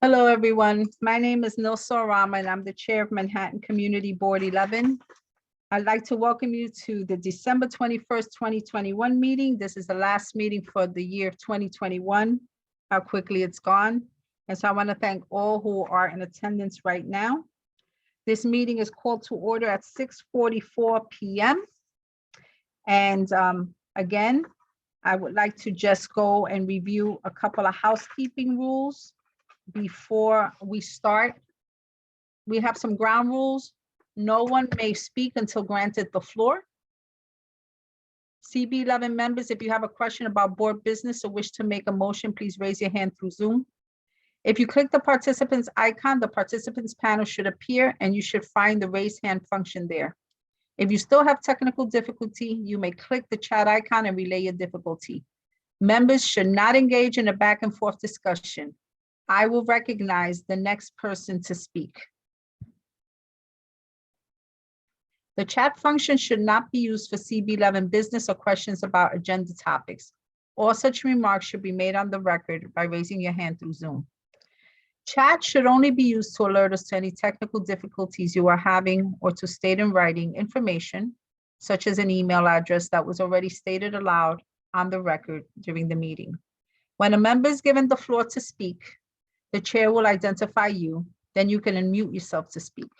Hello, everyone. My name is Nilsa Rama, and I'm the Chair of Manhattan Community Board 11. I'd like to welcome you to the December 21st, 2021 meeting. This is the last meeting for the year of 2021, how quickly it's gone. And so I want to thank all who are in attendance right now. This meeting is called to order at 6:44 p.m. And again, I would like to just go and review a couple of housekeeping rules before we start. We have some ground rules. No one may speak until granted the floor. CB11 members, if you have a question about board business or wish to make a motion, please raise your hand through Zoom. If you click the participants icon, the participants panel should appear and you should find the raise hand function there. If you still have technical difficulty, you may click the chat icon and relay your difficulty. Members should not engage in a back and forth discussion. I will recognize the next person to speak. The chat function should not be used for CB11 business or questions about agenda topics. All such remarks should be made on the record by raising your hand through Zoom. Chat should only be used to alert us to any technical difficulties you are having or to state in writing information, such as an email address that was already stated aloud on the record during the meeting. When a member is given the floor to speak, the chair will identify you, then you can unmute yourself to speak.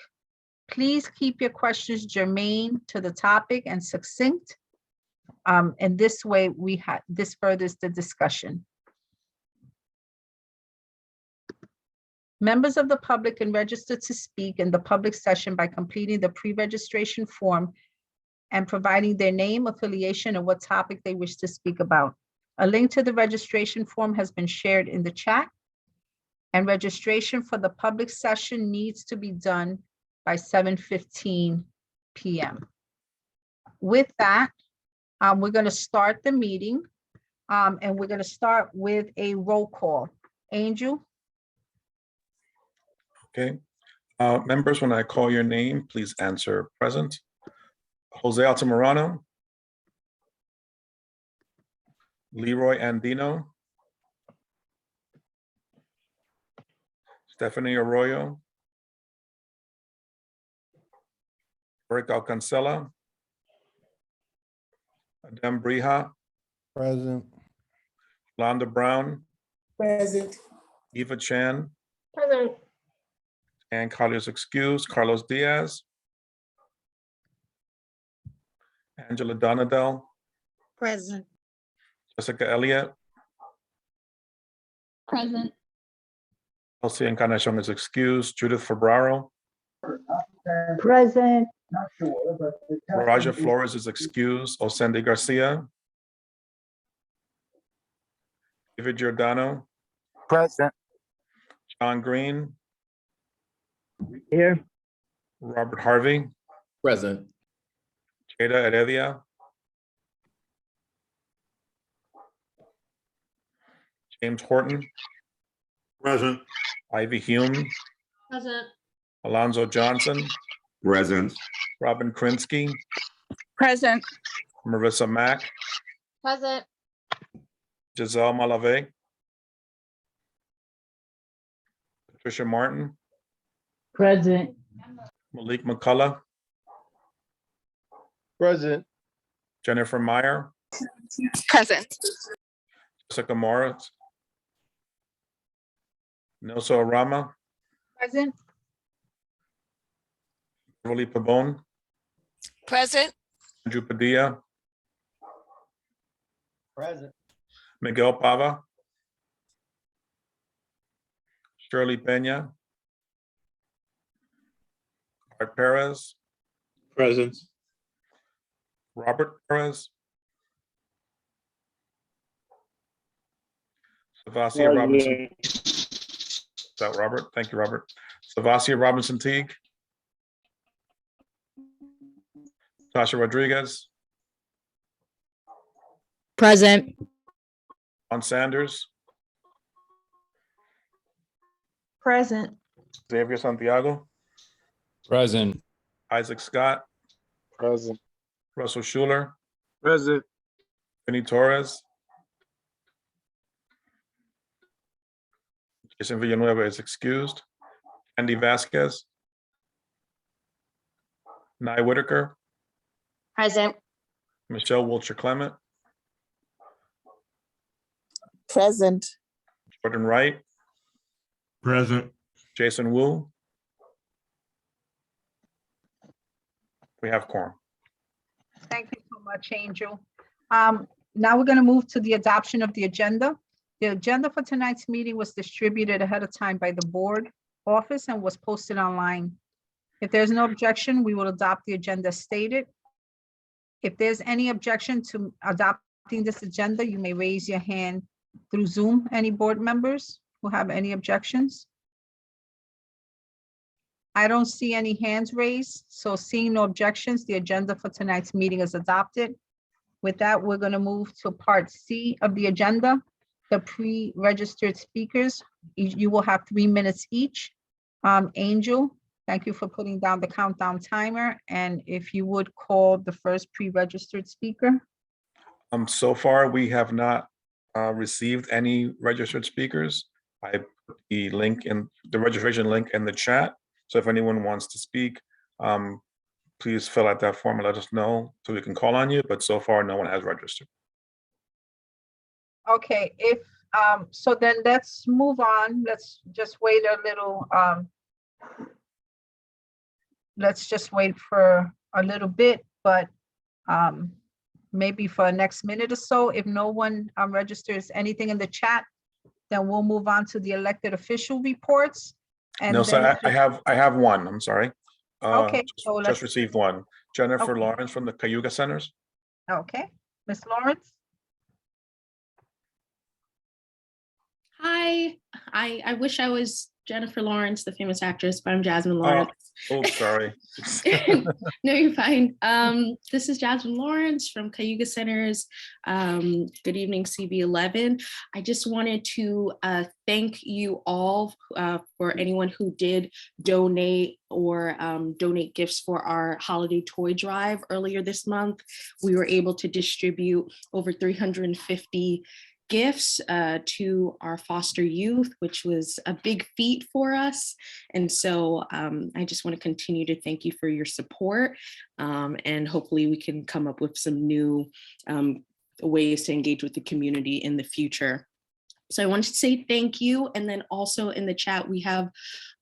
Please keep your questions germane to the topic and succinct. And this way this furthers the discussion. Members of the public can register to speak in the public session by completing the pre-registration form and providing their name, affiliation, and what topic they wish to speak about. A link to the registration form has been shared in the chat, and registration for the public session needs to be done by 7:15 p.m. With that, we're going to start the meeting, and we're going to start with a roll call. Angel? Okay. Members, when I call your name, please answer present. Jose Altamirano. Leroy Andino. Stephanie Arroyo. Eric Alcancela. Adem Brija. Present. Londa Brown. Present. Eva Chan. Present. And Carlos excused. Carlos Diaz. Angela Donadell. Present. Jessica Elliott. Present. Elsie Encarnacion is excused. Judith Fabraro. Present. Raja Flores is excused. Osendi Garcia. David Giordano. Present. John Green. Here. Robert Harvey. Present. Jada Heredia. James Horton. Present. Ivy Hume. Present. Alonzo Johnson. Present. Robin Krinsky. Present. Marissa Mack. Present. Giselle Malave. Patricia Martin. Present. Malik McCullough. Present. Jennifer Meyer. Present. Jessica Morris. Nelson Orama. Present. Beverly Pabon. Present. Andrew Padilla. Present. Miguel Pava. Shirley Pena. Art Perez. Present. Robert Perez. Savasia Robinson. Is that Robert? Thank you, Robert. Savasia Robinson Teague. Tasha Rodriguez. Present. Juan Sanders. Present. Xavier Santiago. Present. Isaac Scott. Present. Russell Schuler. Present. Vinnie Torres. Jason Villanueva is excused. Andy Vasquez. Nye Whitaker, Present. Michelle Wilcher Clement, Present. Jordan Wright, Present. Jason Wu. We have quorum. Thank you so much, Angel. Now we're going to move to the adoption of the agenda. The agenda for tonight's meeting was distributed ahead of time by the board office and was posted online. If there's no objection, we will adopt the agenda as stated. If there's any objection to adopting this agenda, you may raise your hand through Zoom. Any board members who have any objections? I don't see any hands raised, so seeing no objections, the agenda for tonight's meeting is adopted. With that, we're going to move to Part C of the agenda, the pre-registered speakers. You will have 3 minutes each. Angel, thank you for putting down the countdown timer. And if you would call the first pre-registered speaker. So far, we have not received any registered speakers. I put the link in the registration link in the chat. So if anyone wants to speak, please fill out that form and let us know so we can call on you. But so far, no one has registered. Okay, if so then let's move on. Let's just wait a little. Let's just wait for a little bit, but maybe for the next minute or so. If no one registers anything in the chat, then we'll move on to the elected official reports. And No, so then I have one. I'm sorry. Okay, so Just received one. Jennifer Okay. Lawrence from the Cayuga Centers. Okay, Ms. Lawrence. Hi, I wish I was Jennifer Lawrence, the famous actress, but I'm Jasmine Lawrence. Oh, sorry. No, you're fine. This is Jasmine Lawrence from Cayuga Centers. Good evening, CB11. I just wanted to thank you all for anyone who did donate or donate gifts for our holiday toy drive earlier this month. We were able to distribute over 350 gifts to our foster youth, which was a big feat for us. And so I just want to continue to thank you for your support. And hopefully we can come up with some new ways to engage with the community in the future. So I wanted to say thank you. And then also in the chat, we have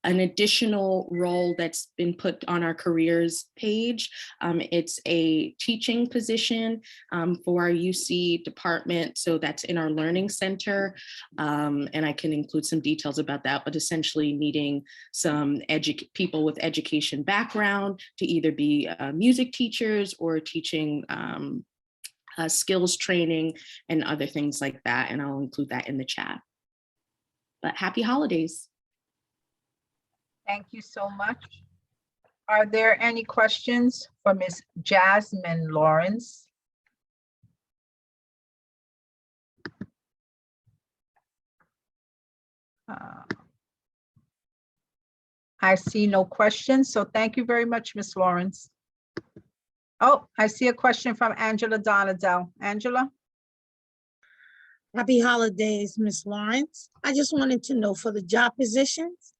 an additional role that's been put on our careers page. It's a teaching position for our UC department. So that's in our learning center. And I can include some details about that, but essentially needing some people with education background to either be music teachers or teaching skills training and other things like that. And I'll include that in the chat. But happy holidays. Thank you so much. Are there any questions for Ms. Jasmine Lawrence? I see no questions, so thank you very much, Ms. Lawrence. Oh, I see a question from Angela Donadell. Angela? Happy holidays, Ms. Lawrence. I just wanted to know for the job positions,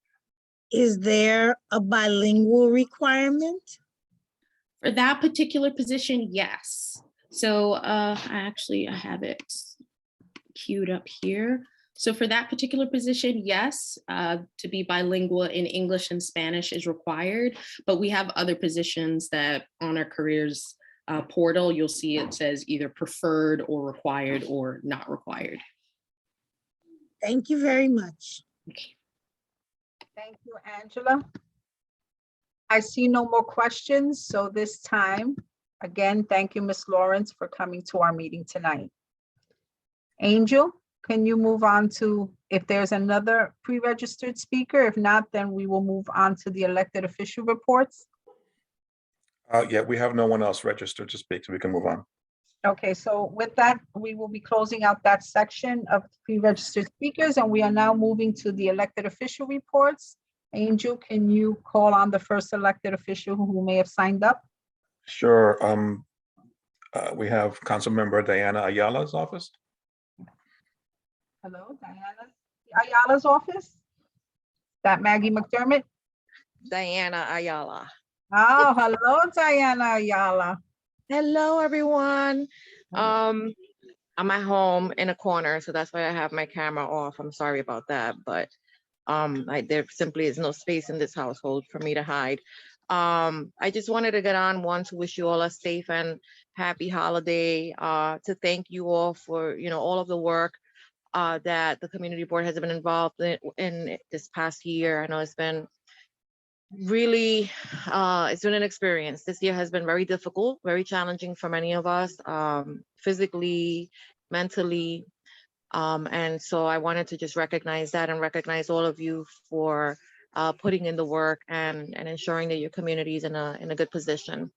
is there a bilingual requirement? For that particular position, yes. So I have it queued up here. So for that particular position, yes, to be bilingual in English and Spanish is required, but we have other positions that on our careers portal, you'll see it says either preferred or required or not required. Thank you very much. Okay. Thank you, Angela. I see no more questions, so this time, again, thank you, Ms. Lawrence, for coming to our meeting tonight. Angel, can you move on to, if there's another pre-registered speaker? If not, then we will move on to the elected official reports. Yeah, we have no one else registered to speak, so we can move on. Okay, so with that, we will be closing out that section of pre-registered speakers, and we are now moving to the elected official reports. Angel, can you call on the first elected official who may have signed up? Sure. We have Councilmember Diana Ayala's office. Hello, Diana. Ayala's office? that Maggie McDermott? Diana Ayala. Oh, hello, Diana Ayala. Hello, everyone. I'm at home in a corner, so that's why I have my camera off. I'm sorry about that, but there simply is no space in this household for me to hide. I just wanted to get on one to wish you all a safe and happy holiday, to thank you all for, all of the work that the community board has been involved in this past year. I know it's been really, it's been an experience. This year has been very difficult, very challenging for many of us, physically, mentally. And so I wanted to just recognize that and recognize all of you for putting in the work and ensuring that your community is in a good position.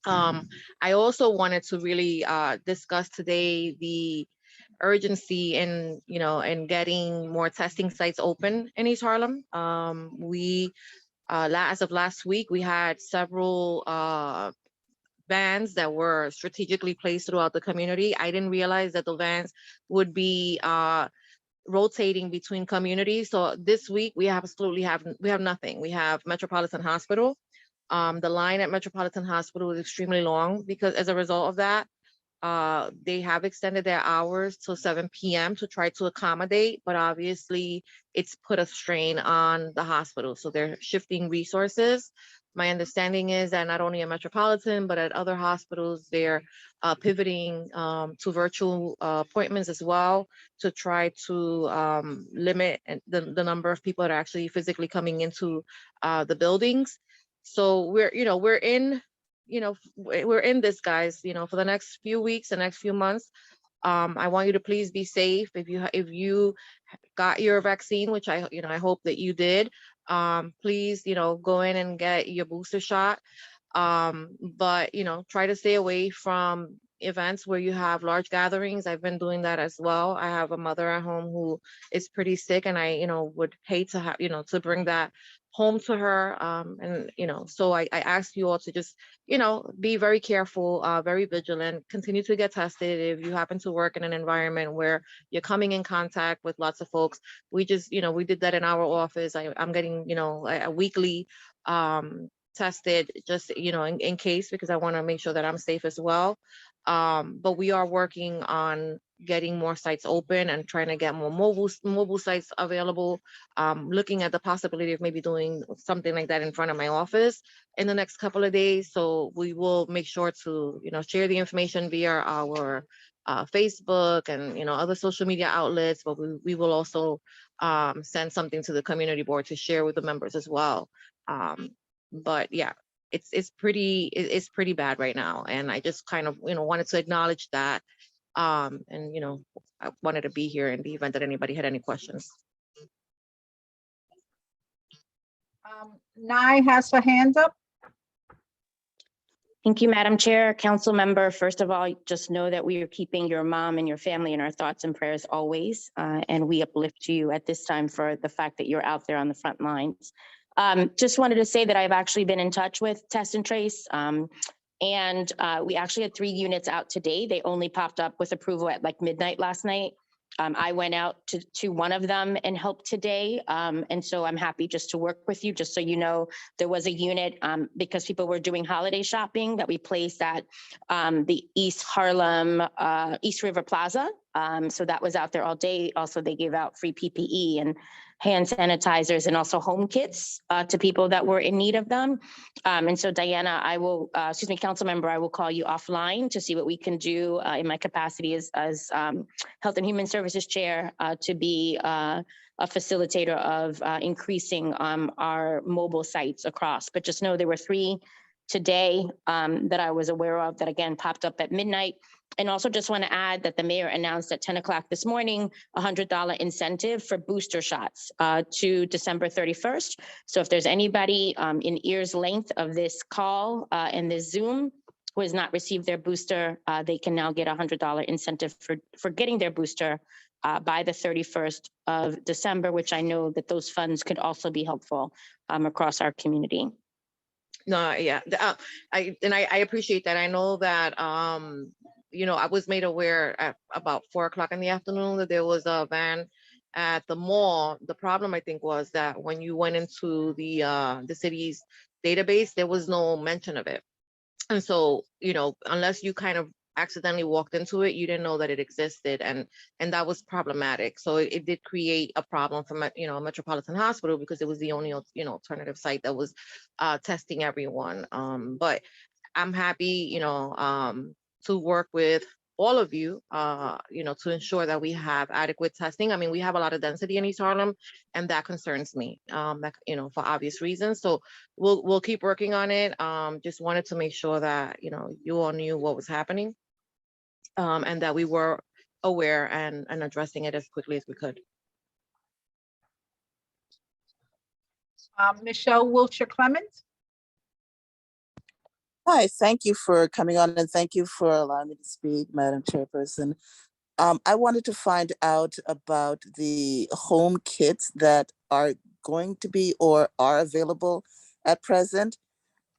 I also wanted to really discuss today the urgency in getting more testing sites open in East Harlem. As of last week, we had several vans that were strategically placed throughout the community. I didn't realize that the vans would be rotating between communities. So this week we have nothing. We have Metropolitan Hospital. The line at Metropolitan Hospital is extremely long because as a result of that, they have extended their hours till 7 p.m. to try to accommodate, but obviously it's put a strain on the hospital. So they're shifting resources. My understanding is that not only at Metropolitan, but at other hospitals, they're pivoting to virtual appointments as well to try to limit the number of people that are actually physically coming into the buildings. So we're in this, guys, for the next few weeks, the next few months. I want you to please be safe. If you got your vaccine, which I hope that you did, please, go in and get your booster shot. But, try to stay away from events where you have large gatherings. I've been doing that as well. I have a mother at home who is pretty sick, and I, would hate to have, to bring that home to her. And, so I ask you all to just, be very careful, very vigilant, continue to get tested. If you happen to work in an environment where you're coming in contact with lots of folks, we just, we did that in our office. I'm getting, a weekly tested just, in case, because I want to make sure that I'm safe as well. But we are working on getting more sites open and trying to get more mobile sites available, looking at the possibility of maybe doing something like that in front of my office in the next couple of days. So we will make sure to, share the information via our Facebook and, other social media outlets, but we will also send something to the community board to share with the members as well. But yeah, it's pretty bad right now. And I just kind of, wanted to acknowledge that. And, I wanted to be here in the event that anybody had any questions. Nye has her hand up. Thank you, Madam Chair. Council member, first of all, just know that we are keeping your mom and your family in our thoughts and prayers always. And we uplift you at this time for the fact that you're out there on the front lines. Just wanted to say that I've actually been in touch with Test and Trace. And we actually had 3 units out today. They only popped up with approval at like midnight last night. I went out to one of them and helped today. And so I'm happy just to work with you, just so you know, there was a unit because people were doing holiday shopping that we placed at the East Harlem, East River Plaza. So that was out there all day. Also, they gave out free PPE and hand sanitizers and also home kits to people that were in need of them. And so Diana, I will, council member, I will call you offline to see what we can do in my capacity as Health and Human Services Chair to be a facilitator of increasing our mobile sites across. But just know there were 3 today that I was aware of that again popped up at midnight. And also just want to add that the mayor announced at 10 o'clock this morning, $100 incentive for booster shots to December 31st. So if there's anybody in ear's length of this call and this Zoom who has not received their booster, they can now get $100 incentive for getting their booster by the 31st of December, which I know that those funds could also be helpful across our community. No, yeah, I appreciate that. I know that, I was made aware at about 4 o'clock in the afternoon that there was a van at the mall, the problem I think was that when you went into the city's database, there was no mention of it. And so, you know, unless you kind of accidentally walked into it, you didn't know that it existed, and that was problematic. So it did create a problem for a Metropolitan Hospital, because it was the only alternative site that was testing everyone. But I'm happy, to work with all of you, to ensure that we have adequate testing. I mean, we have a lot of density in East Harlem, and that concerns me, for obvious reasons. So we'll keep working on it. Just wanted to make sure that, you all knew what was happening, and that we were aware and addressing it as quickly as we could. Michelle Wiltshire Clemens. Hi, thank you for coming on and thank you for allowing me to speak, Madam Chairperson. I wanted to find out about the home kits that are going to be or are available at present.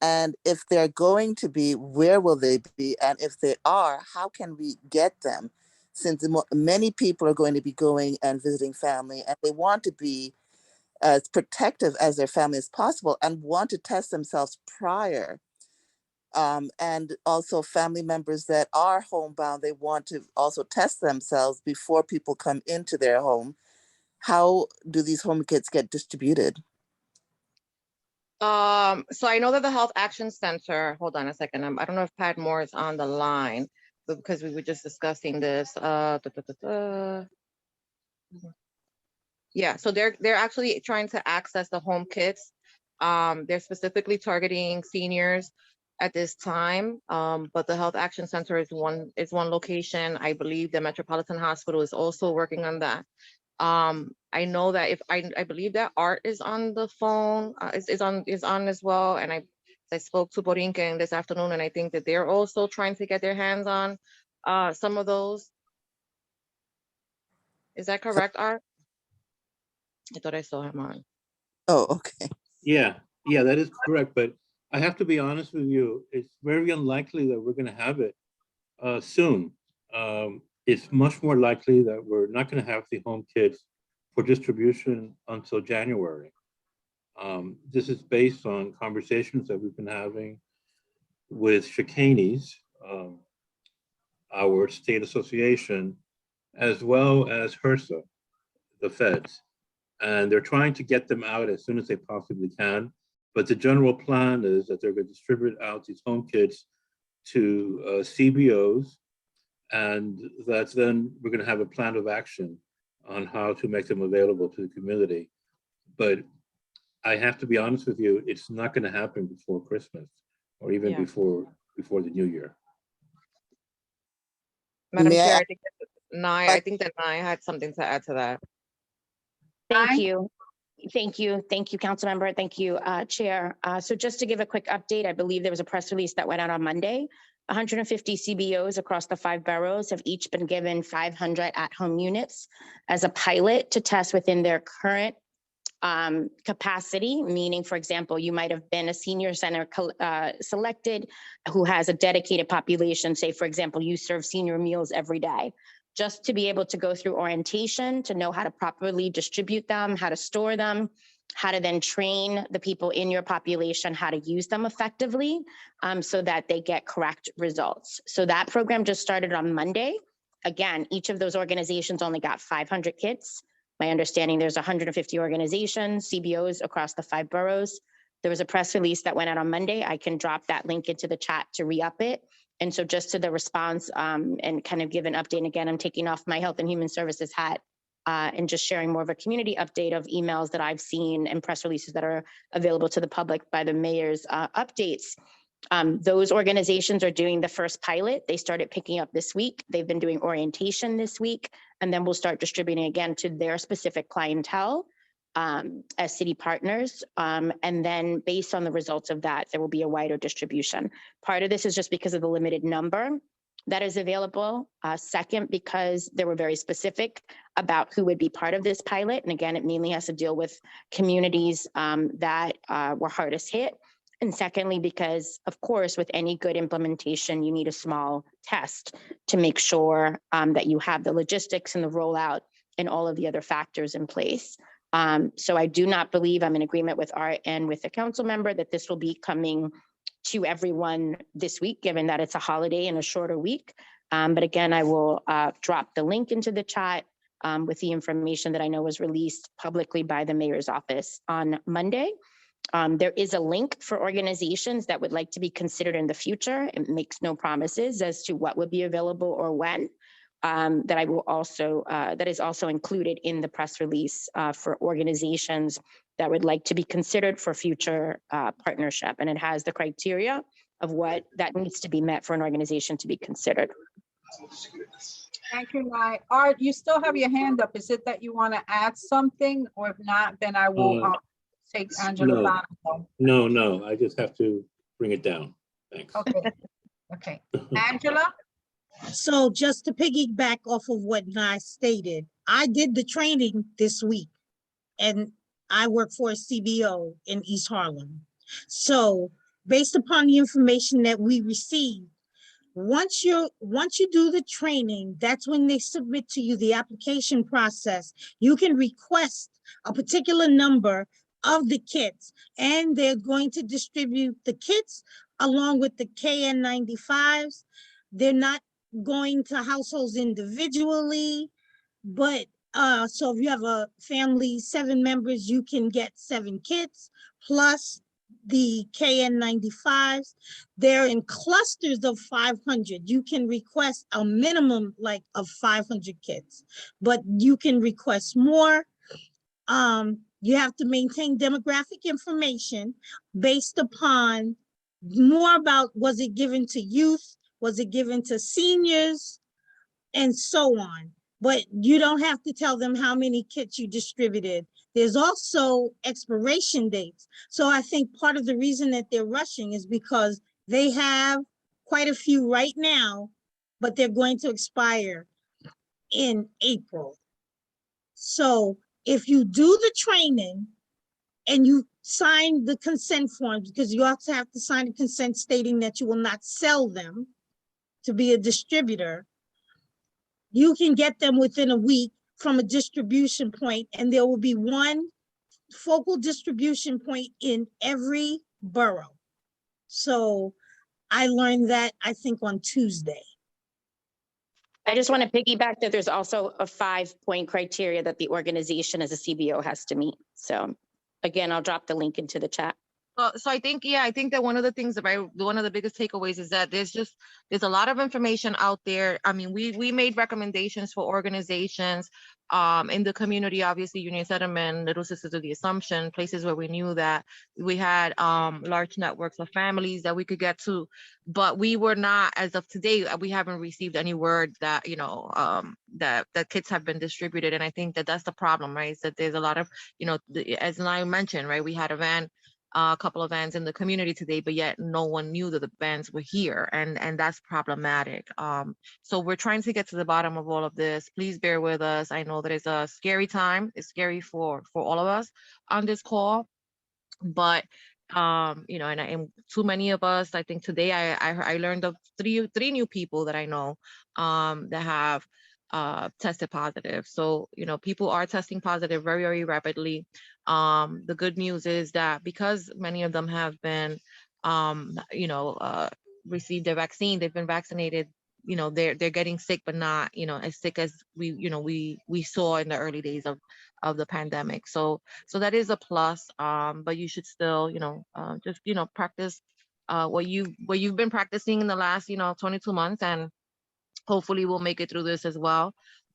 And if they're going to be, where will they be? And if they are, how can we get them? Since many people are going to be going and visiting family, and they want to be as protective as their family as possible and want to test themselves prior. And also family members that are homebound, they want to also test themselves before people come into their home. How do these home kits get distributed? So I know that the Health Action Center, hold on a second. I don't know if Pat Moore is on the line, but because we were just discussing this. Yeah, so they're actually trying to access the home kits. They're specifically targeting seniors at this time, but the Health Action Center is one location. I believe the Metropolitan Hospital is also working on that. I know that if I believe that Art is on the phone, is on as well, and I spoke to Borinquen this afternoon, and I think that they're also trying to get their hands on some of those. Is that correct, Art? I thought I saw him on. Oh, okay. Yeah, that is correct. But I have to be honest with you, it's very unlikely that we're going to have it soon. It's much more likely that we're not going to have the home kits for distribution until January. This is based on conversations that we've been having with Chicanes, our state association, as well as HRSA, the feds. And they're trying to get them out as soon as they possibly can. But the general plan is that they're going to distribute out these home kits to CBOs, and that's then we're going to have a plan of action on how to make them available to the community. But I have to be honest with you, it's not going to happen before Christmas or even before the New Year. Madam Chair, I think that Nye had something to add to that. Thank you. Thank you, council member. Thank you, chair. So just to give a quick update, I believe there was a press release that went out on Monday. 150 CBOs across the 5 boroughs have each been given 500 at-home units as a pilot to test within their current capacity, meaning, for example, you might have been a senior center selected who has a dedicated population. Say, for example, you serve senior meals every day. Just to be able to go through orientation, to know how to properly distribute them, how to store them, how to then train the people in your population how to use them effectively, so that they get correct results. So that program just started on Monday. Again, each of those organizations only got 500 kits. My understanding, there's 150 organizations, CBOs across the 5 boroughs. There was a press release that went out on Monday. I can drop that link into the chat to re-up it. And so just to the response and kind of give an update, and again, I'm taking off my Health and Human Services hat and just sharing more of a community update of emails that I've seen and press releases that are available to the public by the mayor's updates. Those organizations are doing the first pilot. They started picking up this week. They've been doing orientation this week, and then we'll start distributing again to their specific clientele as city partners. And then based on the results of that, there will be a wider distribution. Part of this is just because of the limited number that is available. Second, because they were very specific about who would be part of this pilot. And again, it mainly has to deal with communities that were hardest hit. And secondly, because of course, with any good implementation, you need a small test to make sure that you have the logistics and the rollout and all of the other factors in place. So I do not believe, I'm in agreement with Art and with the council member, that this will be coming to everyone this week, given that it's a holiday and a shorter week. But again, I will drop the link into the chat with the information that I know was released publicly by the mayor's office on Monday. There is a link for organizations that would like to be considered in the future. It makes no promises as to what would be available or when. That is also included in the press release for organizations that would like to be considered for future partnership. And it has the criteria of what that needs to be met for an organization to be considered. Thank you, Nye. Art, you still have your hand up. Is it that you want to add something? Or if not, then I will take Angela. No, I just have to bring it down. Thanks. Okay. Okay. Angela? So just to piggyback off of what Nye stated, I did the training this week and I work for a CBO in East Harlem. So based upon the information that we received, once you do the training, that's when they submit to you the application process. You can request a particular number of the kits, and they're going to distribute the kits along with the KN95s. They're not going to households individually, but so if you have a family, 7 members, you can get 7 kits plus the KN95s. They're in clusters of 500. You can request a minimum of 500 kits, but you can request more. You have to maintain demographic information based upon more about, was it given to youth? Was it given to seniors? And so on. But you don't have to tell them how many kits you distributed. There's also expiration dates. So I think part of the reason that they're rushing is because they have quite a few right now, but they're going to expire in April. So if you do the training and you sign the consent forms, because you also have to sign a consent stating that you will not sell them to be a distributor, you can get them within a week from a distribution point, and there will be one focal distribution point in every borough. So I learned that, I think, on Tuesday. I just want to piggyback that there's also a 5-point criteria that the organization as a CBO has to meet. So again, I'll drop the link into the chat. So I think that one of the things one of the biggest takeaways is that there's a lot of information out there. I mean, we made recommendations for organizations in the community, obviously Union Settlement, Little Sisters of the Assumption, places where we knew that we had large networks of families that we could get to, but we were not, as of today, we haven't received any word that, that kits have been distributed. And I think that that's the problem, right? Is that there's a lot of, as I mentioned, right, we had a couple of vans in the community today, but yet no one knew that the vans were here, and that's problematic. So we're trying to get to the bottom of all of this. Please bear with us. I know that it's a scary time. It's scary for all of us on this call, but and too many of us, I think today I learned of three new people that I know that have tested positive. So, people are testing positive very, very rapidly. The good news is that because many of them have been, received their vaccine, they've been vaccinated, they're getting sick, but not, as sick as we saw in the early days of the pandemic. So that is a plus, but you should still, just, practice what you've been practicing in the last, 22 months, and hopefully we'll make it through this as well.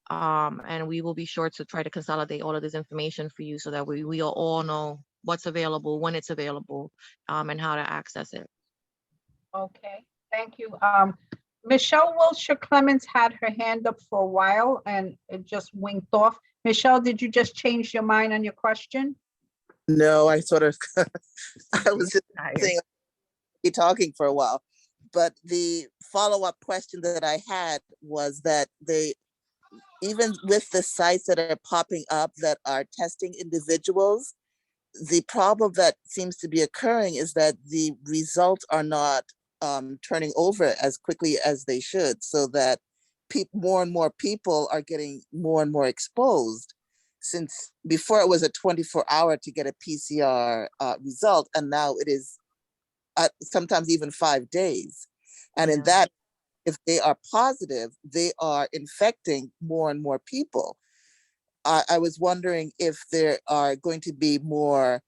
And we will be sure to try to consolidate all of this information for you so that we all know what's available, when it's available, and how to access it. Okay, thank you. Michelle Wilshire Clemens had her hand up for a while and it just winked off. Michelle, did you just change your mind on your question? No, I sort of, I was just saying, talking for a while. But the follow-up question that I had was that even with the sites that are popping up that are testing individuals, the problem that seems to be occurring is that the results are not turning over as quickly as they should, so that more and more people are getting more and more exposed, since before it was a 24-hour to get a PCR result, and now it is sometimes even 5 days. And in that, if they are positive, they are infecting more and more people. I was wondering if there are going to be more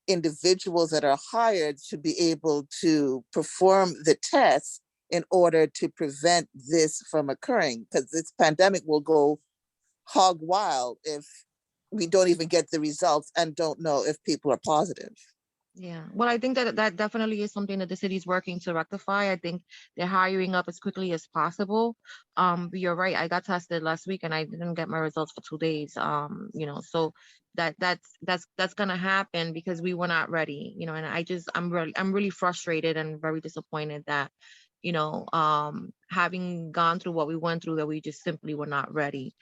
individuals that are hired to be able to perform the tests in order to prevent this from occurring, because this pandemic will go hog wild if we don't even get the results and don't know if people are positive. Yeah, well, I think that definitely is something that the city is working to rectify. I think they're hiring up as quickly as possible. But you're right. I got tested last week and I didn't get my results for 2 days. So that's gonna happen because we were not ready. And I'm really frustrated and very disappointed that, having gone through what we went through, that we just simply were not ready,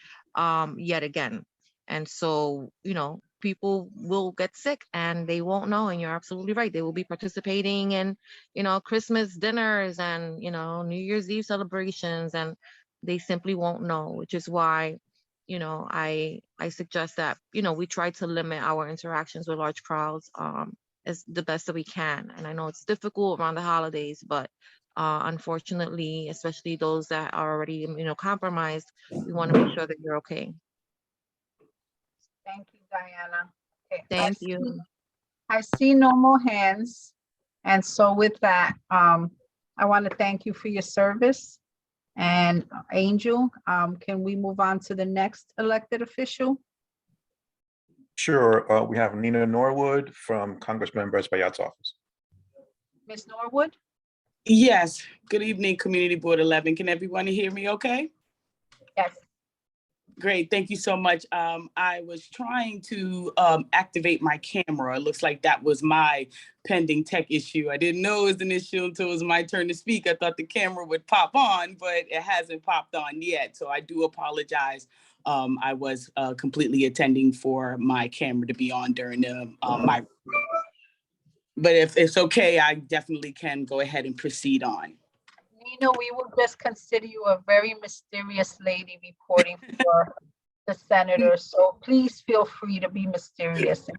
yet again. And so, people will get sick and they won't know. And you're absolutely right. They will be participating in, Christmas dinners and, New Year's Eve celebrations, and they simply won't know, which is why, I suggest that, we try to limit our interactions with large crowds as the best that we can. And I know it's difficult around the holidays, but unfortunately, especially those that are already, compromised, we want to make sure that you're okay. Thank you, Diana. Okay, Thank you. I see no more hands. And so with that, I want to thank you for your service. And Angel, can we move on to the next elected official? Sure. We have Nina Norwood from Congressmember Espaillat's office. Ms. Norwood? Yes. Good evening, Community Board 11. Can everyone hear me okay? Yes. Great. Thank you so much. I was trying to activate my camera. It looks like that was my pending tech issue. I didn't know it was an issue until it was my turn to speak. I thought the camera would pop on, but it hasn't popped on yet. So I do apologize. I was completely attending for my camera to be on during the my. But if it's okay, I definitely can go ahead and proceed on. Nina, we will just consider you a very mysterious lady reporting for the senator. So please feel free to be mysterious.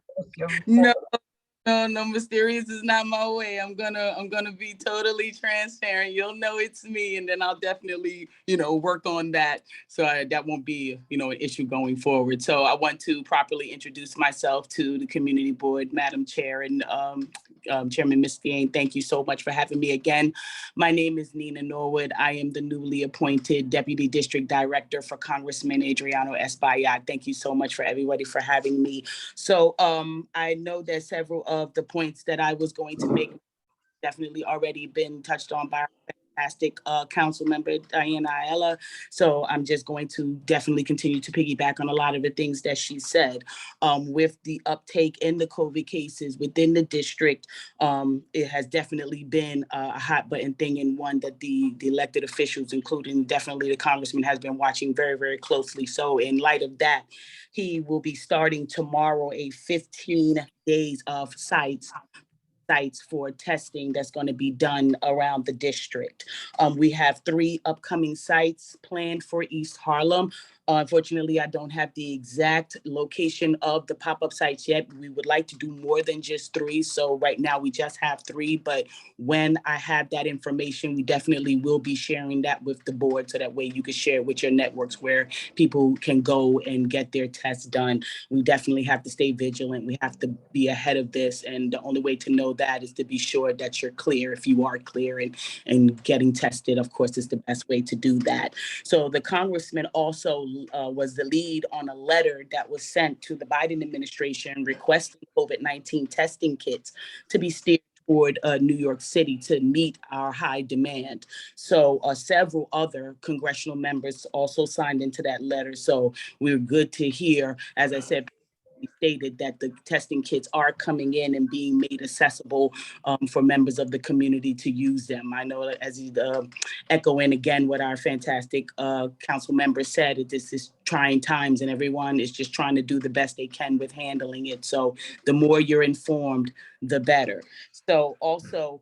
No, mysterious is not my way. I'm gonna be totally transparent. You'll know it's me, and then I'll definitely, work on that. So that won't be, an issue going forward. So I want to properly introduce myself to the community board, Madam Chair and Chairman Ms. Fiane. Thank you so much for having me again. My name is Nina Norwood. I am the newly appointed Deputy District Director for Congressman Adriano Espaillat. Thank you so much for everybody for having me. So I know that several of the points that I was going to make definitely already been touched on by our fantastic council member, Diana Ayala. So I'm just going to definitely continue to piggyback on a lot of the things that she said. With the uptake in the COVID cases within the district, it has definitely been a hot button thing, and one that the elected officials, including definitely the congressman, has been watching very, very closely. So in light of that, he will be starting tomorrow a 15 days of sites for testing that's going to be done around the district. We have 3 upcoming sites planned for East Harlem. Unfortunately, I don't have the exact location of the pop-up sites yet. We would like to do more than just 3. So right now we just have 3, but when I have that information, we definitely will be sharing that with the board, so that way you can share it with your networks where people can go and get their tests done. We definitely have to stay vigilant. We have to be ahead of this. And the only way to know that is to be sure that you're clear. If you are clear, and getting tested, of course, is the best way to do that. So the congressman also was the lead on a letter that was sent to the Biden administration requesting COVID-19 testing kits to be steered toward New York City to meet our high demand. So several other congressional members also signed into that letter. So we're good to hear, as I said, stated that the testing kits are coming in and being made accessible for members of the community to use them. I know, as he's echoing again what our fantastic council member said, this is trying times and everyone is just trying to do the best they can with handling it. So the more you're informed, the better. So also,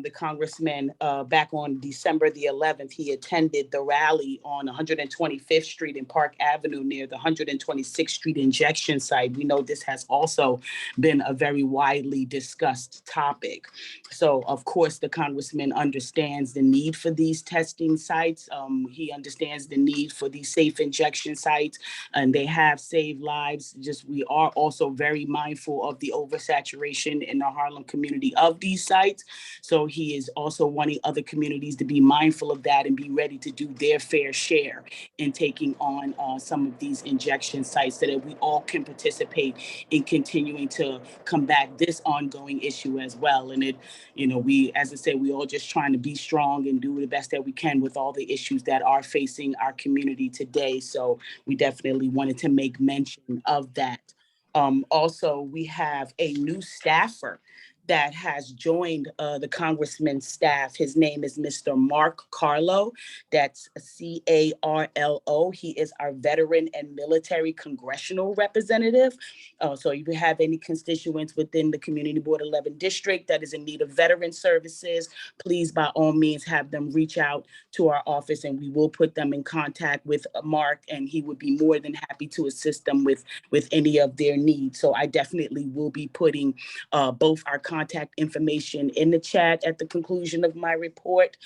the congressman back on December the 11th. He attended the rally on 125th Street and Park Avenue near the 126th Street injection site. We know this has also been a very widely discussed topic. So, of course, the congressman understands the need for these testing sites. He understands the need for these safe injection sites, and they have saved lives. Just we are also very mindful of the oversaturation in the Harlem community of these sites. So he is also wanting other communities to be mindful of that and be ready to do their fair share in taking on some of these injection sites so that we all can participate in continuing to combat this ongoing issue as well. And we, as I said, we all just trying to be strong and do the best that we can with all the issues that are facing our community today. So we definitely wanted to make mention of that. Also, we have a new staffer that has joined the congressman's staff. His name is Mr. Mark Carlo. That's Carlo. He is our veteran and military congressional representative. So if you have any constituents within the Community Board 11 district that is in need of veteran services, please by all means have them reach out to our office and we will put them in contact with Mark, and he would be more than happy to assist them with any of their needs. So I definitely will be putting both our contact information in the chat at the conclusion of my report.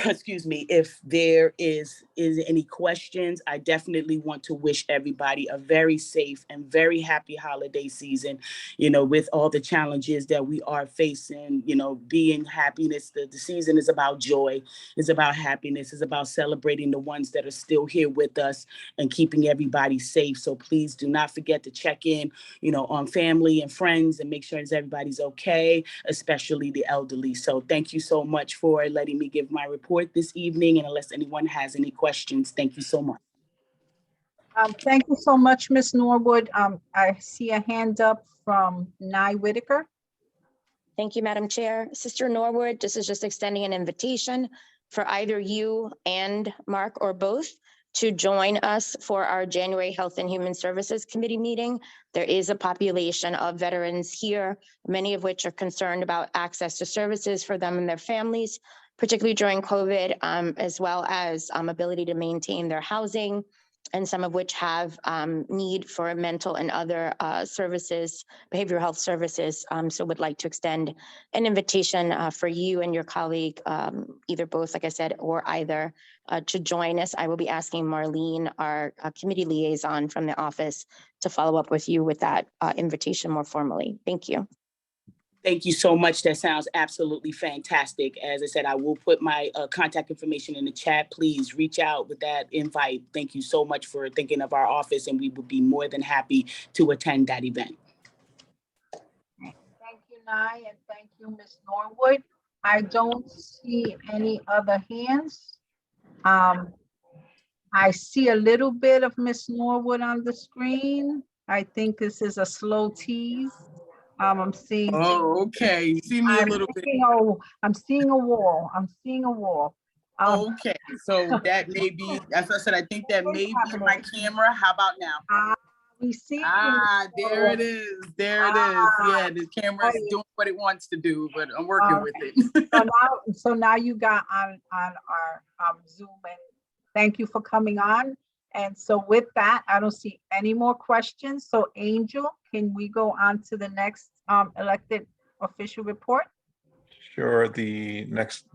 Excuse me, if there is any questions, I definitely want to wish everybody a very safe and very happy holiday season, with all the challenges that we are facing, being happiness. The season is about joy, it's about happiness, it's about celebrating the ones that are still here with us and keeping everybody safe. So please do not forget to check in, on family and friends and make sure everybody's okay, especially the elderly. So thank you so much for letting me give my report this evening. And unless anyone has any questions, thank you so much. Thank you so much, Ms. Norwood. I see a hand up from Nye Whitaker. Thank you, Madam Chair. Sister Norwood, this is just extending an invitation for either you and Mark or both to join us for our January Health and Human Services Committee meeting. There is a population of veterans here, many of which are concerned about access to services for them and their families, particularly during COVID, as well as ability to maintain their housing, and some of which have need for mental and other services, behavioral health services. So would like to extend an invitation for you and your colleague, either both, like I said, or either, to join us. I will be asking Marlene, our committee liaison from the office, to follow up with you with that invitation more formally. Thank you. Thank you so much. That sounds absolutely fantastic. As I said, I will put my contact information in the chat. Please reach out with that invite. Thank you so much for thinking of our office, and we would be more than happy to attend that event. Thank you, Nye, and thank you, Ms. Norwood. I don't see any other hands. I see a little bit of Ms. Norwood on the screen. I think this is a slow tease. I'm seeing. Oh, okay. You see me a little bit. I'm seeing a wall. I'm seeing a wall. Okay, so that may be, as I said, I think that may be my camera. How about now? We see. There it is. There it is. Yeah, the camera is doing what it wants to do, but I'm working with it. So now you got on our Zoom, and thank you for coming on. And so with that, I don't see any more questions. So Angel, can we go on to the next elected official report? Sure. The next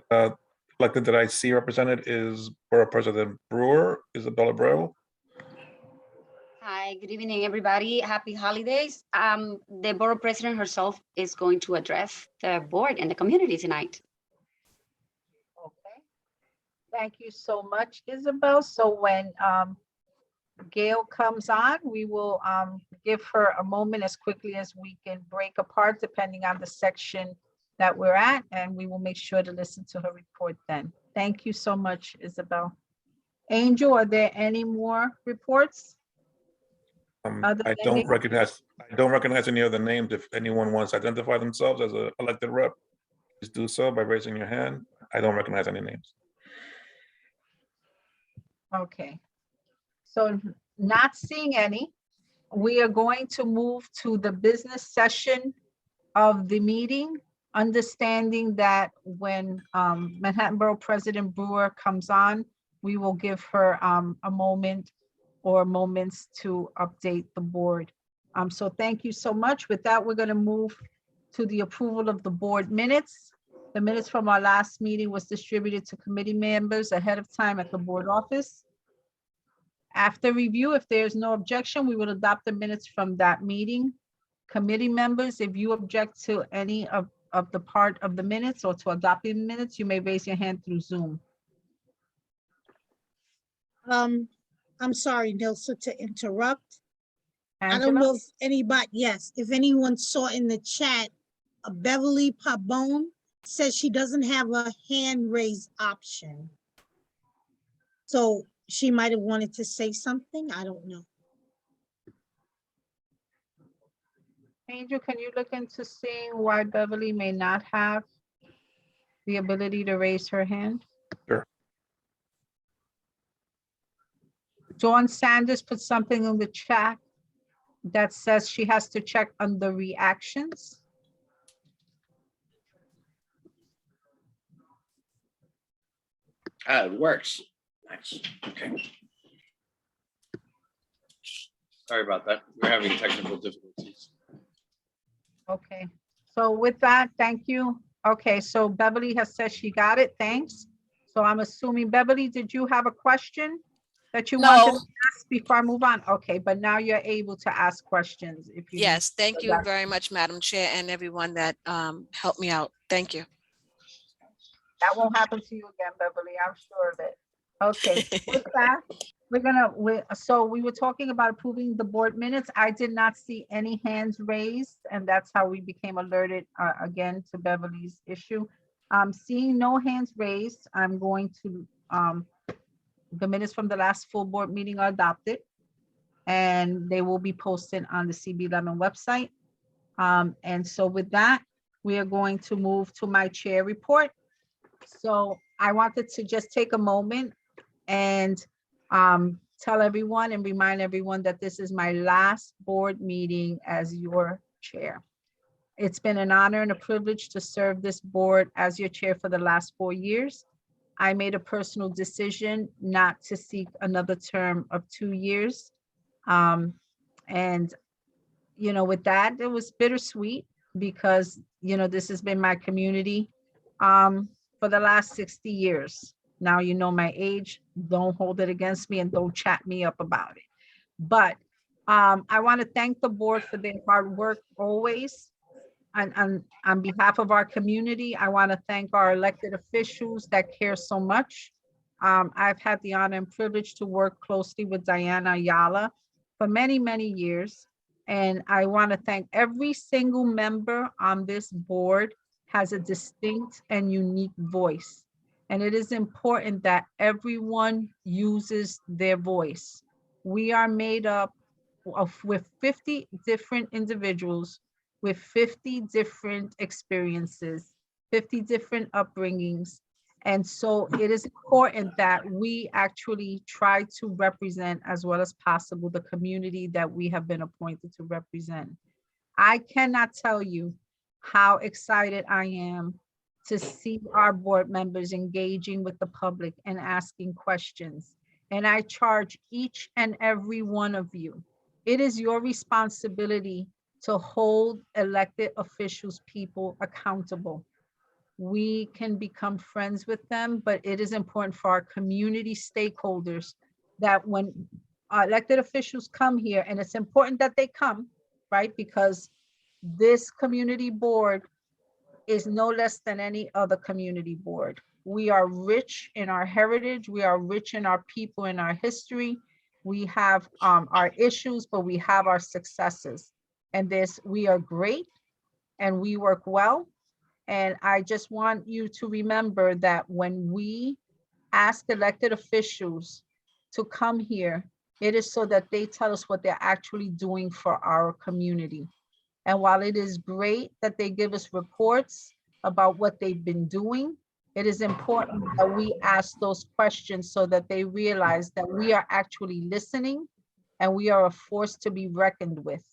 elected that I see represented is Borough President Brewer, Isabella Brew. Hi, good evening, everybody. Happy holidays. The Borough President herself is going to address the board and the community tonight. Okay. Thank you so much, Isabel. So when Gail comes on, we will give her a moment as quickly as we can break apart, depending on the section that we're at, and we will make sure to listen to her report then. Thank you so much, Isabel. Angel, are there any more reports? I don't recognize any other names. If anyone wants to identify themselves as an elected rep, please do so by raising your hand. I don't recognize any names. Okay. So not seeing any, we are going to move to the business session of the meeting. understanding that when Manhattan Borough President Brewer comes on, we will give her a moment or moments to update the board. So thank you so much. With that, we're going to move to the approval of the board minutes. The minutes from our last meeting was distributed to committee members ahead of time at the board office. After review, if there's no objection, we will adopt the minutes from that meeting. Committee members, if you object to any of the part of the minutes or to adopting the minutes, you may raise your hand through Zoom. I'm sorry, Nilsa, to interrupt. I don't Angela? know if anybody, yes, if anyone saw in the chat, Beverly Pabon says she doesn't have a hand raise option. So she might have wanted to say something. I don't know. Angel, can you look into seeing why Beverly may not have the ability to raise her hand? Sure. Dawn Sanders put something in the chat that says she has to check under reactions. It works. Nice. Okay. Sorry about that. We're having technical difficulties. Okay, so with that, thank you. Okay, so Beverly has said she got it. Thanks. So I'm assuming, Beverly, did you have a question that you wanted to ask before I move on? Okay, but now you're able to ask questions if you. Yes, thank so you that's- very much, Madam Chair, and everyone that helped me out. Thank you. That won't happen to you again, Beverly, I'm sure of it. Okay, with that, so we were talking about approving the board minutes. I did not see any hands raised, and that's how we became alerted again to Beverly's issue. Seeing no hands raised, I'm going to, the minutes from the last full board meeting are adopted, and they will be posted on the CB11 website. And so with that, we are going to move to my chair report. So I wanted to just take a moment and tell everyone and remind everyone that this is my last board meeting as your chair. It's been an honor and a privilege to serve this board as your chair for the last 4 years. I made a personal decision not to seek another term of 2 years. And, you know, with that, it was bittersweet because, you know, this has been my community for the last 60 years. Now you know my age, don't hold it against me and don't chat me up about it. But I want to thank the board for their hard work always. And on behalf of our community, I want to thank our elected officials that care so much. I've had the honor and privilege to work closely with Diana Ayala for many, many years. And I want to thank every single member on this board has a distinct and unique voice. And it is important that everyone uses their voice. We are made up with 50 different individuals with 50 different experiences, 50 different upbringings. And so it is important that we actually try to represent as well as possible the community that we have been appointed to represent. I cannot tell you how excited I am to see our board members engaging with the public and asking questions. And I charge each and every one of you. It is your responsibility to hold elected officials, people accountable. We can become friends with them, but it is important for our community stakeholders that when our elected officials come here, and it's important that they come, right? Because this community board is no less than any other community board. We are rich in our heritage. We are rich in our people, in our history. We have our issues, but we have our successes. And we are great and we work well. And I just want you to remember that when we ask elected officials to come here, it is so that they tell us what they're actually doing for our community. And while it is great that they give us reports about what they've been doing, it is important that we ask those questions so that they realize that we are actually listening and we are a force to be reckoned with.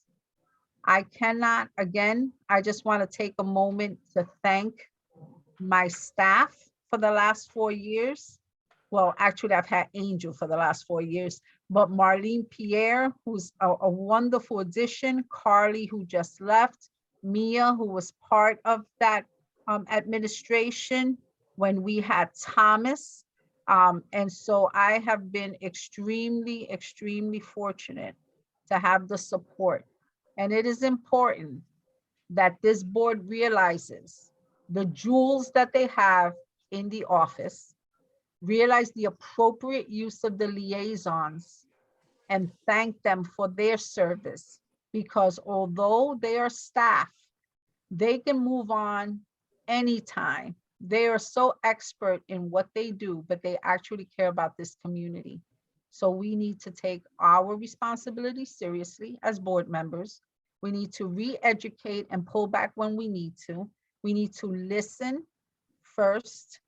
I cannot, again, I just want to take a moment to thank my staff for the last 4 years. Well, actually, I've had Angel for the last 4 years, but Marlene Pierre, who's a wonderful addition, Carly, who just left, Mia, who was part of that administration when we had Thomas. And so I have been extremely, extremely fortunate to have the support. And it is important that this board realizes the jewels that they have in the office, realize the appropriate use of the liaisons, and thank them for their service. Because although they are staff, they can move on anytime. They are so expert in what they do, but they actually care about this community. So we need to take our responsibility seriously as board members. We need to re-educate and pull back when we need to. We need to listen first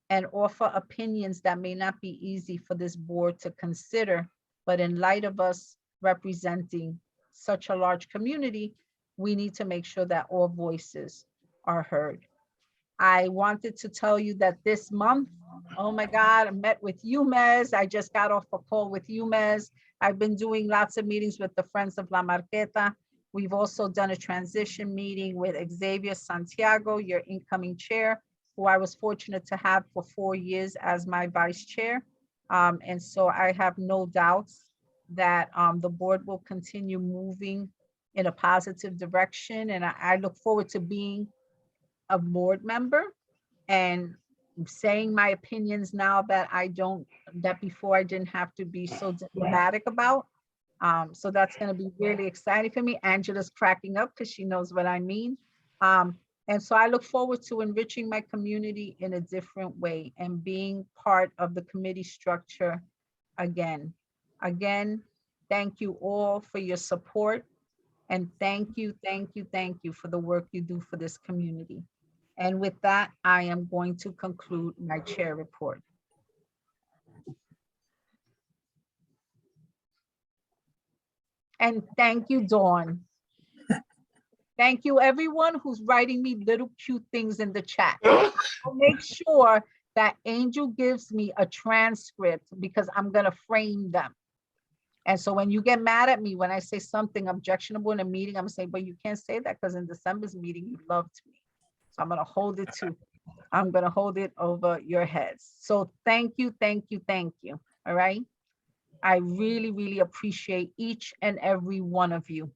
and offer opinions that may not be easy for this board to consider. But in light of us representing such a large community, we need to make sure that all voices are heard. I wanted to tell you that this month, oh my God, I met with UMES. I just got off a call with UMES. I've been doing lots of meetings with the Friends of La Barqueta. We've also done a transition meeting with Xavier Santiago, your incoming chair, who I was fortunate to have for 4 years as my vice chair. And so I have no doubts that the board will continue moving in a positive direction. And I look forward to being a board member and saying my opinions now that that before I didn't have to be so diplomatic about. So that's going to be really exciting for me. Angela's cracking up because she knows what I mean. And so I look forward to enriching my community in a different way and being part of the committee structure again. Again, thank you all for your support. And thank you for the work you do for this community. And with that, I am going to conclude my chair report. And thank you, Dawn. Thank you, everyone who's writing me little cute things in the chat. I'll make sure that Angel gives me a transcript because I'm going to frame them. And so when you get mad at me, when I say something objectionable in a meeting, I'm saying, but you can't say that because in December's meeting, you loved me. So I'm going to hold it over your heads. So thank you. All right. I really, really appreciate each and every one of you.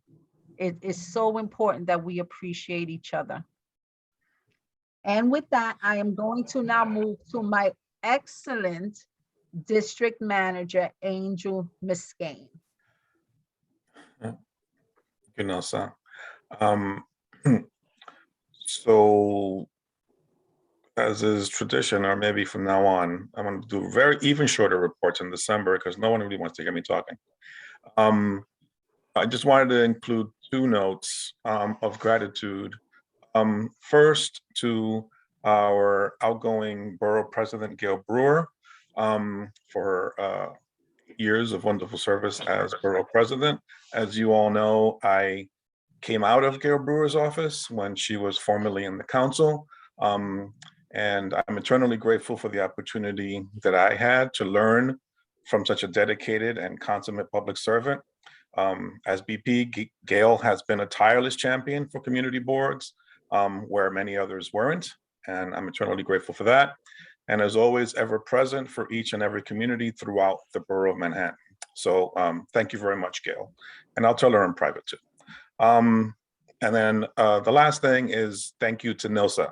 It is so important that we appreciate each other. And with that, I am going to now move to my excellent district manager, Angel Muscane. You know, so, so as is tradition, or maybe from now on, I'm going to do very even shorter reports in December because no one really wants to hear me talking. I just wanted to include 2 notes of gratitude. First, to our outgoing Borough President, Gail Brewer, for years of wonderful service as Borough President. As you all know, I came out of Gail Brewer's office when she was formerly in the council. And I'm eternally grateful for the opportunity that I had to learn from such a dedicated and consummate public servant. As BP, Gail has been a tireless champion for community boards where many others weren't, and I'm eternally grateful for that. And as always, ever present for each and every community throughout the borough of Manhattan. So thank you very much, Gail. And I'll tell her in private too. And then the last thing is thank you to Nilsa,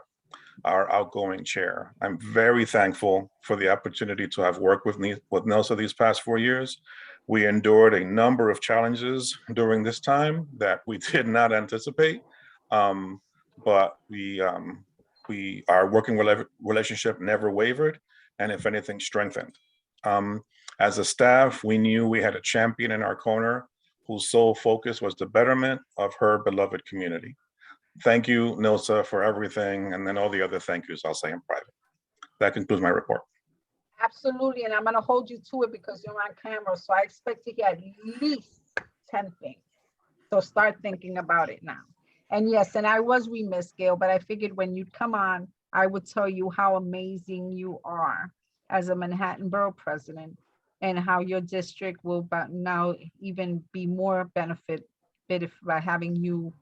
our outgoing chair. I'm very thankful for the opportunity to have worked with Nilsa these past 4 years. We endured a number of challenges during this time that we did not anticipate, but our working relationship never wavered, and if anything, strengthened. As a staff, we knew we had a champion in our corner whose sole focus was the betterment of her beloved community. Thank you, Nilsa, for everything, and then all the other thank yous I'll say in private. That concludes my report. Absolutely, and I'm going to hold you to it because you're on camera, so I expect to get at least 10 things. So start thinking about it now. And yes, and I was remiss, Gail, but I figured when you'd come on, I would tell you how amazing you are as a Manhattan Borough President and how your district will now even be more benefited by having you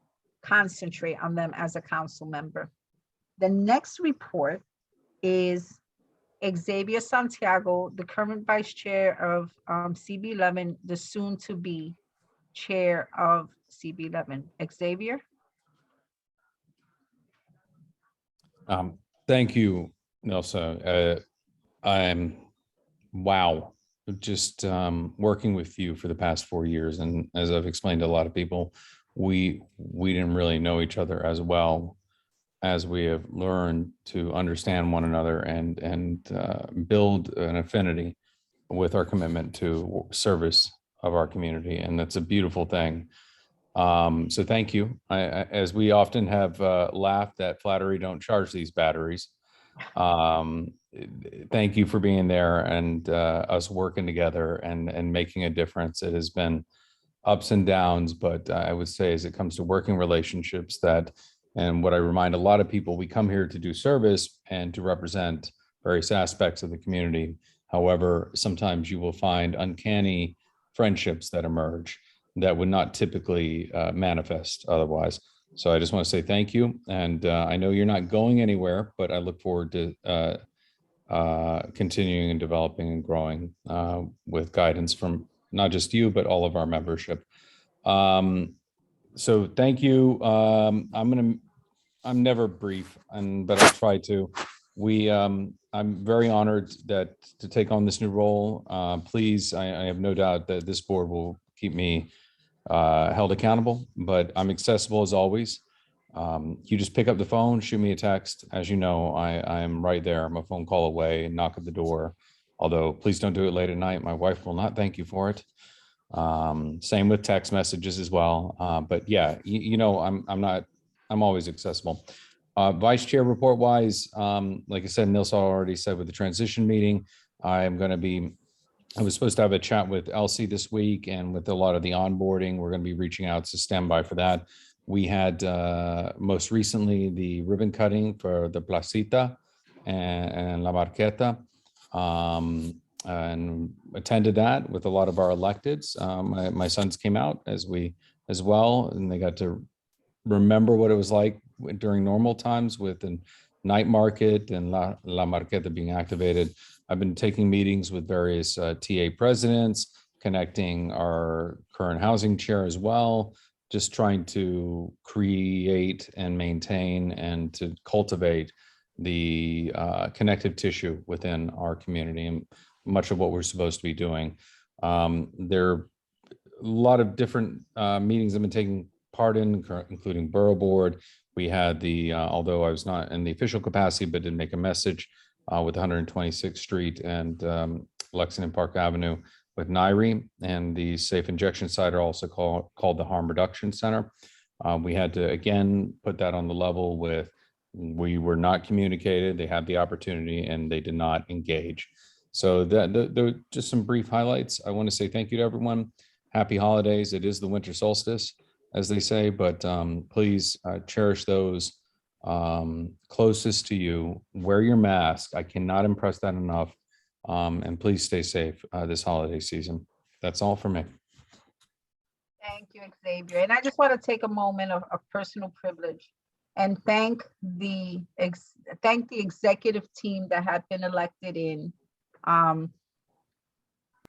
concentrate on them as a council member. The next report is Xavier Santiago, the current vice chair of CB11, the soon to be chair of CB11. Xavier? Thank you, Nelsa. I'm, wow, just working with you for the past 4 years. And as I've explained to a lot of people, we didn't really know each other as well as we have learned to understand one another and build an affinity with our commitment to service of our community. And that's a beautiful thing. So thank you. As we often have laughed at, flattery don't charge these batteries. Thank you for being there and us working together and making a difference. It has been ups and downs, but I would say as it comes to working relationships and what I remind a lot of people, we come here to do service and to represent various aspects of the community. However, sometimes you will find uncanny friendships that emerge that would not typically manifest otherwise. So I just want to say thank you. And I know you're not going anywhere, but I look forward to continuing and developing and growing with guidance from not just you, but all of our membership. So thank you. I'm never brief, but I'll try to. I'm very honored to take on this new role. Please, I have no doubt that this board will keep me held accountable, but I'm accessible as always. You just pick up the phone, shoot me a text. As you know, I am right there. I'm a phone call away, knock at the door. Although please don't do it late at night. My wife will not thank you for it. Same with text messages as well. But yeah, I'm always accessible. Vice chair report wise, like I said, Nils already said with the transition meeting, I was supposed to have a chat with Elsie this week, and with a lot of the onboarding, we're going to be reaching out to stand by for that. We had most recently the ribbon cutting for the Placita and La Barqueta, and attended that with a lot of our electeds. My sons came out as well, and they got to remember what it was like during normal times with the night market and La Barqueta being activated. I've been taking meetings with various TA presidents, connecting our current housing chair as well, just trying to create and maintain and to cultivate the connective tissue within our community and much of what we're supposed to be doing. There are a lot of different meetings I've been taking part in, including Borough Board. We had although I was not in the official capacity, but did make a message with 126th Street and Lexington Park Avenue with NYRE, and the safe injection site are also called the Harm Reduction Center. We had to, again, put that on the level with, we were not communicated, they had the opportunity and they did not engage. So they're just some brief highlights. I want to say thank you to everyone. Happy holidays. It is the winter solstice, as they say, but please cherish those closest to you. Wear your mask. I cannot impress that enough. And please stay safe this holiday season. That's all for me. Thank you, Xavier. And I just want to take a moment of personal privilege and thank the executive team that had been elected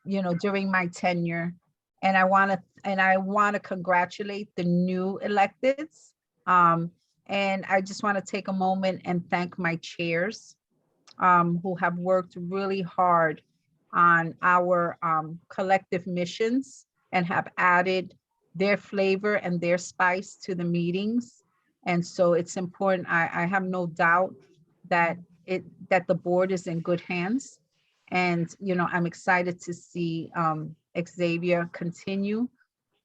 during my tenure. And I want to congratulate the new electeds. And I just want to take a moment and thank my chairs who have worked really hard on our collective missions and have added their flavor and their spice to the meetings. And so it's important. I have no doubt that the board is in good hands. And, I'm excited to see Xavier continue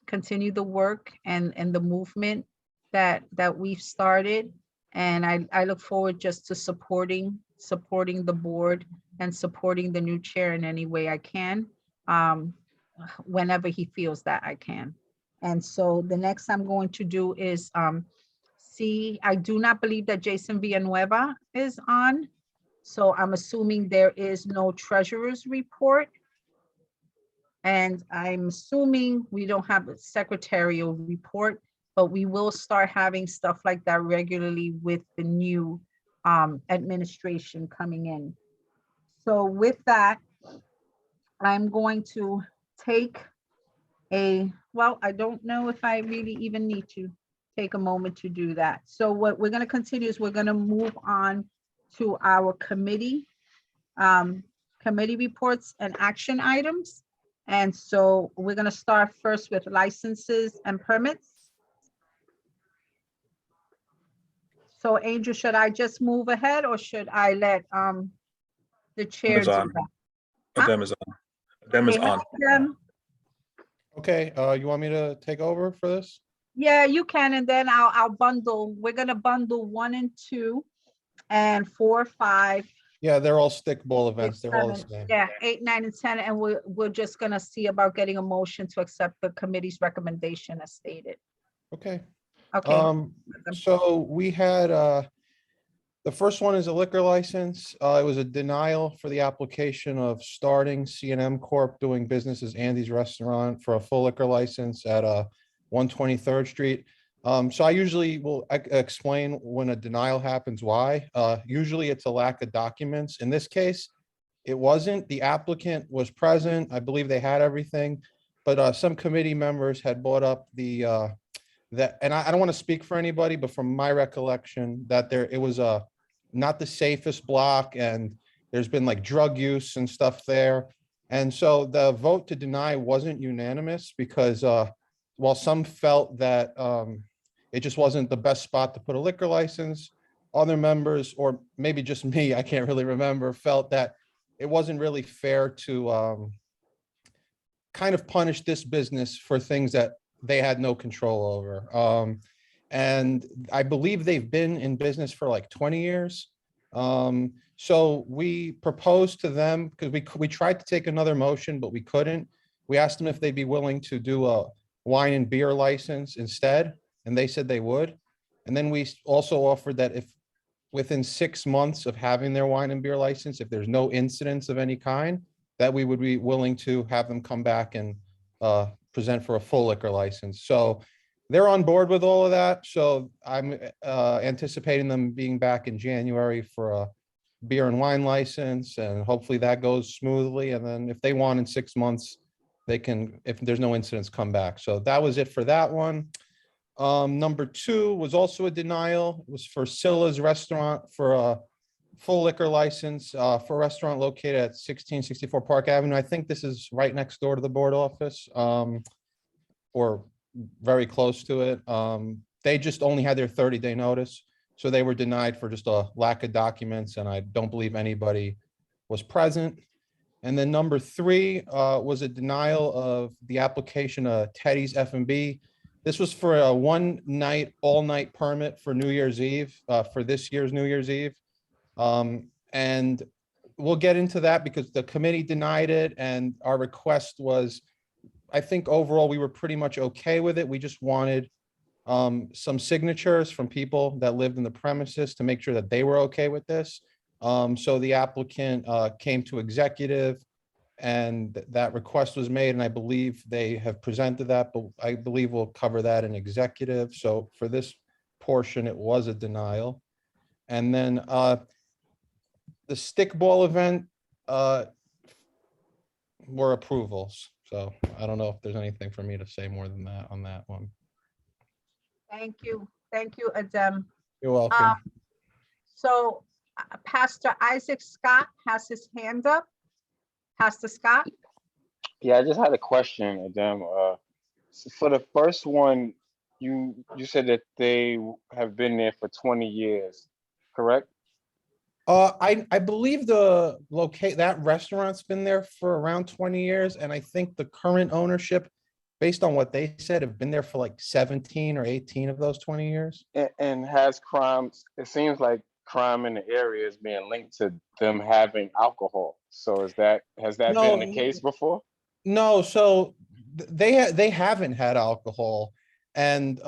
the work and the movement that we've started. And I look forward just to supporting the board and supporting the new chair in any way I can, whenever he feels that I can. And so the next I'm going to do is see, I do not believe that Jason Villanueva is on. So I'm assuming there is no treasurer's report. And I'm assuming we don't have a secretarial report, but we will start having stuff like that regularly with the new administration coming in. So with that, I'm going to take well, I don't know if I really even need to take a moment to do that. So what we're going to continue is we're going to move on to our committee reports and action items. And so we're going to start first with licenses and permits. So Angel, should I just move ahead or should I let the chair do on. that? Them is on. Them is Okay, on. Dem, Okay, you want me to take over for this? yeah, you can, and then I'll bundle. We're gonna bundle 1 and 2 and 4, 5, Yeah, they're all stickball 6, events. They're all the 7, same. yeah, 8, 9, and 10, and we're just gonna see about getting a motion to accept the committee's recommendation as stated. Okay. Okay, So we had, the first one is a liquor license. It was a denial for the application of starting C&M Corp. doing business as Andy's Restaurant for a full liquor license at 123rd Street. So I usually will explain when a denial happens, why. Usually it's a lack of documents. In this case, it wasn't. The applicant was present. I believe they had everything, but some committee members had brought up the and I don't want to speak for anybody, but from my recollection that it was not the safest block, and there's been like drug use and stuff there. And so the vote to deny wasn't unanimous because while some felt that it just wasn't the best spot to put a liquor license, other members, or maybe just me, I can't really remember, felt that it wasn't really fair to kind of punish this business for things that they had no control over. And I believe they've been in business for like 20 years. So we proposed to them, because we tried to take another motion, but we couldn't. We asked them if they'd be willing to do a wine and beer license instead, and they said they would. And then we also offered that if within 6 months of having their wine and beer license, if there's no incidents of any kind, that we would be willing to have them come back and present for a full liquor license. So they're on board with all of that. So I'm anticipating them being back in January for a beer and wine license, and hopefully that goes smoothly. And then if they want in 6 months, they can, if there's no incidents, come back. So that was it for that one. Number 2 was also a denial. It was for Silla's Restaurant for a full liquor license for a restaurant located at 1664 Park Avenue. I think this is right next door to the board office, or very close to it. They just only had their 30-day notice, so they were denied for just a lack of documents, and I don't believe anybody was present. And then number 3 was a denial of the application of Teddy's F&B. This was for a one-night, all-night permit for New Year's Eve, for this year's New Year's Eve. And we'll get into that because the committee denied it, and our request was, I think overall we were pretty much okay with it. We just wanted some signatures from people that lived in the premises to make sure that they were okay with this. So the applicant came to executive, and that request was made, and I believe they have presented that, but I believe we'll cover that in executive. So for this portion, it was a denial. And then the stickball event were approvals. So I don't know if there's anything for me to say more than that on that one. thank you, Adem. You're welcome. So Pastor Isaac Scott has his hand up. Pastor Scott? Yeah, I just had a question, Adam. So for the first one, you said that they have been there for 20 years, correct? I believe that restaurant's been there for around 20 years, and I think the current ownership, based on what they said, have been there for like 17 or 18 of those 20 years. And has crimes, it seems like crime in the area is being linked to them having alcohol. So has that No. been the case before? No, so they haven't had alcohol. And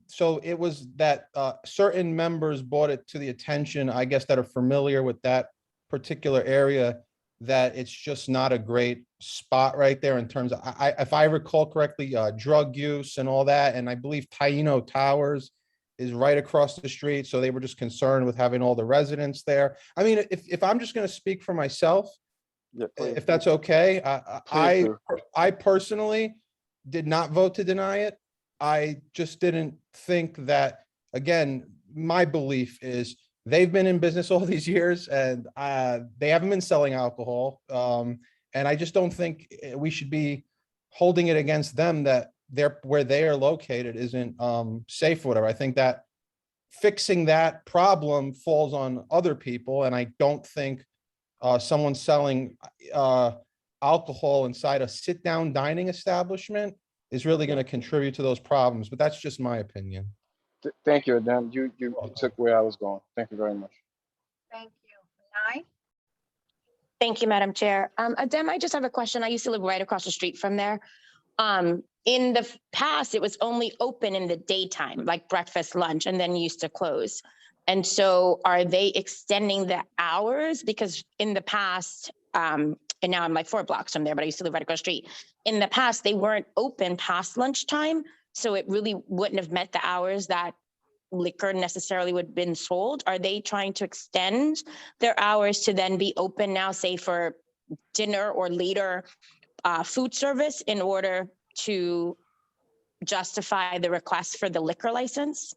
so it was that certain members brought it to the attention, I guess, that are familiar with that particular area, that it's just not a great spot right there in terms of, if I recall correctly, drug use and all that. And I believe Taino Towers is right across the street. So they were just concerned with having all the residents there. I mean, if I'm just going to speak for myself, if that's okay, I personally did not vote to deny it. I just didn't think that, again, my belief is they've been in business all these years and they haven't been selling alcohol. And I just don't think we should be holding it against them that where they are located isn't safe or whatever. I think that fixing that problem falls on other people. And I don't think someone selling alcohol inside a sit-down dining establishment is really going to contribute to those problems. But that's just my opinion. Thank you, Adam. You took where I was going. Thank you very much. Thank you. Nye? Thank you, Madam Chair. Adem, I just have a question. I used to live right across the street from there. In the past, it was only open in the daytime, like breakfast, lunch, and then used to close. And so are they extending the hours? Because in the past, and now I'm like 4 blocks from there, but I used to live right across the street. In the past, they weren't open past lunchtime. So it really wouldn't have met the hours that liquor necessarily would have been sold. Are they trying to extend their hours to then be open now, say for dinner or later food service in order to justify the request for the liquor license?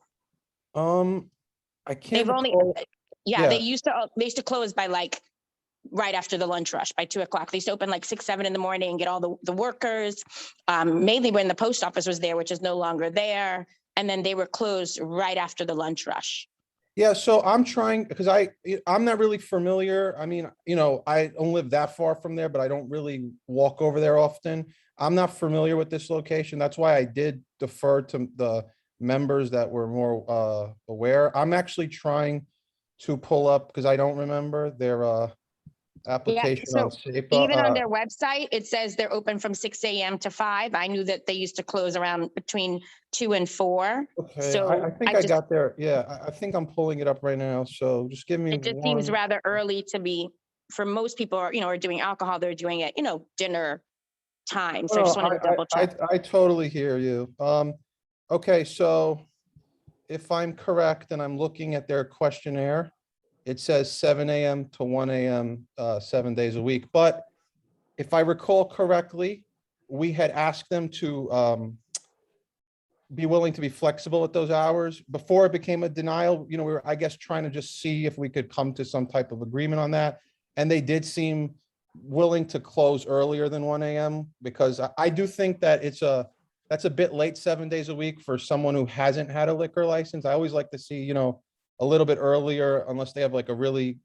I can't. They've only, Yeah. they used to close by like right after the lunch rush by 2 o'clock. They used to open like 6, 7 in the morning and get all the workers, mainly when the post office was there, which is no longer there. And then they were closed right after the lunch rush. Yeah, so I'm trying, because I'm not really familiar. I mean, I don't live that far from there, but I don't really walk over there often. I'm not familiar with this location. That's why I did defer to the members that were more aware. I'm actually trying to pull up, because I don't remember their application so on SEPA. Even on their website, it says they're open from 6 a.m. to 5. I knew that they used to close around between 2 and 4. Okay, So I think I got there. Yeah, I think I'm pulling it up right now. So just give me it just seems one. rather early to be, for most people are doing alcohol, they're doing it, dinner time. So I just wanted to double check. I totally hear you. Okay, so if I'm correct and I'm looking at their questionnaire, it says 7 a.m. to 1 a.m. 7 days a week. But if I recall correctly, we had asked them to be willing to be flexible at those hours before it became a denial. We were, I guess, trying to just see if we could come to some type of agreement on that. And they did seem willing to close earlier than 1 a.m. because I do think that that's a bit late 7 days a week for someone who hasn't had a liquor license. I always like to see, a little bit earlier, unless they have like a really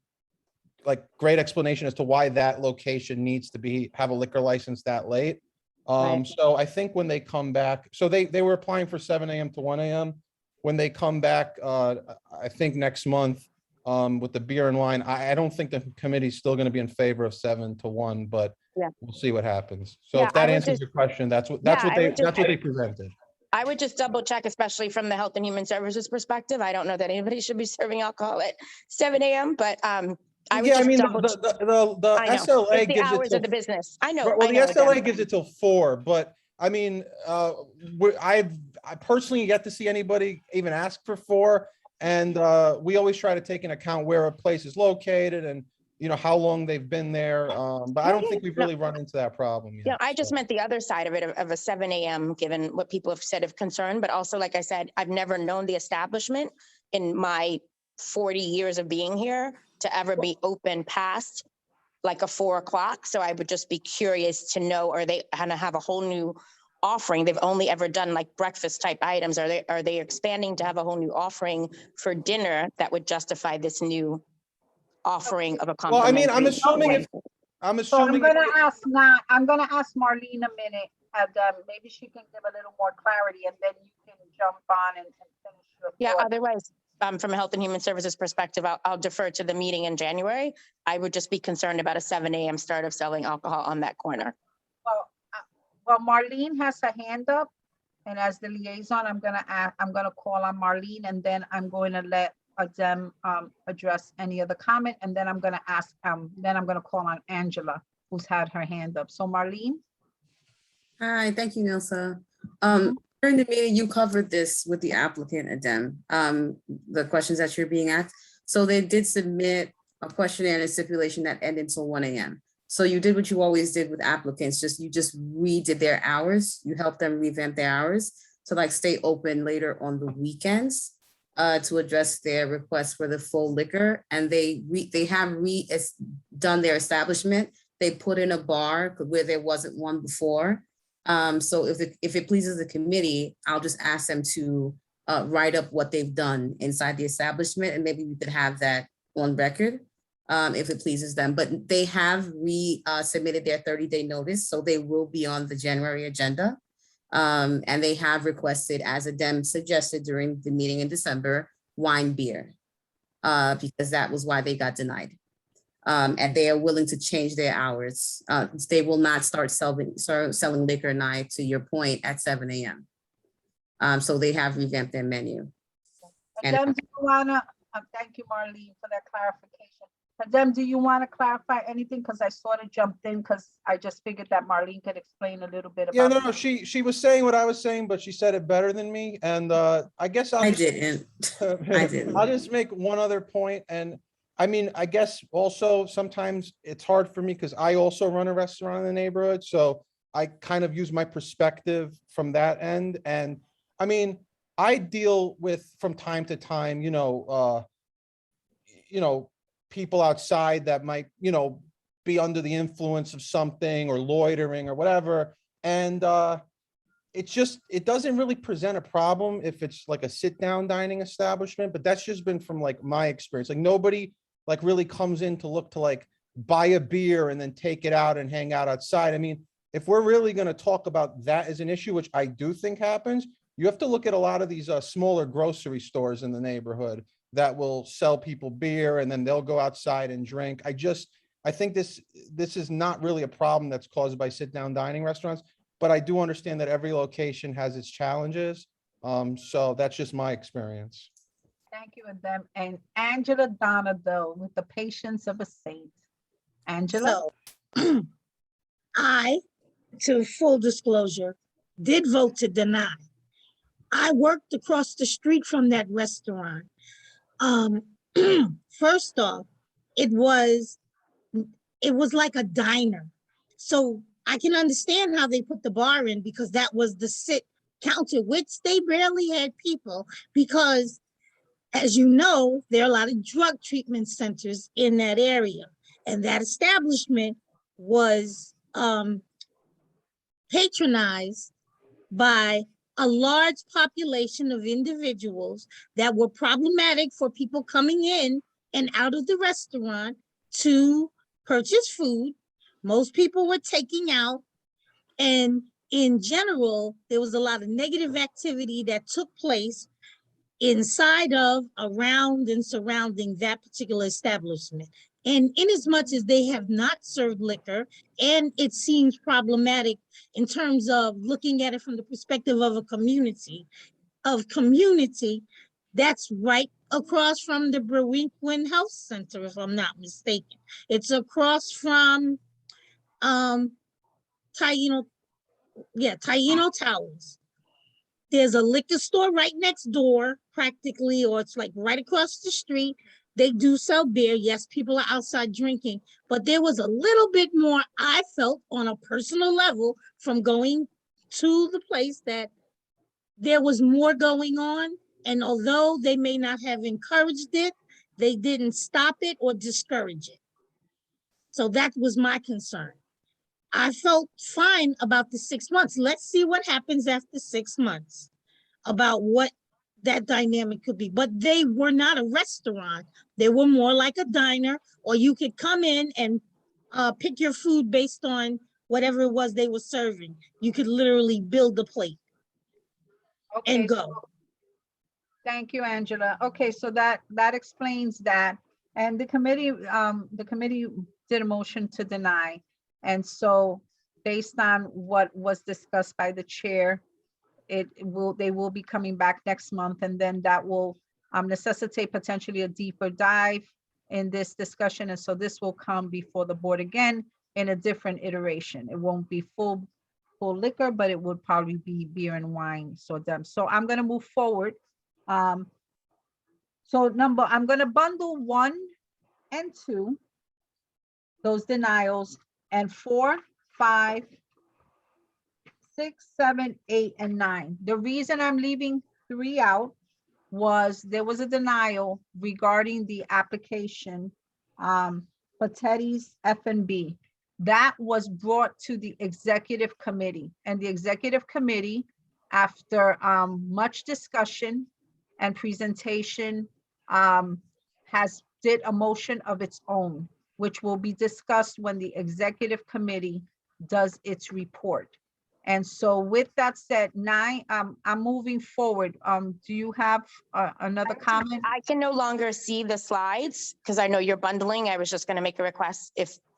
great explanation as to why that location needs to have a liquor license that late. Right. So I think when they come back, so they were applying for 7 a.m. to 1 a.m. When they come back, I think next month with the beer and wine, I don't think the committee's still going to be in favor of 7 to 1, but yeah, we'll see what happens. So Yeah, if that answers your question, that's what they presented. I would just double check, especially from the Health and Human Services perspective. I don't know that anybody should be serving alcohol at 7 a.m., but I would Yeah, I just mean, double the SLA it's the gives it hours till, of the business. I know. well, I the know, SLA Adem. gives it till 4, but I mean, I personally yet to see anybody even ask for 4. And we always try to take into account where a place is located and, how long they've been there. But I don't think we've really run into that problem yet. Yeah, I just meant the other side of it, of a 7 a.m., given what people have said of concern. But also, like I said, I've never known the establishment in my 40 years of being here to ever be open past like a 4 o'clock. So I would just be curious to know, are they going to have a whole new offering? They've only ever done like breakfast type items. Are they expanding to have a whole new offering for dinner that would justify this new offering of a Well, I mean, complimentary? I'm So I'm assuming. gonna ask Marlene a minute, and maybe she can give a little more clarity, and then you can jump on and finish your Yeah, thought. otherwise, from a Health and Human Services perspective, I'll defer to the meeting in January. I would just be concerned about a 7 a.m. start of selling alcohol on that corner. Well, Marlene has her hand up, and as the liaison, I'm gonna call on Marlene, and then I'm going to let them address any other comment, and then I'm gonna ask, then I'm gonna call on Angela, who's had her hand up. So Marlene? Hi, thank you, Nilsa. During the meeting, you covered this with the applicant, Adem, the questions that you're being asked. So they did submit a questionnaire and a stipulation that ended until 1 a.m. So you did what you always did with applicants, you just redid their hours. You helped them revamp their hours to like stay open later on the weekends to address their requests for the full liquor. And they have done their establishment. They put in a bar where there wasn't one before. So if it pleases the committee, I'll just ask them to write up what they've done inside the establishment, and maybe we could have that on record if it pleases them. But they have submitted their 30-day notice, so they will be on the January agenda. And they have requested, as Adem suggested during the meeting in December, wine beer, because that was why they got denied. And they are willing to change their hours. They will not start selling liquor night, to your point, at 7 a.m. So they have revamped their menu. Adem, do you wanna, thank you, Marlene, for that clarification. Adem, do you want to clarify anything? Because I sort of jumped in because I just figured that Marlene could explain a little bit about. Yeah, no, she was saying what I was saying, but she said it better than me. And I guess I didn't. I'll just make one other point. And I mean, I guess also sometimes it's hard for me because I also run a restaurant in the neighborhood. So I kind of use my perspective from that end. And I mean, I deal with from time to time, people outside that might, be under the influence of something or loitering or whatever. And it doesn't really present a problem if it's like a sit down dining establishment, but that's just been from like my experience. Like nobody like really comes in to look to like buy a beer and then take it out and hang out outside. I mean, if we're really going to talk about that as an issue, which I do think happens, you have to look at a lot of these smaller grocery stores in the neighborhood that will sell people beer and then they'll go outside and drink. I think this is not really a problem that's caused by sit down dining restaurants, but I do understand that every location has its challenges. So that's just my experience. Thank you, Adem. And Angela Donadell, with the patience of a saint. Angela? So I, to full disclosure, did vote to deny. I worked across the street from that restaurant. First off, it was like a diner. So I can understand how they put the bar in because that was the sit counter, which they barely had people because, as you know, there are a lot of drug treatment centers in that area. And that establishment was patronized by a large population of individuals that were problematic for people coming in and out of the restaurant to purchase food. Most people were taking out, and in general, there was a lot of negative activity that took place inside of, around, and surrounding that particular establishment. And in as much as they have not served liquor, and it seems problematic in terms of looking at it from the perspective of a community, that's right across from the Berwinkwin Health Center, if I'm not mistaken. It's across from Taino Towers. There's a liquor store right next door, practically, or it's like right across the street. They do sell beer. Yes, people are outside drinking, but there was a little bit more, I felt, on a personal level from going to the place, that there was more going on. And although they may not have encouraged it, they didn't stop it or discourage it. So that was my concern. I felt fine about the 6 months. Let's see what happens after 6 months about what that dynamic could be. But they were not a restaurant. They were more like a diner, or you could come in and pick your food based on whatever it was they were serving. You could literally build a plate and go. Thank you, Angela. Okay, so that explains that. And the committee did a motion to deny. And so based on what was discussed by the chair, they will be coming back next month, and then that will necessitate potentially a deeper dive in this discussion. And so this will come before the board again in a different iteration. It won't be full liquor, but it would probably be beer and wine. So I'm going to move forward. I'm going to bundle 1 and 2, those denials, and 4, 5, 6, 7, 8, and 9. The reason I'm leaving 3 out was there was a denial regarding the application for Teddy's F&B. That was brought to the executive committee, and the executive committee, after much discussion and presentation, did a motion of its own, which will be discussed when the executive committee does its report. And so with that said, 9, I'm moving forward. Do you have another comment? I can no longer see the slides because I know you're bundling. I was just going to make a request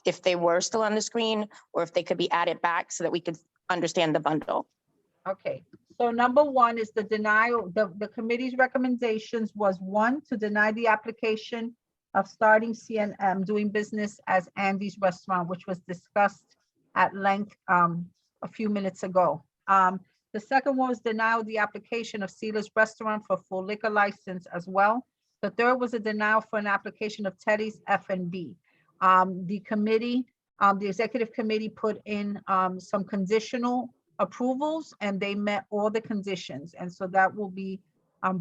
if they were still on the screen or if they could be added back so that we could understand the bundle. Okay, so number 1 is the denial. The committee's recommendations was 1, to deny the application of starting CNM doing business as Andy's Restaurant, which was discussed at length a few minutes ago. The second one was denial the application of Sealer's Restaurant for full liquor license as well. The third was a denial for an application of Teddy's F&B. The committee, the executive committee put in some conditional approvals, and they met all the conditions. And so that will be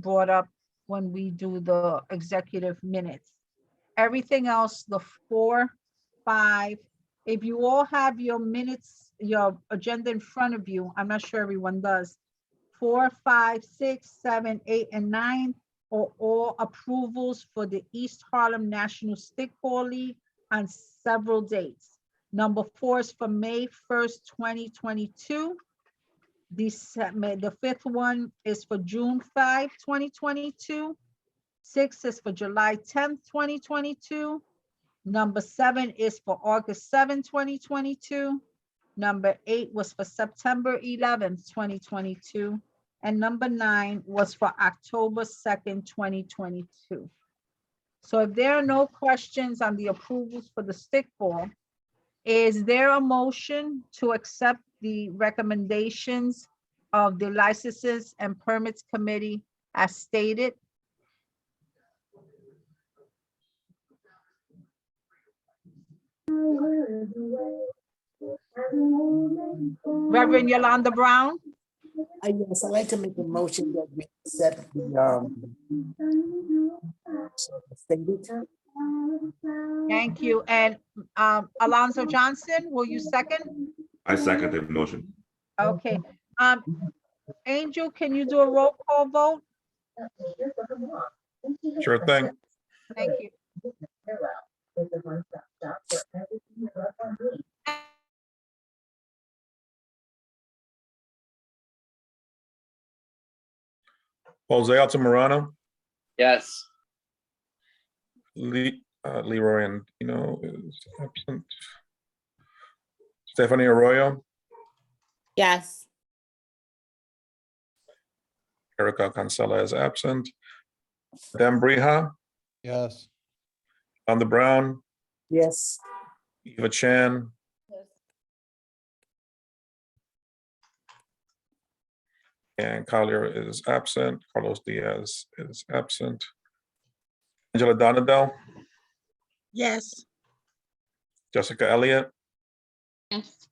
brought up when we do the executive minutes. Everything else, the 4, 5, if you all have your minutes, your agenda in front of you, I'm not sure everyone does, 4, 5, 6, 7, 8, and 9 are all approvals for the East Harlem National Stickball League on several dates. Number 4 is for May 1st, 2022. The 5th one is for June 5, 2022. 6 is for July 10th, 2022. Number 7 is for August 7, 2022. Number 8 was for September 11th, 2022. And number 9 was for October 2nd, 2022. So if there are no questions on the approvals for the stickball, is there a motion to accept the recommendations of the Licenses and Permits Committee as stated? Reverend Yolanda Brown? Yes, I'd like to make a motion that we accept the stated. Thank you. And Alonzo Johnson, will you second? I second the motion. Okay. Angel, can you do a roll call vote? Sure thing. Thank you. Jose Altamirano, Yes. Leroy Andino is absent. Stephanie Arroyo, Yes. Erica Cancela is absent. Dan Brija, Yes. Yolanda Brown, Yes. Eva Chan, and Collier is absent. Carlos Diaz is absent. Angela Donadell, Yes. Jessica Elliott, Yes.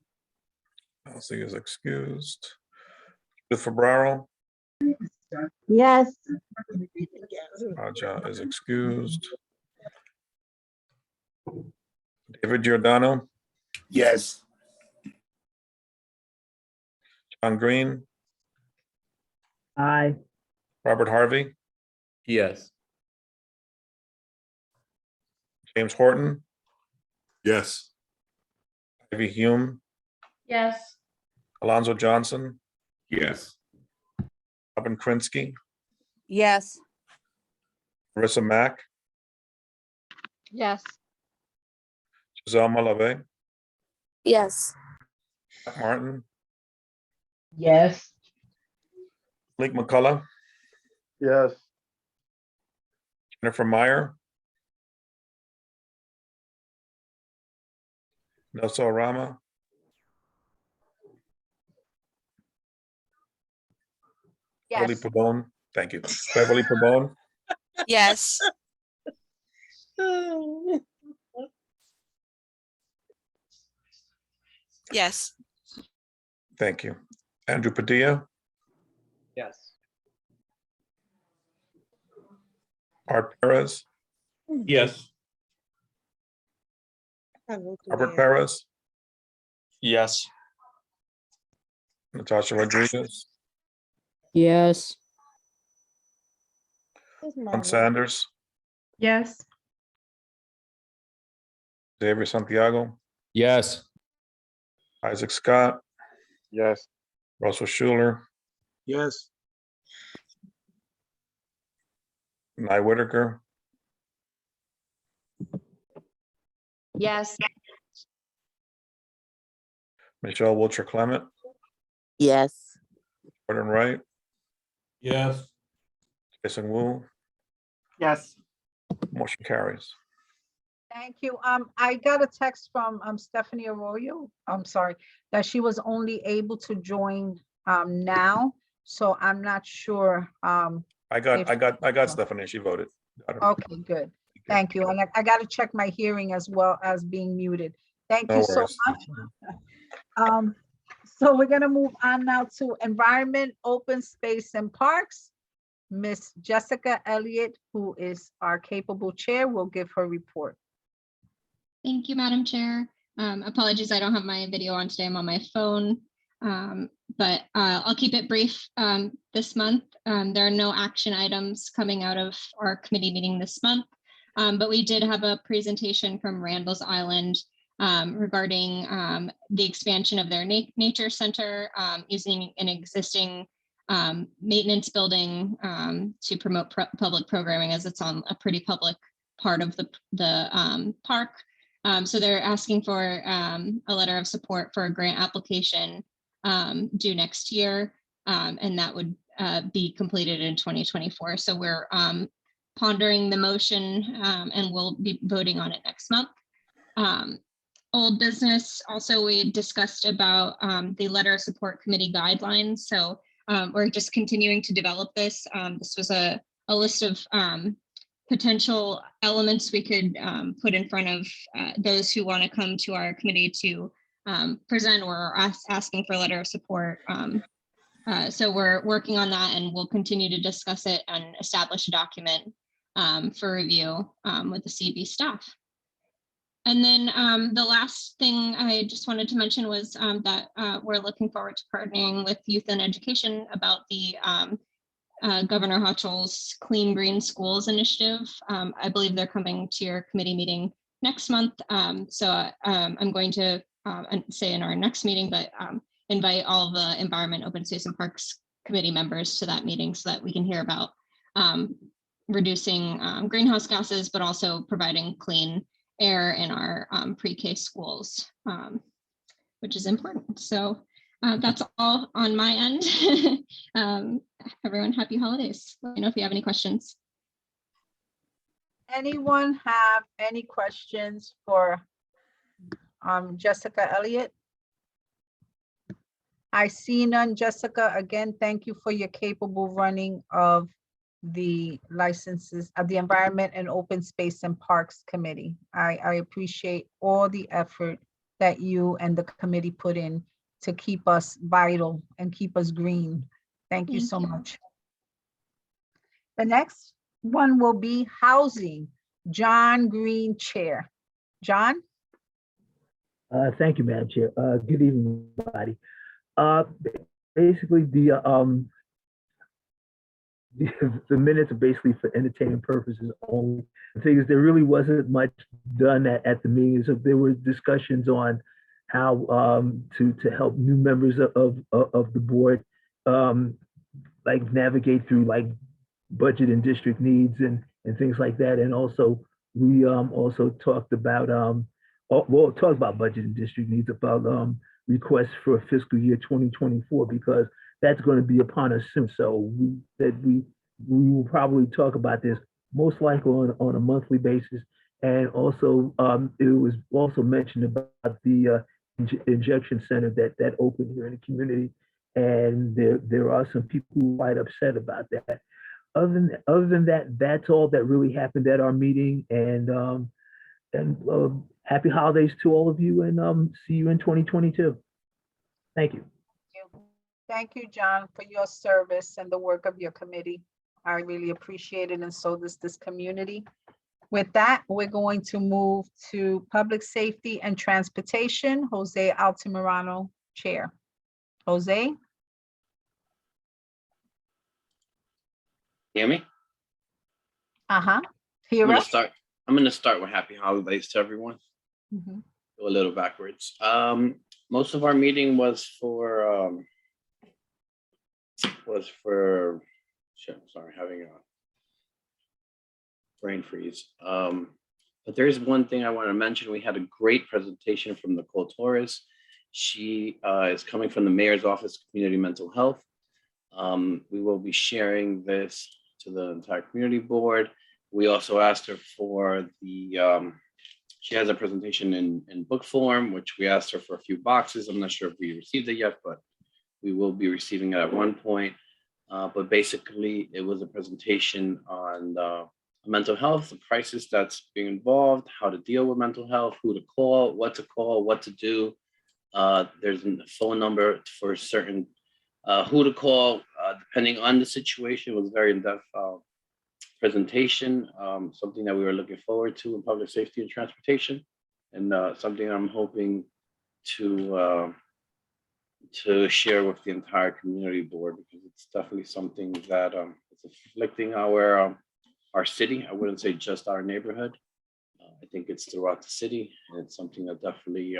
Elsie is excused. Judith Fabraro, Yes. Raja is excused. David Giordano, Yes. John Green, Aye. Robert Harvey, Yes. James Horton, Yes. Ivy Hume, Yes. Alonzo Johnson, Yes. Robin Krinsky, Yes. Marissa Mack, Yes. Giselle Malave, Yes. Martin, Yes. Blake McCullough, Yes. Jennifer Meyer, Nelson Rama, Beverly Yes. Pabon, thank you. Beverly Pabon, Yes. Yes. thank you. Andrew Padilla, Yes. Art Perez, Yes. Robert Perez, Yes. Natasha Rodriguez, Yes. Juan Sanders, Yes. Xavier Santiago, Yes. Isaac Scott, Yes. Russell Schuler, Yes. Nye Whitaker, Yes. Michelle Wilcher Clement, Yes. Gordon Wright, Yes. Jason Wu, Yes. motion carries. Thank you. I got a text from Stephanie Arroyo. I'm sorry, that she was only able to join now. So I'm not sure. I got If- Stephanie, she voted. Got her. Okay, good. Thank you. And I got to check my hearing as well as being muted. Thank No you so worries. much. So we're gonna move on now to Environment, Open Space and Parks. Miss Jessica Elliott, who is our capable chair, will give her report. Thank you, Madam Chair. Apologies, I don't have my video on today. I'm on my phone, but I'll keep it brief this month. There are no action items coming out of our committee meeting this month, but we did have a presentation from Randall's Island regarding the expansion of their nature center using an existing maintenance building to promote public programming, as it's on a pretty public part of the park. So they're asking for a letter of support for a grant application due next year, and that would be completed in 2024. So we're pondering the motion and we'll be voting on it next month. Old business, also we discussed about the letter of support committee guidelines. So we're just continuing to develop this. This was a list of potential elements we could put in front of those who want to come to our committee to present or asking for a letter of support. So we're working on that and we'll continue to discuss it and establish a document for review with the CB staff. And then the last thing I just wanted to mention was that we're looking forward to partnering with Youth and Education about the Governor Hochul's Clean Green Schools initiative. I believe they're coming to your committee meeting next month. So I'm going to say in our next meeting, but invite all the Environment, Open Space and Parks committee members to that meeting so that we can hear about reducing greenhouse gases, but also providing clean air in our pre-K schools, which is important. So that's all on my end. Everyone, happy holidays. Let me know if you have any questions. Anyone have any questions for Jessica Elliott? I see none. Jessica, again, thank you for your capable running of the licenses of the Environment and Open Space and Parks Committee. I appreciate all the effort that you and the committee put in to keep us vital and keep us green. Thank you so much. The next one will be Housing. John Green, Chair. John? Thank you, Madam Chair. Good evening, everybody. Basically, the minutes are basically for entertainment purposes only. The thing is, there really wasn't much done at the meeting. So there were discussions on how to help new members of the board like navigate through like budget and district needs and things like that. And also we also talked about talked about budget and district needs, about requests for fiscal year 2024, because that's going to be upon us soon. So we will probably talk about this most likely on a monthly basis. And also, it was also mentioned about the injection center that opened here in the community, and there are some people who are quite upset about that. Other than that, that's all that really happened at our meeting. And happy holidays to all of you, and see you in 2022. Thank you. Thank you, John, for your service and the work of your committee. I really appreciate it, and so does this community. With that, we're going to move to Public Safety and Transportation. Jose Altamirano, Chair. Jose? Hear me? Uh-huh. I'm Hear gonna us? start with happy holidays to everyone. Mhm. Go a little backwards. Most of our meeting was for shit, I'm sorry, having a brain freeze. But there is one thing I want to mention. We had a great presentation from Nicole Torres. She is coming from the Mayor's Office of Community Mental Health. We will be sharing this to the entire community board. We also asked her for the, she has a presentation in book form, which we asked her for a few boxes. I'm not sure if we received it yet, but we will be receiving it at one point. But basically, it was a presentation on mental health, the crisis that's being involved, how to deal with mental health, who to call, what to do. There's a phone number for certain, who to call, depending on the situation. It was a very in-depth presentation, something that we were looking forward to in public safety and transportation, and something I'm hoping to share with the entire community board, because it's definitely something that is afflicting our city. I wouldn't say just our neighborhood. I think it's throughout the city, and it's something that definitely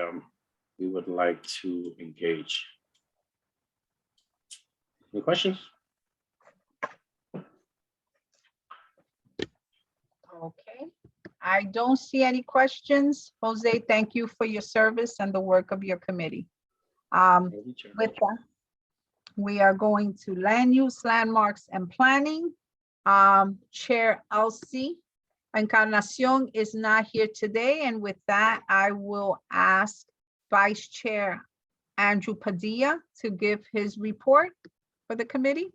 we would like to engage. Any questions? Okay, I don't see any questions. Jose, thank you for your service and the work of your committee. With that, we are going to land use, landmarks, and planning. Chair Elsie Encarnacion is not here today, and with that, I will ask Vice Chair Andrew Padilla to give his report for the committee.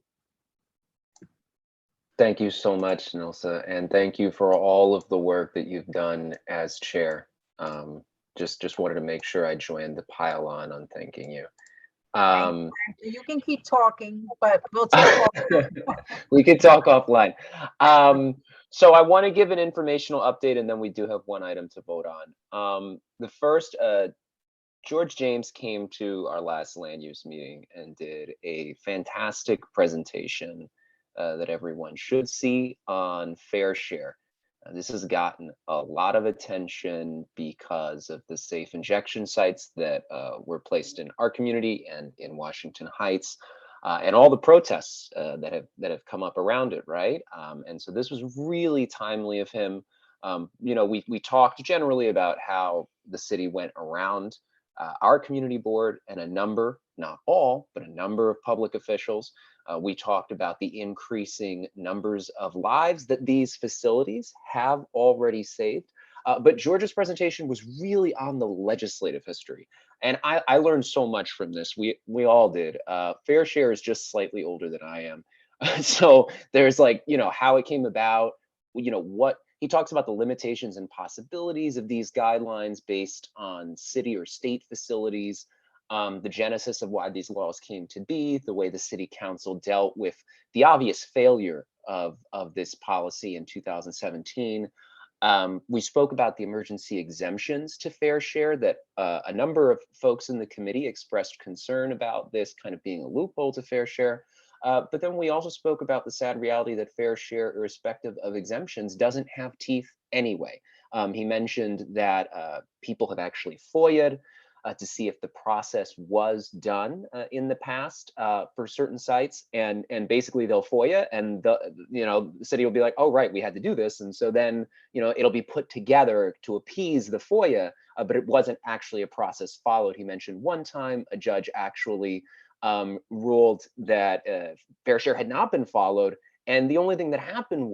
Thank you so much, Nilsa, and thank you for all of the work that you've done as chair. Just wanted to make sure I joined the pile on thanking you. You can keep talking, but we'll talk. We could talk offline. So I want to give an informational update, and then we do have one item to vote on. The first, George James came to our last land use meeting and did a fantastic presentation that everyone should see on fair share. This has gotten a lot of attention because of the safe injection sites that were placed in our community and in Washington Heights, and all the protests that have come up around it, right? And so this was really timely of him. You know, we talked generally about how the city went around our community board and a number, not all, but a number of public officials. We talked about the increasing numbers of lives that these facilities have already saved. But George's presentation was really on the legislative history. And I learned so much from this. We all did. Fair Share is just slightly older than I am. So there's like, you know, how it came about, you know, what he talks about, the limitations and possibilities of these guidelines based on city or state facilities. The genesis of why these laws came to be, the way the city council dealt with the obvious failure of this policy in 2017. We spoke about the emergency exemptions to fair share that a number of folks in the committee expressed concern about this kind of being a loophole to fair share. But then we also spoke about the sad reality that fair share, irrespective of exemptions, doesn't have teeth anyway. He mentioned that people have actually FOIA'd to see if the process was done in the past for certain sites, and basically they'll FOIA, and the city will be like, oh right, we had to do this, and so then it'll be put together to appease the FOIA, but it wasn't actually a process followed. He mentioned one time a judge actually ruled that fair share had not been followed, and the only thing that happened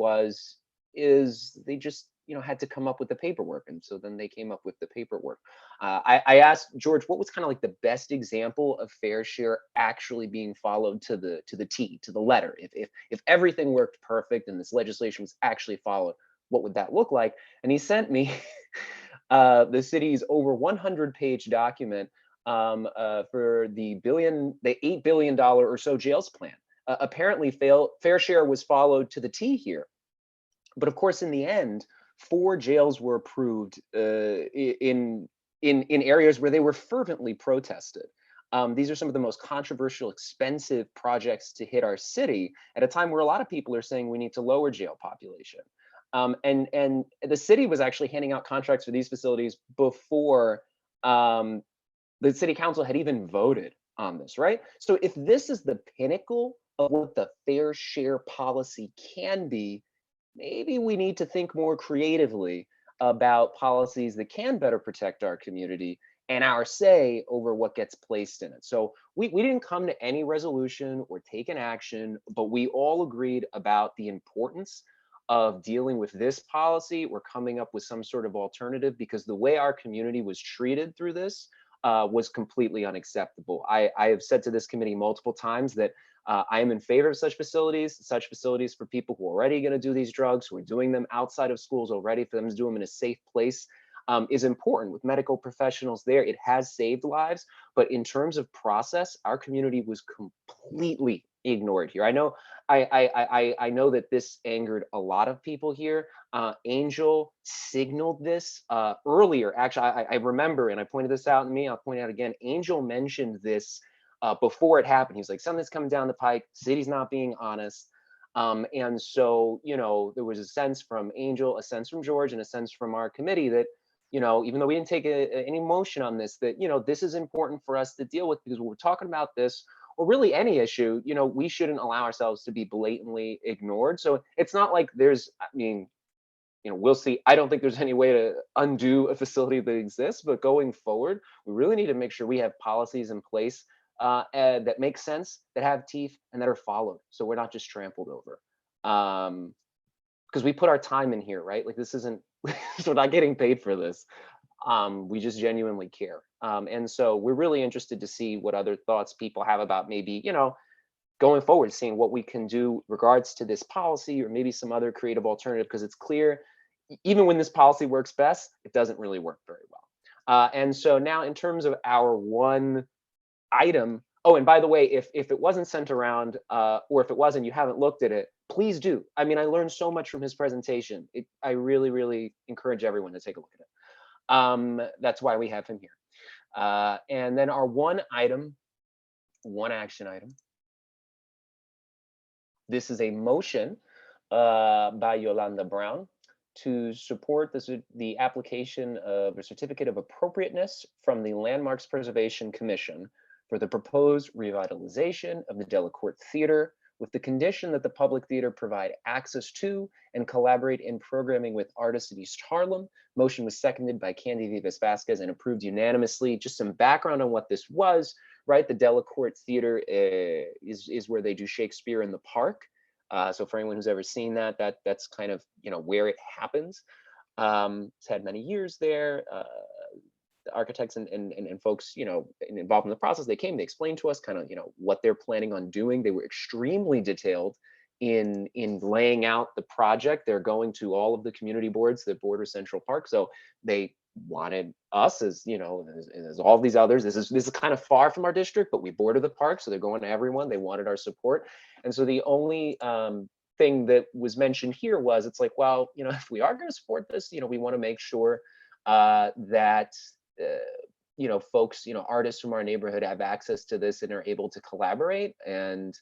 is they just had to come up with the paperwork, and so then they came up with the paperwork. I asked George, what was kind of like the best example of fair share actually being followed to the T, to the letter? If everything worked perfect and this legislation was actually followed, what would that look like? And he sent me the city's over 100-page document for the $8 billion or so jails plan. Apparently, fair share was followed to the T here, but of course, in the end, 4 jails were approved in areas where they were fervently protested. These are some of the most controversial, expensive projects to hit our city at a time where a lot of people are saying we need to lower jail population. And the city was actually handing out contracts for these facilities before the city council had even voted on this, right? So if this is the pinnacle of what the fair share policy can be, maybe we need to think more creatively about policies that can better protect our community and our say over what gets placed in it. So we didn't come to any resolution or take an action, but we all agreed about the importance of dealing with this policy or coming up with some sort of alternative, because the way our community was treated through this was completely unacceptable. I have said to this committee multiple times that I am in favor of such facilities for people who are already going to do these drugs, who are doing them outside of schools already, for them to do them in a safe place is important. With medical professionals there, it has saved lives. But in terms of process, our community was completely ignored here. I know that this angered a lot of people here. Angel signaled this earlier. Actually, I remember, and I pointed this out to me, I'll point it out again. Angel mentioned this before it happened. He was like, something's coming down the pike, city's not being honest. And so, there was a sense from Angel, a sense from George, and a sense from our committee that, even though we didn't take any motion on this, that, this is important for us to deal with, because when we're talking about this, or really any issue, we shouldn't allow ourselves to be blatantly ignored. So it's not like we'll see. I don't think there's any way to undo a facility that exists, but going forward, we really need to make sure we have policies in place that make sense, that have teeth, and that are followed, so we're not just trampled over. Because we put our time in here, right? Like, this isn't, we're not getting paid for this. We just genuinely care. And so we're really interested to see what other thoughts people have about maybe, going forward, seeing what we can do regards to this policy, or maybe some other creative alternative, because it's clear, even when this policy works best, it doesn't really work very well. And so now, in terms of our one item, oh, and by the way, if it wasn't sent around, or if it wasn't, you haven't looked at it, please do. I mean, I learned so much from his presentation. I really, really encourage everyone to take a look at it. That's why we have him here. And then our one action item. This is a motion by Yolanda Brown to support the application of a certificate of appropriateness from the Landmarks Preservation Commission for the proposed revitalization of the Delacorte Theater, with the condition that the public theater provide access to and collaborate in programming with artists in East Harlem. Motion was seconded by Candy Vivas Vasquez and approved unanimously. Just some background on what this was, right? The Delacorte Theater is where they do Shakespeare in the Park. So for anyone who's ever seen that, that's kind of, where it happens. It's had many years there. The architects and folks, involved in the process, they explained to us kind of, what they're planning on doing. They were extremely detailed in laying out the project. They're going to all of the community boards that border Central Park. So they wanted us, as as all these others. This is kind of far from our district, but we border the park, so they're going to everyone. They wanted our support. And so the only thing that was mentioned here was, it's like, well, if we are going to support this, we want to make sure that folks, artists from our neighborhood have access to this and are able to collaborate. And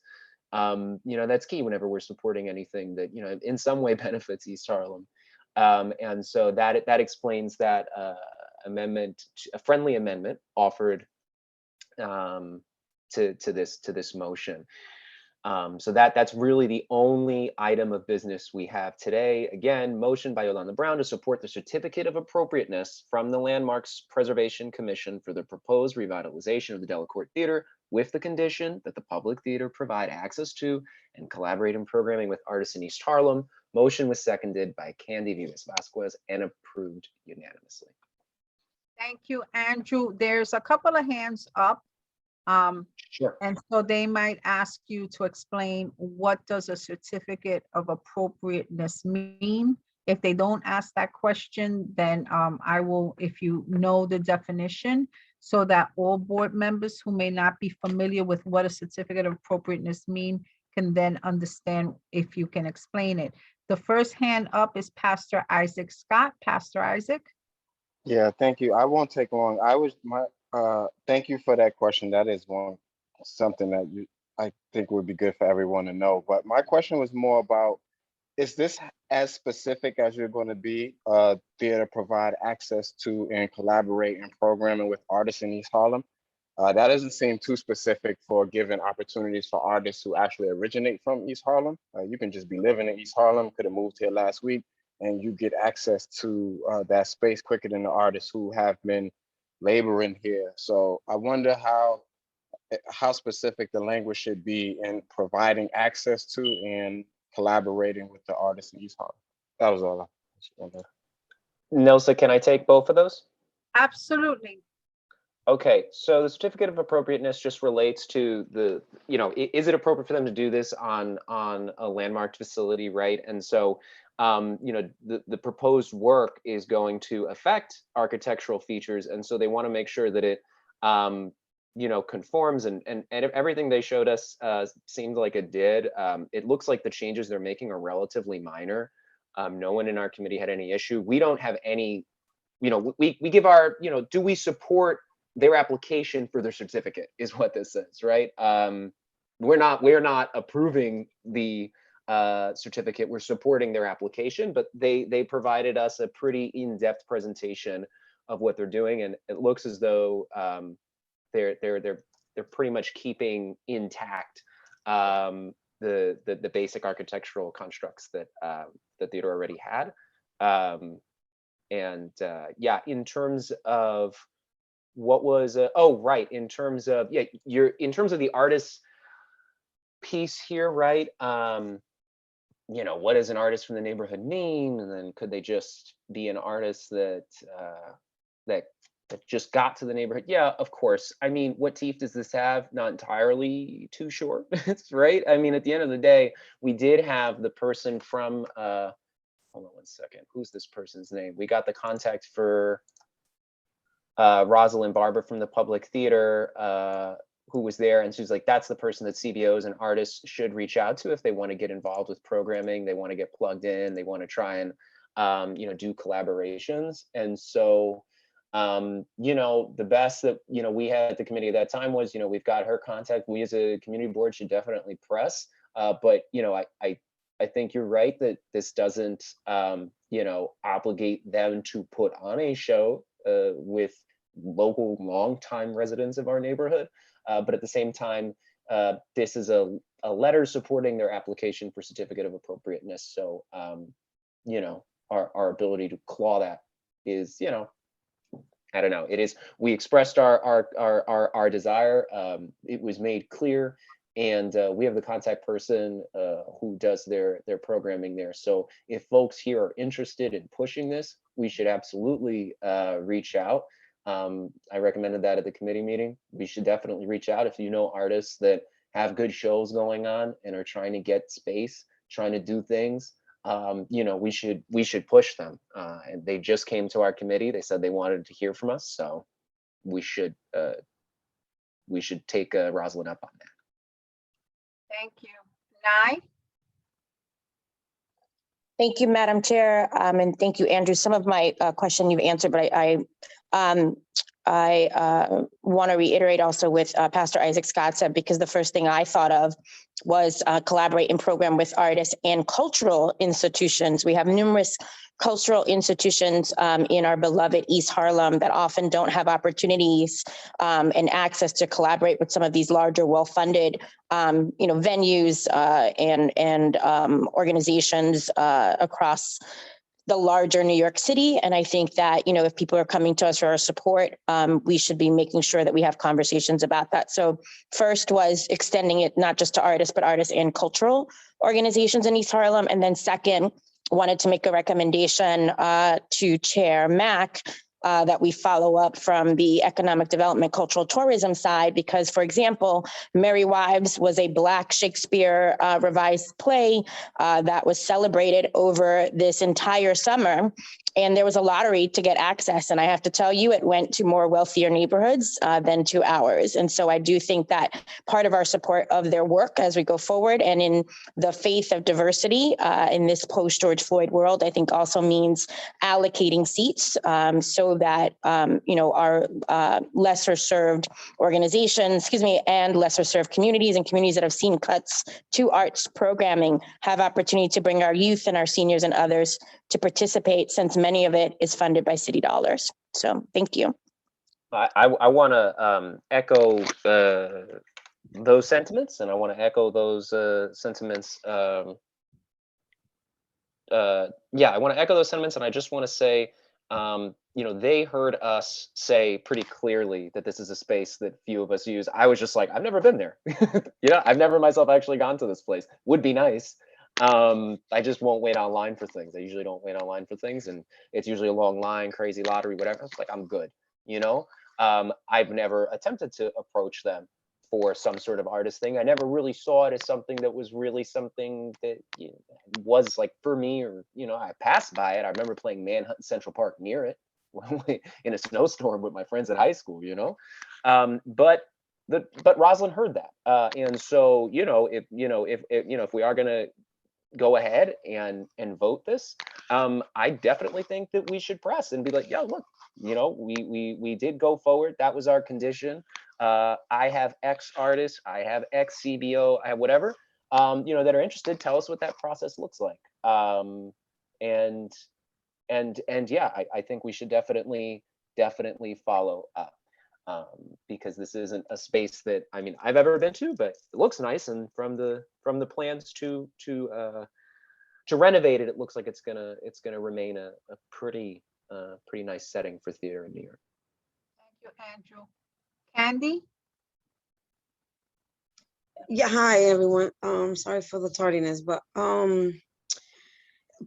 that's key whenever we're supporting anything that in some way benefits East Harlem. And so that explains that a friendly amendment offered to this motion. So that's really the only item of business we have today. Again, motion by Yolanda Brown to support the certificate of appropriateness from the Landmarks Preservation Commission for the proposed revitalization of the Delacorte Theater, with the condition that the public theater provide access to and collaborate in programming with artists in East Harlem. Motion was seconded by Candy Vivas Vasquez and approved unanimously. Thank you, Andrew. There's a couple of hands up. Sure. And so they might ask you to explain, what does a certificate of appropriateness mean? If they don't ask that question, then I will, if you know the definition, so that all board members who may not be familiar with what a certificate of appropriateness mean can then understand if you can explain it. The first hand up is Pastor Isaac Scott. Pastor Isaac. Yeah, thank you. I won't take long. Thank you for that question. That is something that I think would be good for everyone to know. But my question was more about, is this as specific as you're going to be there to provide access to and collaborate in programming with artists in East Harlem? That doesn't seem too specific for giving opportunities for artists who actually originate from East Harlem. You can just be living in East Harlem, could have moved here last week, and you get access to that space quicker than the artists who have been laboring here. So I wonder how specific the language should be in providing access to and collaborating with the artists in East Harlem. That was all I wanted. Nelsa, can I take both of those? Absolutely. Okay, so the certificate of appropriateness just relates to the, is it appropriate for them to do this on a landmarked facility, right? And so, the proposed work is going to affect architectural features, and so they want to make sure that it, conforms, and everything they showed us seemed like it did. It looks like the changes they're making are relatively minor. No one in our committee had any issue. We don't have any, we give our, do we support their application for their certificate is what this says, right? We're not approving the certificate, we're supporting their application, but they provided us a pretty in-depth presentation of what they're doing, and it looks as though they're pretty much keeping intact the basic architectural constructs that the theater already had. Yeah, in terms of what was in terms of the artist piece here, right? What does an artist from the neighborhood mean? And then could they just be an artist that just got to the neighborhood? Yeah, of course. I mean, what teeth does this have? Not entirely too sure, right? I mean, at the end of the day, we did have the person from, hold on one second. Who's this person's name? We got the contact for Rosalind Barber from the Public Theater, who was there, and she's like, that's the person that CBOs and artists should reach out to if they want to get involved with programming, they want to get plugged in, they want to try and do collaborations. And so the best that we had at the committee at that time was, we've got her contact. We as a community board should definitely press, but I think you're right that this doesn't obligate them to put on a show with local longtime residents of our neighborhood. But at the same time, this is a letter supporting their application for certificate of appropriateness. So, our ability to claw that is, I don't know. It is. We expressed our desire. It was made clear, and we have the contact person who does their programming there. So if folks here are interested in pushing this, we should absolutely reach out. I recommended that at the committee meeting. We should definitely reach out if you know artists that have good shows going on and are trying to get space, trying to do things. We should push them. And they just came to our committee. They said they wanted to hear from us, so we should take Rosalind up on that. Thank you. Nye? Thank you, Madam Chair, and thank you, Andrew. Some of my question you've answered, but I want to reiterate also with Pastor Isaac Scott said, because the first thing I thought of was collaborate and program with artists and cultural institutions. We have numerous cultural institutions in our beloved East Harlem that often don't have opportunities and access to collaborate with some of these larger, well-funded, venues and organizations across the larger New York City. And I think that, if people are coming to us for our support, we should be making sure that we have conversations about that. So first was extending it not just to artists, but artists and cultural organizations in East Harlem. And then second, wanted to make a recommendation to Chair Mack that we follow up from the economic development, cultural tourism side, because, for example, Merry Wives was a Black Shakespeare revised play that was celebrated over this entire summer. And there was a lottery to get access. And I have to tell you, it went to more wealthier neighborhoods than to ours. And so I do think that part of our support of their work as we go forward and in the faith of diversity in this post-George Floyd world, I think also means allocating seats so that, our lesser served organizations, and lesser served communities and communities that have seen cuts to arts programming have opportunity to bring our youth and our seniors and others to participate, since many of it is funded by city dollars. So thank you. I want to echo those sentiments, and I want to echo those sentiments. I want to echo those sentiments, and I just want to say, they heard us say pretty clearly that this is a space that few of us use. I was just like, I've never been there. I've never myself actually gone to this place. Would be nice. I just won't wait online for things. I usually don't wait online for things, and it's usually a long line, crazy lottery, whatever. It's like, I'm good, I've never attempted to approach them for some sort of artist thing. I never really saw it as something that was really something that was like for me, or, I passed by it. I remember playing Manhunt Central Park near it in a snowstorm with my friends at high school, but Rosalind heard that. And so, if we are going to go ahead and vote this, I definitely think that we should press and be like, yeah, look, we did go forward. That was our condition. I have X artists, I have X CBO, I have whatever, that are interested. Tell us what that process looks like. And yeah, I think we should definitely follow up. Because this isn't a space that I've ever been to, but it looks nice, and from the plans to renovate it, it looks like it's gonna remain a pretty nice setting for theater in New York. Thank you, Andrew. Candy? Yeah, hi everyone. Sorry for the tardiness, but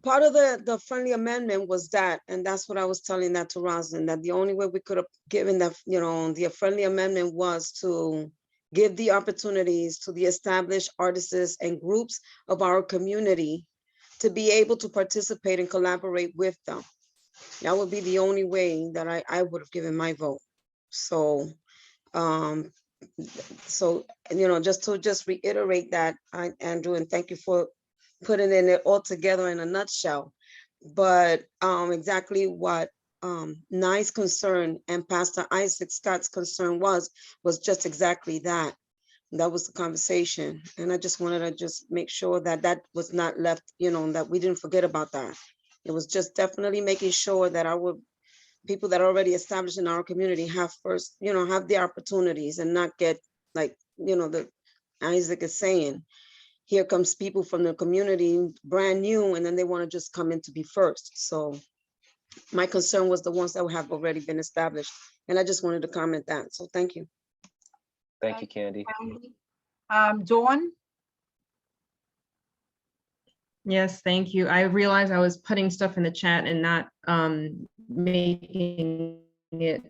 part of the friendly amendment was that, and that's what I was telling that to Rosalind, that the only way we could have given that, the friendly amendment was to give the opportunities to the established artists and groups of our community to be able to participate and collaborate with them. That would be the only way that I would have given my vote. So, just reiterate that, Andrew, and thank you for putting it all together in a nutshell. But exactly what Nye's concern and Pastor Isaac Scott's concern was just exactly that. That was the conversation. And I just wanted to just make sure that that was not left, that we didn't forget about that. It was just definitely making sure that our people that are already established in our community have first, have the opportunities and not get like, the Isaac is saying, here comes people from the community brand new, and then they want to just come in to be first. So my concern was the ones that have already been established. And I just wanted to comment that. So thank you. Thank you, Candy. Dawn? Yes, thank you. I realized I was putting stuff in the chat and not making it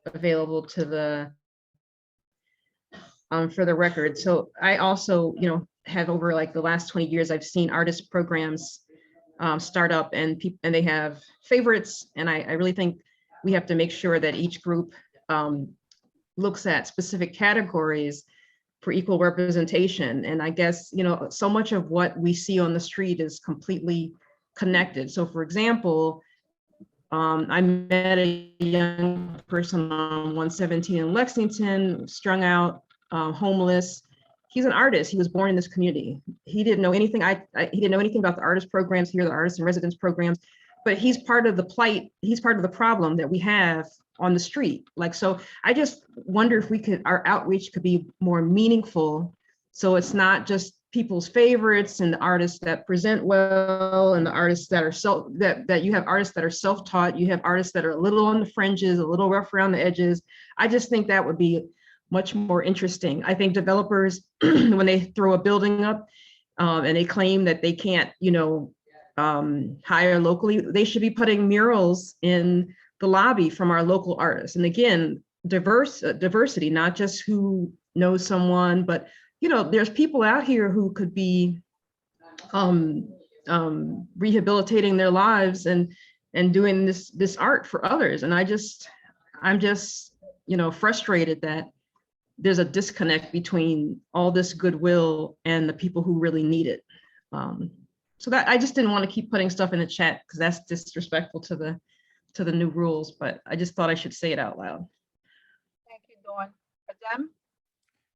available to the for the record. So I also, have over like the last 20 years, I've seen artist programs start up, and they have favorites. And I really think we have to make sure that each group looks at specific categories for equal representation. And I guess, so much of what we see on the street is completely connected. So for example, I met a young person on 117 in Lexington, strung out, homeless. He's an artist. He was born in this community. He didn't know anything. He didn't know anything about the artist programs here, the artist in residence programs, but he's part of the plight. He's part of the problem that we have on the street. Like, so I just wonder if our outreach could be more meaningful. So it's not just people's favorites and the artists that present well and the artists that are that you have artists that are self-taught, you have artists that are a little on the fringes, a little rough around the edges. I just think that would be much more interesting. I think developers, when they throw a building up and they claim that they can't, hire locally, they should be putting murals in the lobby from our local artists. And again, diversity, not just who knows someone, but there's people out here who could be rehabilitating their lives and doing this art for others. And I'm just frustrated that there's a disconnect between all this goodwill and the people who really need it. So that I just didn't want to keep putting stuff in the chat because that's disrespectful to the new rules, but I just thought I should say it out loud. Thank you, Dawn. Adem?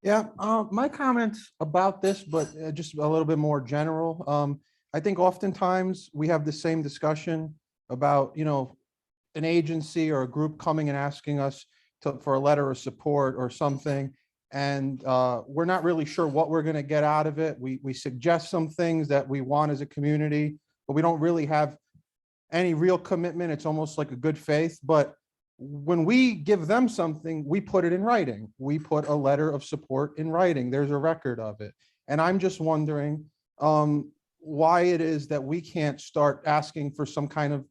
Yeah, my comments about this, but just a little bit more general. I think oftentimes we have the same discussion about, an agency or a group coming and asking us for a letter of support or something. And we're not really sure what we're going to get out of it. We suggest some things that we want as a community, but we don't really have any real commitment. It's almost like a good faith. But when we give them something, we put it in writing. We put a letter of support in writing. There's a record of it. And I'm just wondering why it is that we can't start asking for some kind of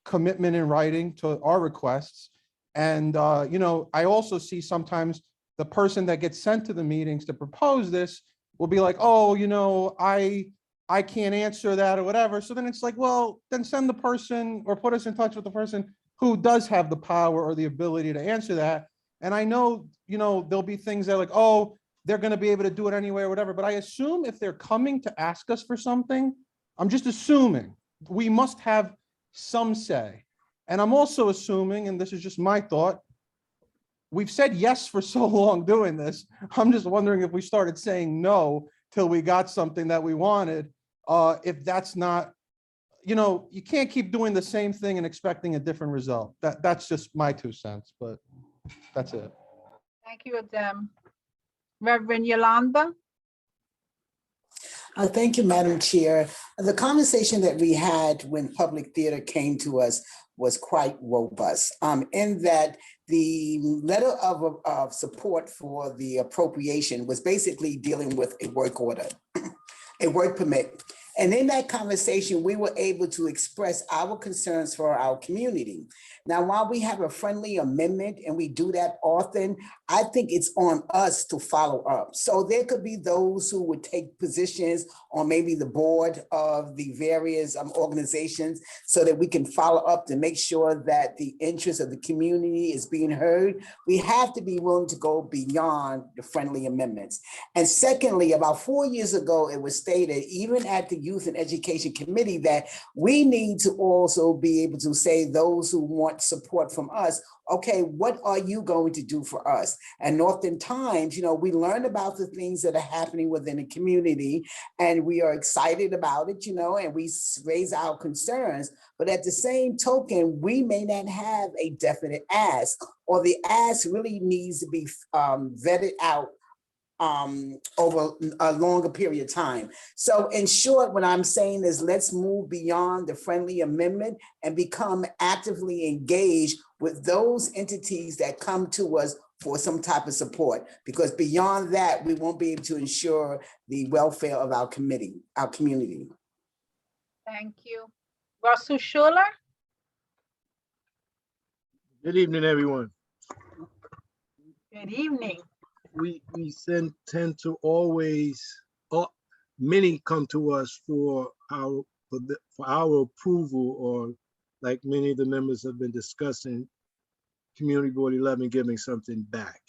commitment in writing to our requests. And, I also see sometimes the person that gets sent to the meetings to propose this will be like, oh, I can't answer that or whatever. So then it's like, well, then send the person or put us in touch with the person who does have the power or the ability to answer that. And I know, there'll be things that are like, oh, they're going to be able to do it anyway or whatever. But I assume if they're coming to ask us for something, I'm just assuming we must have some say. And I'm also assuming, and this is just my thought, we've said yes for so long doing this. I'm just wondering if we started saying no till we got something that we wanted, if that's not, you can't keep doing the same thing and expecting a different result. That's just my 2 cents, but that's it. Thank you, Adem. Reverend Yolanda? Thank you, Madam Chair. The conversation that we had when Public Theater came to us was quite robust, in that the letter of support for the appropriation was basically dealing with a work order, a work permit. And in that conversation, we were able to express our concerns for our community. Now, while we have a friendly amendment and we do that often, I think it's on us to follow up. So there could be those who would take positions on maybe the board of the various organizations so that we can follow up to make sure that the interest of the community is being heard. We have to be willing to go beyond the friendly amendments. And secondly, about 4 years ago, it was stated, even at the Youth and Education Committee, that we need to also be able to say those who want support from us, okay, what are you going to do for us? And oftentimes, we learn about the things that are happening within the community and we are excited about it, and we raise our concerns. But at the same token, we may not have a definite ask, or the ask really needs to be vetted out over a longer period of time. So in short, what I'm saying is let's move beyond the friendly amendment and become actively engaged with those entities that come to us for some type of support, because beyond that, we won't be able to ensure the welfare of our community. Thank you. Russell Schuler? Good evening, everyone. Good evening. We tend to always, many come to us for our approval, or like many of the members have been discussing, Community Board 11 giving something back,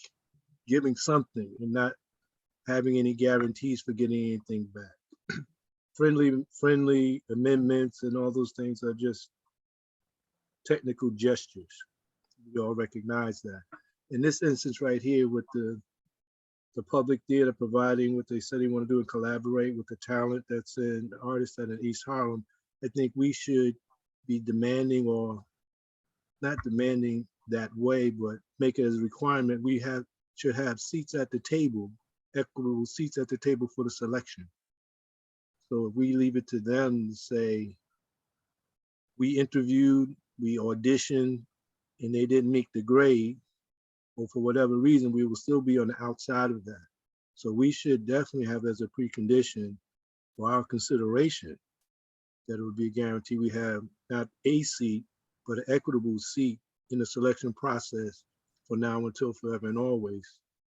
giving something and not having any guarantees for getting anything back. Friendly amendments and all those things are just technical gestures. We all recognize that. In this instance right here with the public theater providing what they said they want to do and collaborate with the talent that's in, the artists that are in East Harlem, I think we should be demanding, or not demanding that way, but make it as a requirement. We should have seats at the table, equitable seats at the table for the selection. So if we leave it to them to say, we interviewed, we auditioned, and they didn't meet the grade, or for whatever reason, we will still be on the outside of that. So we should definitely have as a precondition for our consideration that it would be a guarantee we have not a seat, but an equitable seat in the selection process for now until forever and always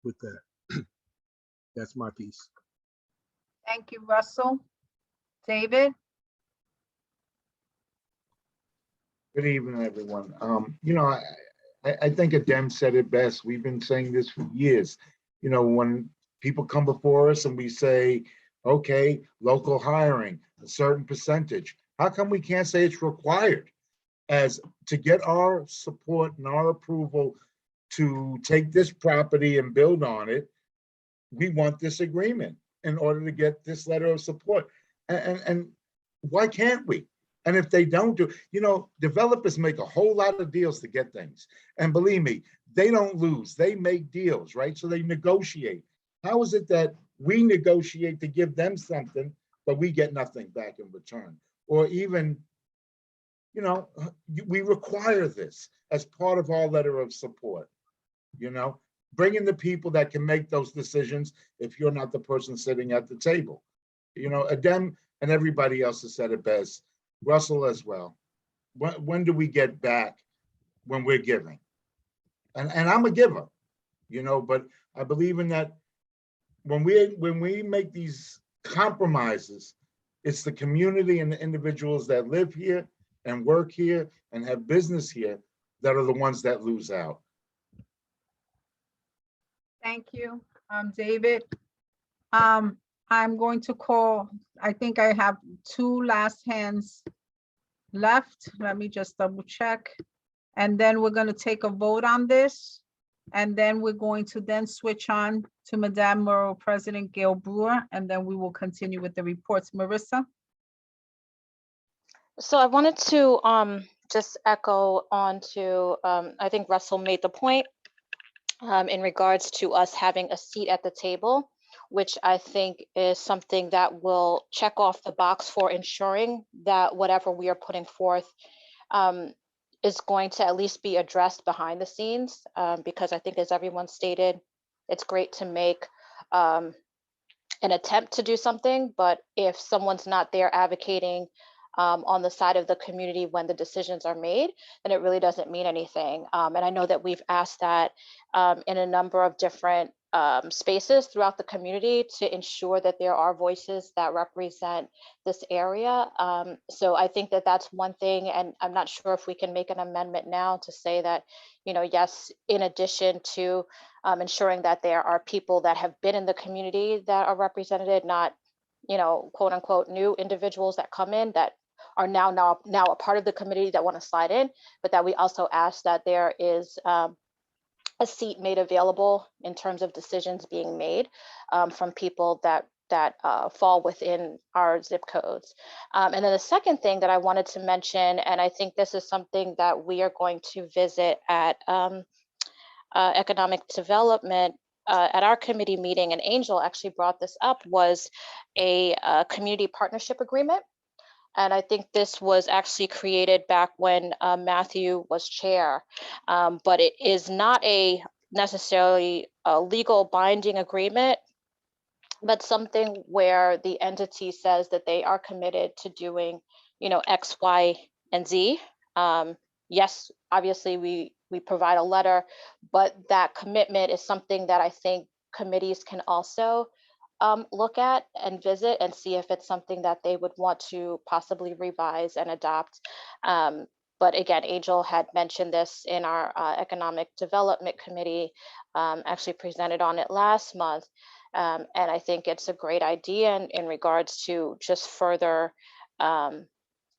with that. That's my piece. Thank you, Russell. David? Good evening, everyone. You know, I think Adem said it best. We've been saying this for years. You know, when people come before us and we say, okay, local hiring, a certain percentage, how come we can't say it's required as to get our support and our approval to take this property and build on it? We want this agreement in order to get this letter of support. And why can't we? And if they don't do, you know, developers make a whole lot of deals to get things. And believe me, they don't lose, they make deals, right? So they negotiate. How is it that we negotiate to give them something, but we get nothing back in return? Or even, you know, we require this as part of our letter of support, you know, bringing the people that can make those decisions if you're not the person sitting at the table. You know, Adem and everybody else has said it best. Russell as well. When do we get back when we're giving? And I'm a giver, you know, but I believe in that when we make these compromises, it's the community and the individuals that live here and work here and have business here that are the ones that lose out. Thank you, David. I'm going to call, I think I have two last hands left. Let me just double check. And then we're going to take a vote on this. And then we're going to then switch on to Madame Borough President Gail Brewer, and then we will continue with the reports. Marissa? So I wanted to just echo on to, I think Russell made the point in regards to us having a seat at the table, which I think is something that will check off the box for ensuring that whatever we are putting forth is going to at least be addressed behind the scenes, because I think, as everyone stated, it's great to make an attempt to do something, but if someone's not there advocating on the side of the community when the decisions are made, then it really doesn't mean anything. And I know that we've asked that in a number of different spaces throughout the community to ensure that there are voices that represent this area. So I think that that's one thing, and I'm not sure if we can make an amendment now to say that, you know, yes, in addition to ensuring that there are people that have been in the community that are represented, not, you know, quote unquote, new individuals that come in that are now a part of the committee that want to slide in, but that we also ask that there is a seat made available in terms of decisions being made from people that fall within our zip codes. And then the second thing that I wanted to mention, and I think this is something that we are going to visit at Economic Development at our committee meeting, and Angel actually brought this up, was a community partnership agreement. And I think this was actually created back when Matthew was chair, but it is not necessarily a legal binding agreement, but something where the entity says that they are committed to doing, you know, X, Y, and Z. Yes, obviously we provide a letter, but that commitment is something that I think committees can also look at and visit and see if it's something that they would want to possibly revise and adopt. But again, Angel had mentioned this in our Economic Development Committee, actually presented on it last month. And I think it's a great idea in regards to just further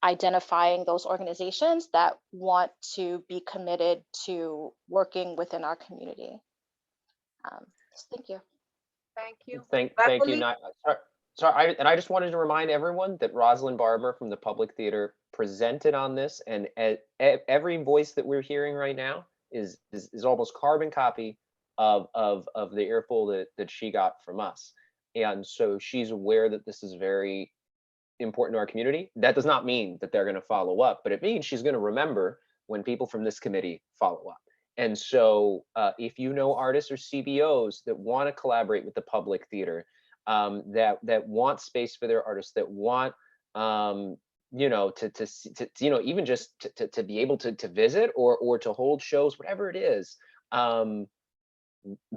identifying those organizations that want to be committed to working within our community. Thank you. Thank you. Thank you. Beverly? And I just wanted to remind everyone that Rosalind Barber from the Public Theater presented on this, and every voice that we're hearing right now is almost carbon copy of the earful that she got from us. And so she's aware that this is very important to our community. That does not mean that they're going to follow up, but it means she's going to remember when people from this committee follow up. And so if you know artists or CBOs that want to collaborate with the Public Theater, that want space for their artists, that want you know, to you know, even just to be able to visit or to hold shows, whatever it is,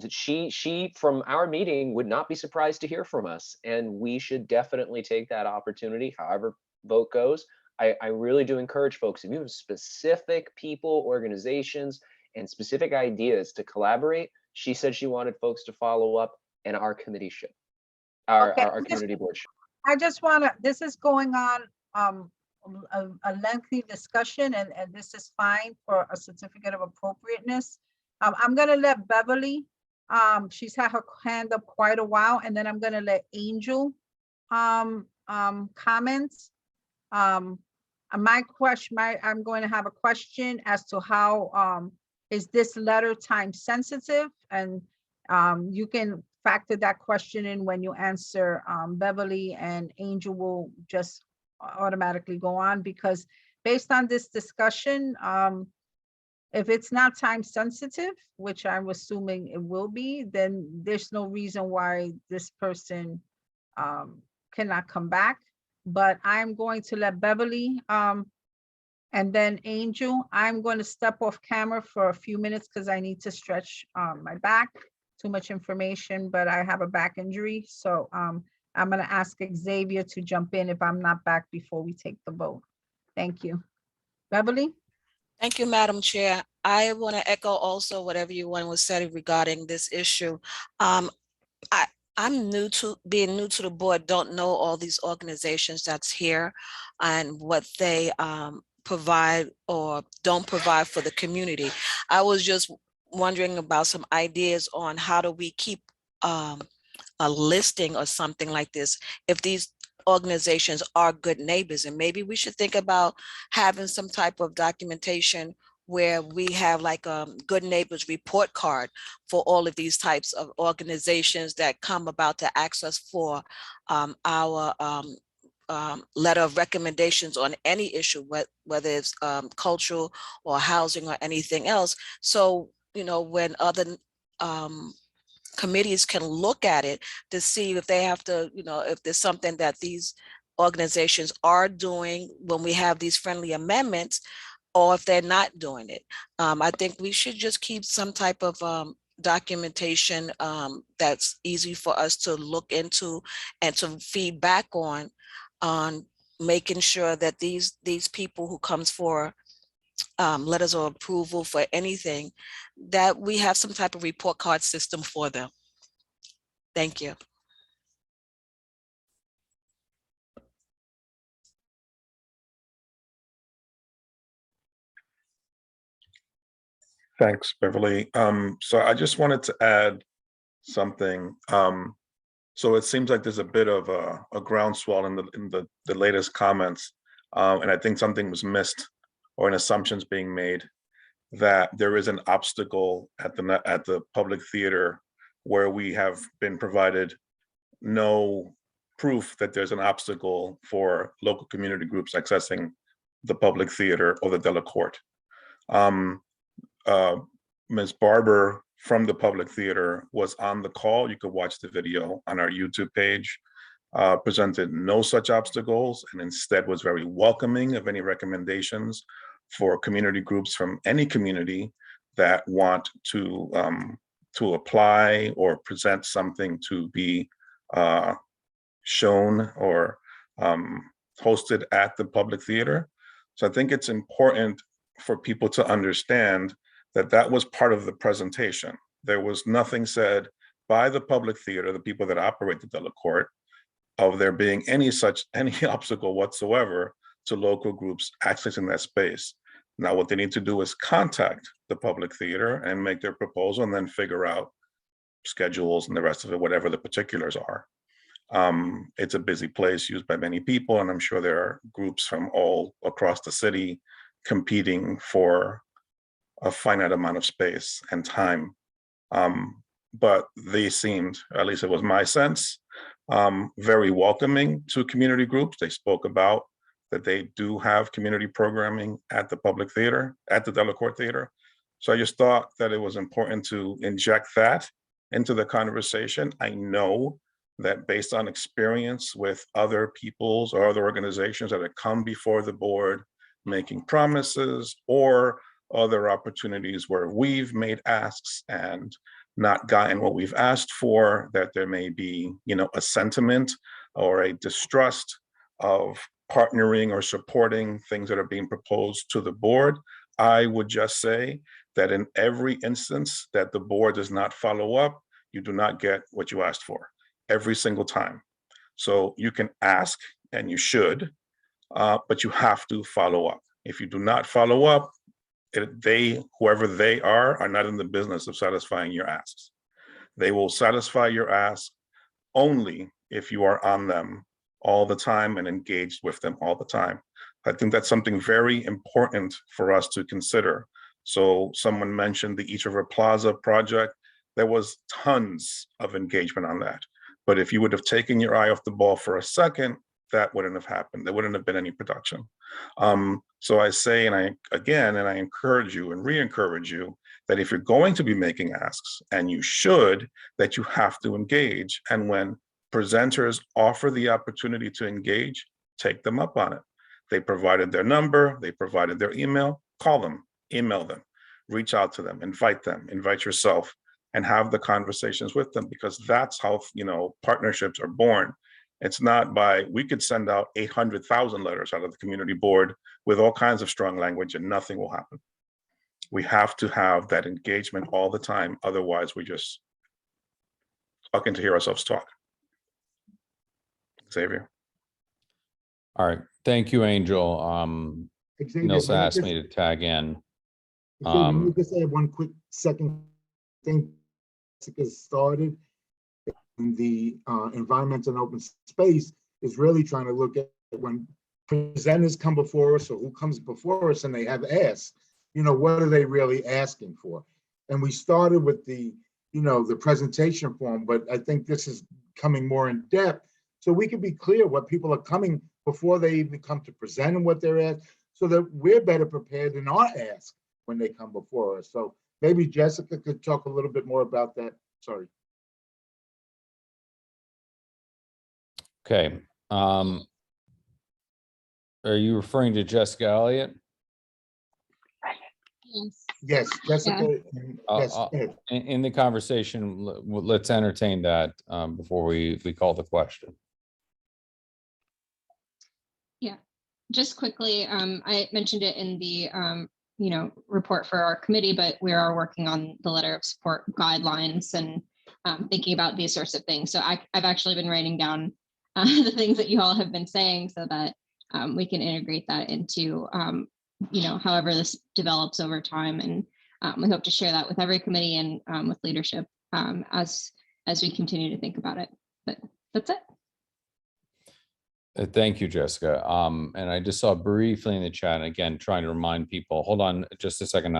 she from our meeting would not be surprised to hear from us, and we should definitely take that opportunity, however vote goes. I really do encourage folks, if you have specific people, organizations, and specific ideas to collaborate, she said she wanted folks to follow up, and our committee should. Our community board should. I just want to, this is going on a lengthy discussion, and this is fine for a certificate of appropriateness. I'm going to let Beverly, she's had her hand up quite a while, and then I'm going to let Angel comment. My question, I'm going to have a question as to how is this letter time sensitive, and you can factor that question in when you answer Beverly, and Angel will just automatically go on, because based on this discussion, if it's not time sensitive, which I'm assuming it will be, then there's no reason why this person cannot come back. But I'm going to let Beverly and then Angel. I'm going to step off camera for a few minutes because I need to stretch my back. Too much information, but I have a back injury. So I'm going to ask Xavier to jump in if I'm not back before we take the vote. Thank you. Beverly? Thank you, Madam Chair. I want to echo also what everyone was saying regarding this issue. I'm being new to the board, don't know all these organizations that's here and what they provide or don't provide for the community. I was just wondering about some ideas on how do we keep a listing or something like this if these organizations are good neighbors, and maybe we should think about having some type of documentation where we have like a good neighbors report card for all of these types of organizations that come about to ask us for our letter of recommendations on any issue, whether it's cultural or housing or anything else. So, you know, when other committees can look at it to see if they have to, you know, if there's something that these organizations are doing when we have these friendly amendments, or if they're not doing it. I think we should just keep some type of documentation that's easy for us to look into and to feed back on making sure that these people who comes for letters of approval for anything, that we have some type of report card system for them. Thank you. Thanks, Beverly. So I just wanted to add something. So it seems like there's a bit of a groundswell in the latest comments, and I think something was missed or an assumption's being made that there is an obstacle at the Public Theater where we have been provided no proof that there's an obstacle for local community groups accessing the Public Theater or the Delacorte. Ms. Barber from the Public Theater was on the call. You could watch the video on our YouTube page, presented no such obstacles, and instead was very welcoming of any recommendations for community groups from any community that want to apply or present something to be shown or hosted at the Public Theater. So I think it's important for people to understand that that was part of the presentation. There was nothing said by the Public Theater, the people that operate the Delacorte, of there being any obstacle whatsoever to local groups accessing that space. Now, what they need to do is contact the public theater and make their proposal and then figure out schedules and the rest of it, whatever the particulars are. It's a busy place used by many people, and I'm sure there are groups from all across the city competing for a finite amount of space and time. But they seemed, at least it was my sense, very welcoming to community groups. They spoke about that they do have community programming at the public theater, at the Delacorte Theater. So I just thought that it was important to inject that into the conversation. I know that based on experience with other people's or other organizations that have come before the board making promises, or other opportunities where we've made asks and not gotten what we've asked for, that there may be, a sentiment or a distrust of partnering or supporting things that are being proposed to the board. I would just say that in every instance that the board does not follow up, you do not get what you asked for every single time. So you can ask, and you should, but you have to follow up. If you do not follow up, whoever they are not in the business of satisfying your asks. They will satisfy your ask only if you are on them all the time and engaged with them all the time. I think that's something very important for us to consider. So someone mentioned the East River Plaza project. There was tons of engagement on that. But if you would have taken your eye off the ball for a second, that wouldn't have happened. There wouldn't have been any production. So I say, and I encourage you and re-encourage you that if you're going to be making asks, and you should, that you have to engage. And when presenters offer the opportunity to engage, take them up on it. They provided their number, they provided their email, call them, email them, reach out to them, invite yourself, and have the conversations with them, because that's how, partnerships are born. It's not we could send out 800,000 letters out of the community board with all kinds of strong language and nothing will happen. We have to have that engagement all the time. Otherwise, we just talking to hear ourselves talk. Xavier. All right. Thank you, Angel. Xavier, Nils may I asked me to tag in. Xavier, let me just add one quick second thing to get started. The environment and open space is really trying to look at when presenters come before us, or who comes before us and they have asked, what are they really asking for? And we started with the presentation form, but I think this is coming more in depth, so we can be clear what people are coming before they even come to present and what they're asked, so that we're better prepared in our ask when they come before us. So maybe Jessica could talk a little bit more about that. Sorry. Okay. Are you referring to Jessica Elliott? Yes, Jessica. Yes. In the conversation, let's entertain that before we call the question. Yeah, just quickly, I mentioned it in the report for our committee, but we are working on the letter of support guidelines and thinking about these sorts of things. So I've actually been writing down the things that you all have been saying, so that we can integrate that into however this develops over time. And we hope to share that with every committee and with leadership as we continue to think about it. But that's it. Thank you, Jessica. And I just saw briefly in the chat, and again, trying to remind people, hold on just a second,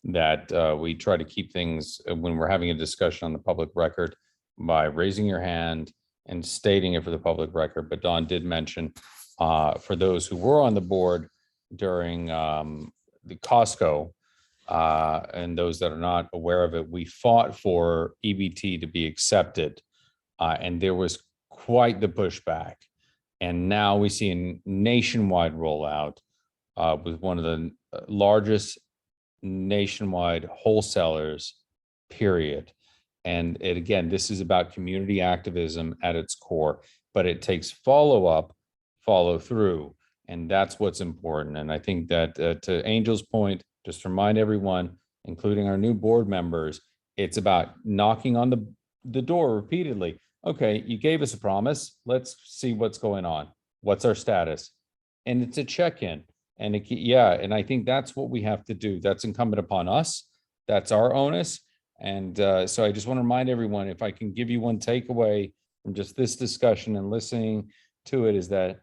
that we try to keep things when we're having a discussion on the public record by raising your hand and stating it for the public record. But Dawn did mention for those who were on the board during the Costco, and those that are not aware of it, we fought for EBT to be accepted, and there was quite the pushback. And now we see a nationwide rollout with one of the largest nationwide wholesalers, period. And again, this is about community activism at its core, but it takes follow-up, follow-through, and that's what's important. And I think that to Angel's point, just remind everyone, including our new board members, it's about knocking on the door repeatedly. Okay, you gave us a promise. Let's see what's going on. What's our status? and it's a check-in. And yeah, and I think that's what we have to do. That's incumbent upon us. That's our onus. And so I just want to remind everyone, if I can give you one takeaway from just this discussion and listening to it, is that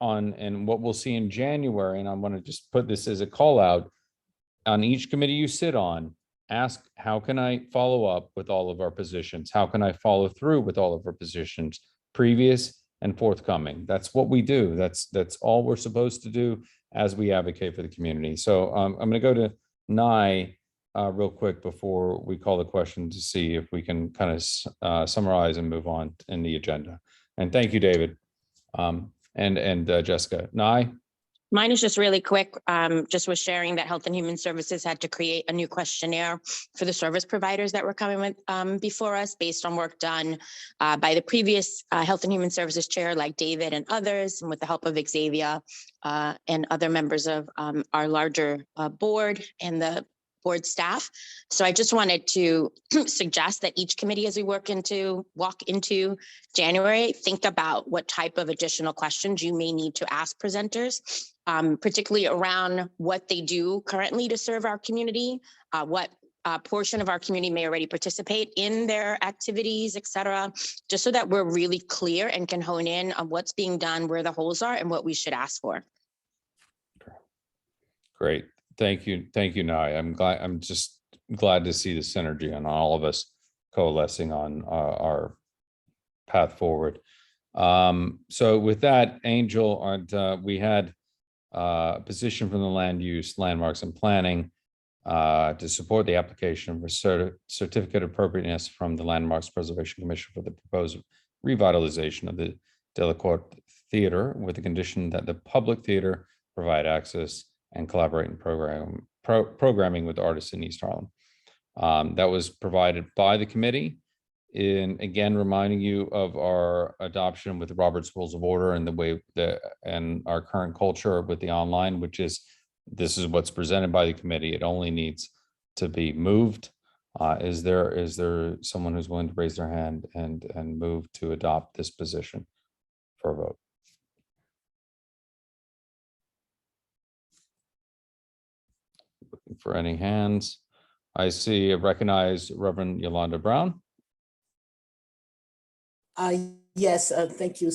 and what we'll see in January, and I want to just put this as a call out, on each committee you sit on, ask, how can I follow up with all of our positions? How can I follow through with all of our positions, previous and forthcoming? That's what we do. That's all we're supposed to do as we advocate for the community. So I'm going to go to Nye real quick before we call the question to see if we can kind of summarize and move on in the agenda. And thank you, David, and Jessica. Nye? Mine is just really quick. Just was sharing that Health and Human Services had to create a new questionnaire for the service providers that were coming with, before us, based on work done by the previous Health and Human Services chair, like David and others, and with the help of Xavier and other members of our larger board and the board staff. So I just wanted to suggest that each committee, as we walk into January, think about what type of additional questions you may need to ask presenters, particularly around what they do currently to serve our community, what portion of our community may already participate in their activities, et cetera, just so that we're really clear and can hone in on what's being done, where the holes are, and what we should ask for. Great. Thank you. Thank you, Nye. I'm just glad to see the synergy on all of us coalescing on our path forward. So with that, Angel, we had a position from the Land Use, Landmarks and Planning to support the application for certificate of appropriateness from the Landmarks Preservation Commission for the proposed revitalization of the Delacorte Theater, with the condition that the public theater provide access and collaborate in programming with artists in East Harlem. That was provided by the committee. In again, reminding you of our adoption with the Robert's Rules of Order and the way that, and our current culture with the online, which is, this is what's presented by the committee. It only needs to be moved. Is there someone who's willing to raise their hand and move to adopt this position for a vote? Looking for any hands. I see, recognize Reverend Yolanda Brown. Yes, thank you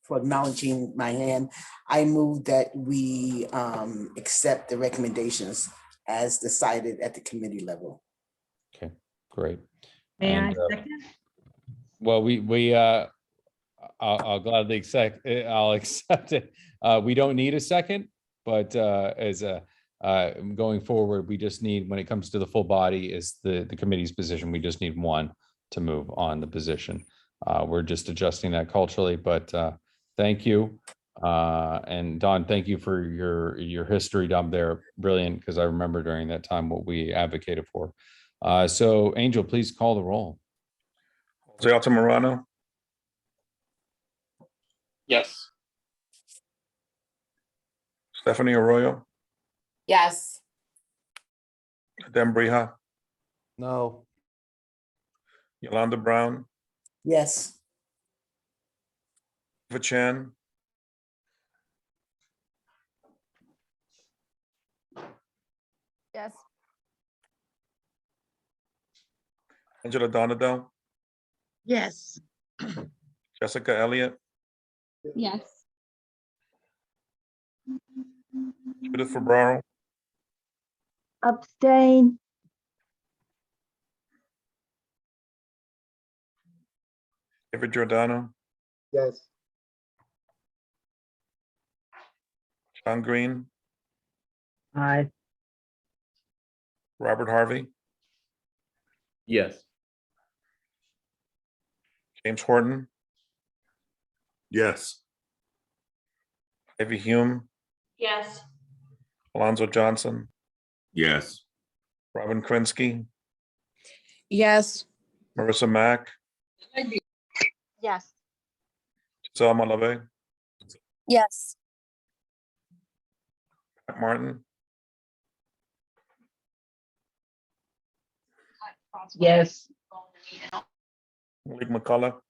for acknowledging my hand. I move that we accept the recommendations as decided at the committee level. Okay, great. May And, I second? Well, I'll gladly accept it. I'll accept it. We don't need a second, but as going forward, we just need, when it comes to the full body, is the committee's position. We just need one to move on the position. We're just adjusting that culturally, but thank you. And Don, thank you for your history down there. Brilliant, because I remember during that time what we advocated for. So Angel, please call the roll. Jose Altamirano, Yes. Stephanie Arroyo, Yes. Adem Brija, No. Yolanda Brown, Yes. Eva Chan, Yes. Angela Donadell, Yes. Jessica Elliott, Yes. Judith Ferraro, Abstain. David Giordano, Yes. John Green, Aye. Robert Harvey, Yes. James Horton, Yes. Ivy Hume, Yes. Alonzo Johnson, Yes. Robin Krinsky, Yes. Marissa Mack, Yes. Giselle Malave, Yes. Pat Martin, Yes. Malik McCullough,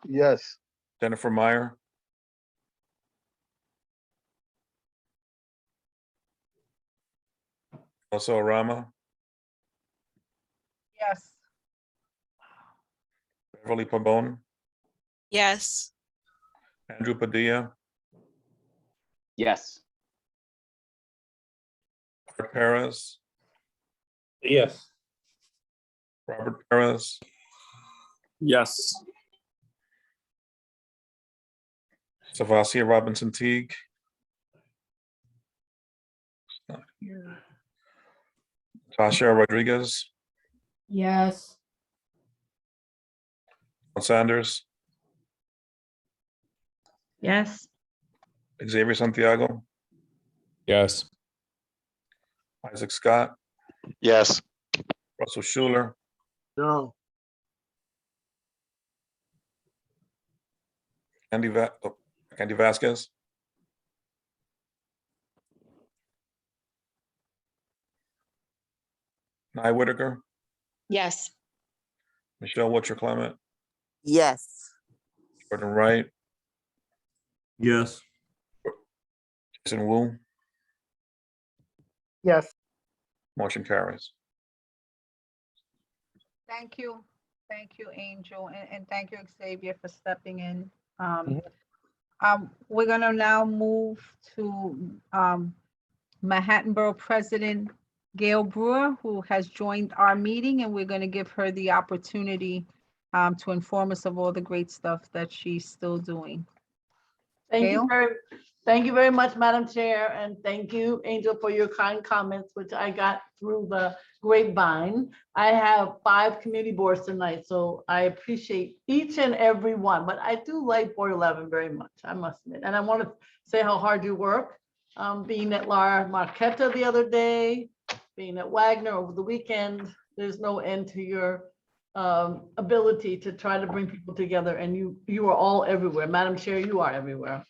Yes. Jennifer Meyer, Elsa Arama, Yes. Beverly Pabon, Yes. Andrew Padilla, Yes. Art Perez, Yes. Robert Perez, Yes. Savasia Robinson Teague. Not here. Tasha Rodriguez, Yes. John Sanders, Yes. Xavier Santiago, Yes. Isaac Scott, Yes. Russell Schuler, No. Candy Vasquez, Nye Whitaker, Yes. Michelle Butcher Clement, Yes. Jordan Wright, Yes. Jason Wu, Yes. motion carries. Thank you. Thank you, Angel, and thank you, Xavier, for stepping in. We're gonna now move to Manhattan Borough President Gail Brewer, who has joined our meeting, and we're gonna give her the opportunity to inform us of all the great stuff that she's still doing. Gail? Thank you very much, Madam Chair, and thank you, Angel, for your kind comments, which I got through the grapevine. I have 5 community boards tonight, so I appreciate each and every one, but I do like Board 11 very much, I must admit. And I want to say how hard you work, being at Barqueta the other day, being at Wagner over the weekend. There's no end to your ability to try to bring people together, and you are all everywhere. Madam Chair, you are everywhere.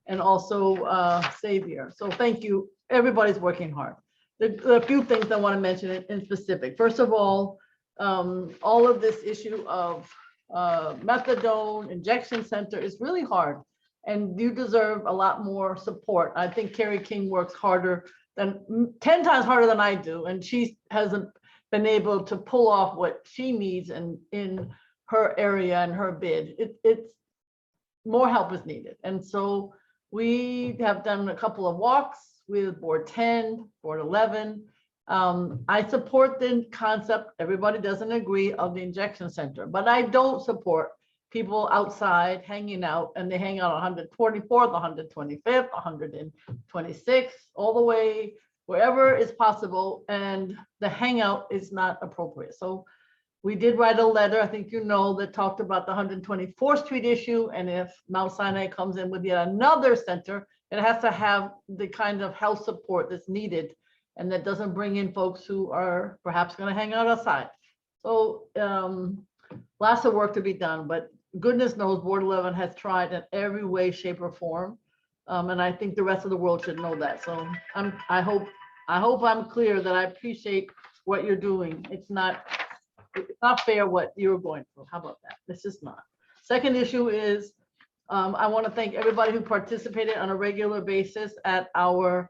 And also Xavier. So thank you. Everybody's working hard. There are a few things I want to mention in specific. First of all of this issue of methadone injection center is really hard, and you deserve a lot more support. I think Carrie King works harder than 10 times harder than I do, and she hasn't been able to pull off what she needs in her area and her bid. It's more help is needed, and so we have done a couple of walks with Board 10, Board 11. I support the concept, everybody doesn't agree, of the injection center, but I don't support people outside hanging out, and they hang out on 124th, 125th, 126th, all the way wherever is possible, and the hangout is not appropriate. So we did write a letter, I think you know, that talked about the 124th Street issue, and if Mount Sinai comes in with yet another center, it has to have the kind of health support that's needed, and that doesn't bring in folks who are perhaps going to hang out outside. So lots of work to be done, but goodness knows Board 11 has tried in every way, shape, or form, and I think the rest of the world should know that. So I hope I'm clear that I appreciate what you're doing. It's not fair what you're going through. How about that? This is not. Second issue is I want to thank everybody who participated on a regular basis at our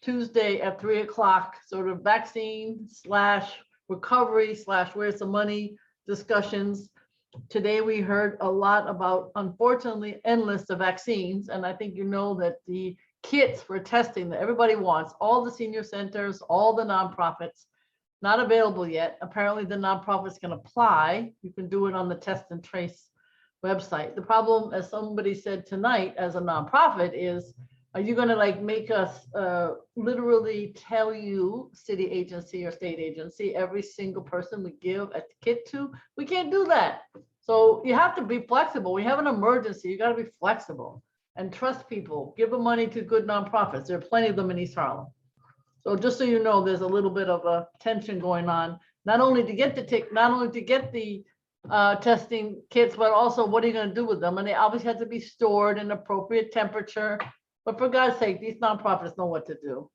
Tuesday at 3 o'clock sort of vaccine / recovery / where's the money discussions. Today we heard a lot about, unfortunately, endless the vaccines, and I think you know that the kits for testing that everybody wants, all the senior centers, all the nonprofits, not available yet. Apparently the nonprofits can apply. You can do it on the Test and Trace website. The problem, as somebody said tonight, as a nonprofit is, are you going to like make us literally tell you, city agency or state agency, every single person we give a kit to? We can't do that. So you have to be flexible. We have an emergency. You got to be flexible and trust people. Give the money to good nonprofits. There are plenty of them in East Harlem. So just so you know, there's a little bit of a tension going on, not only to get the testing kits, but also what are you going to do with them? And they obviously have to be stored in appropriate temperature. But for God's sake, these nonprofits know what to do.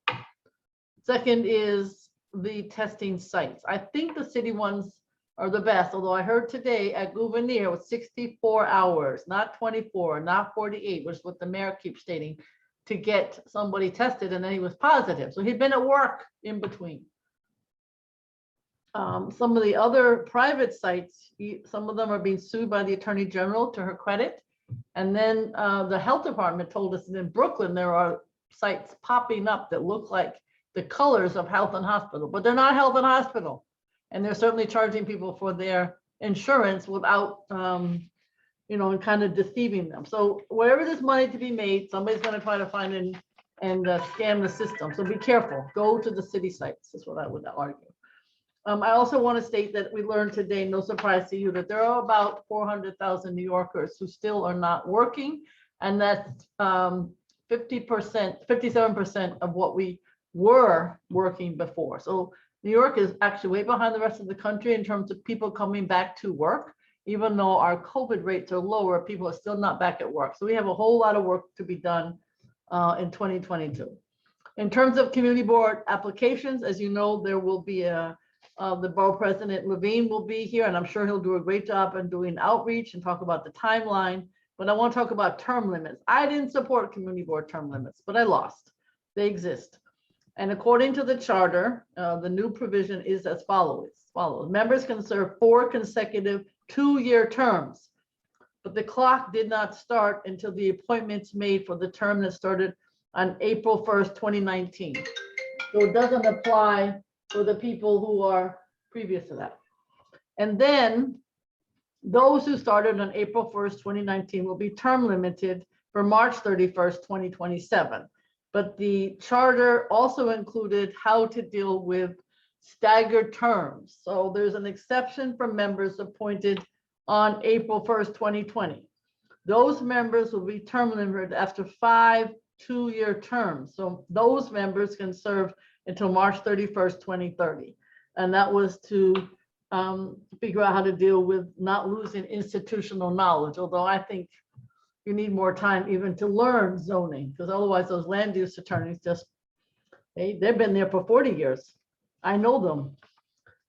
Second is the testing sites. I think the city ones are the best, although I heard today at Gouverneur it was 64 hours, not 24, not 48, which is what the mayor keeps stating, to get somebody tested, and then he was positive. So he'd been at work in between. Some of the other private sites, some of them are being sued by the Attorney General, to her credit. And then the health department told us that in Brooklyn, there are sites popping up that look like the colors of Health and Hospital, but they're not Health and Hospital. And they're certainly charging people for their insurance without, you know, and kind of deceiving them. So wherever there's money to be made, somebody's going to try to find and scam the system. So be careful. Go to the city sites. That's what I would argue. I also want to state that we learned today, no surprise to you, that there are about 400,000 New Yorkers who still are not working. And that's 50%, 57% of what we were working before. So New York is actually way behind the rest of the country in terms of people coming back to work. Even though our COVID rates are lower, people are still not back at work. So we have a whole lot of work to be done in 2022. In terms of community board applications, as you know, there will be the Borough President Levine will be here, and I'm sure he'll do a great job in doing outreach and talk about the timeline. But I want to talk about term limits. I didn't support community board term limits, but I lost. They exist. And according to the charter, the new provision is as follows. Members can serve 4 consecutive 2-year terms, but the clock did not start until the appointments made for the term that started on April 1st, 2019. So it doesn't apply for the people who are previous to that. And then those who started on April 1st, 2019 will be term limited for March 31st, 2027. But the charter also included how to deal with staggered terms. So there's an exception for members appointed on April 1st, 2020. Those members will be term limited after 5 2-year terms. So those members can serve until March 31st, 2030. And that was to figure out how to deal with not losing institutional knowledge, although I think you need more time even to learn zoning, because otherwise those land use attorneys just, they've been there for 40 years. I know them.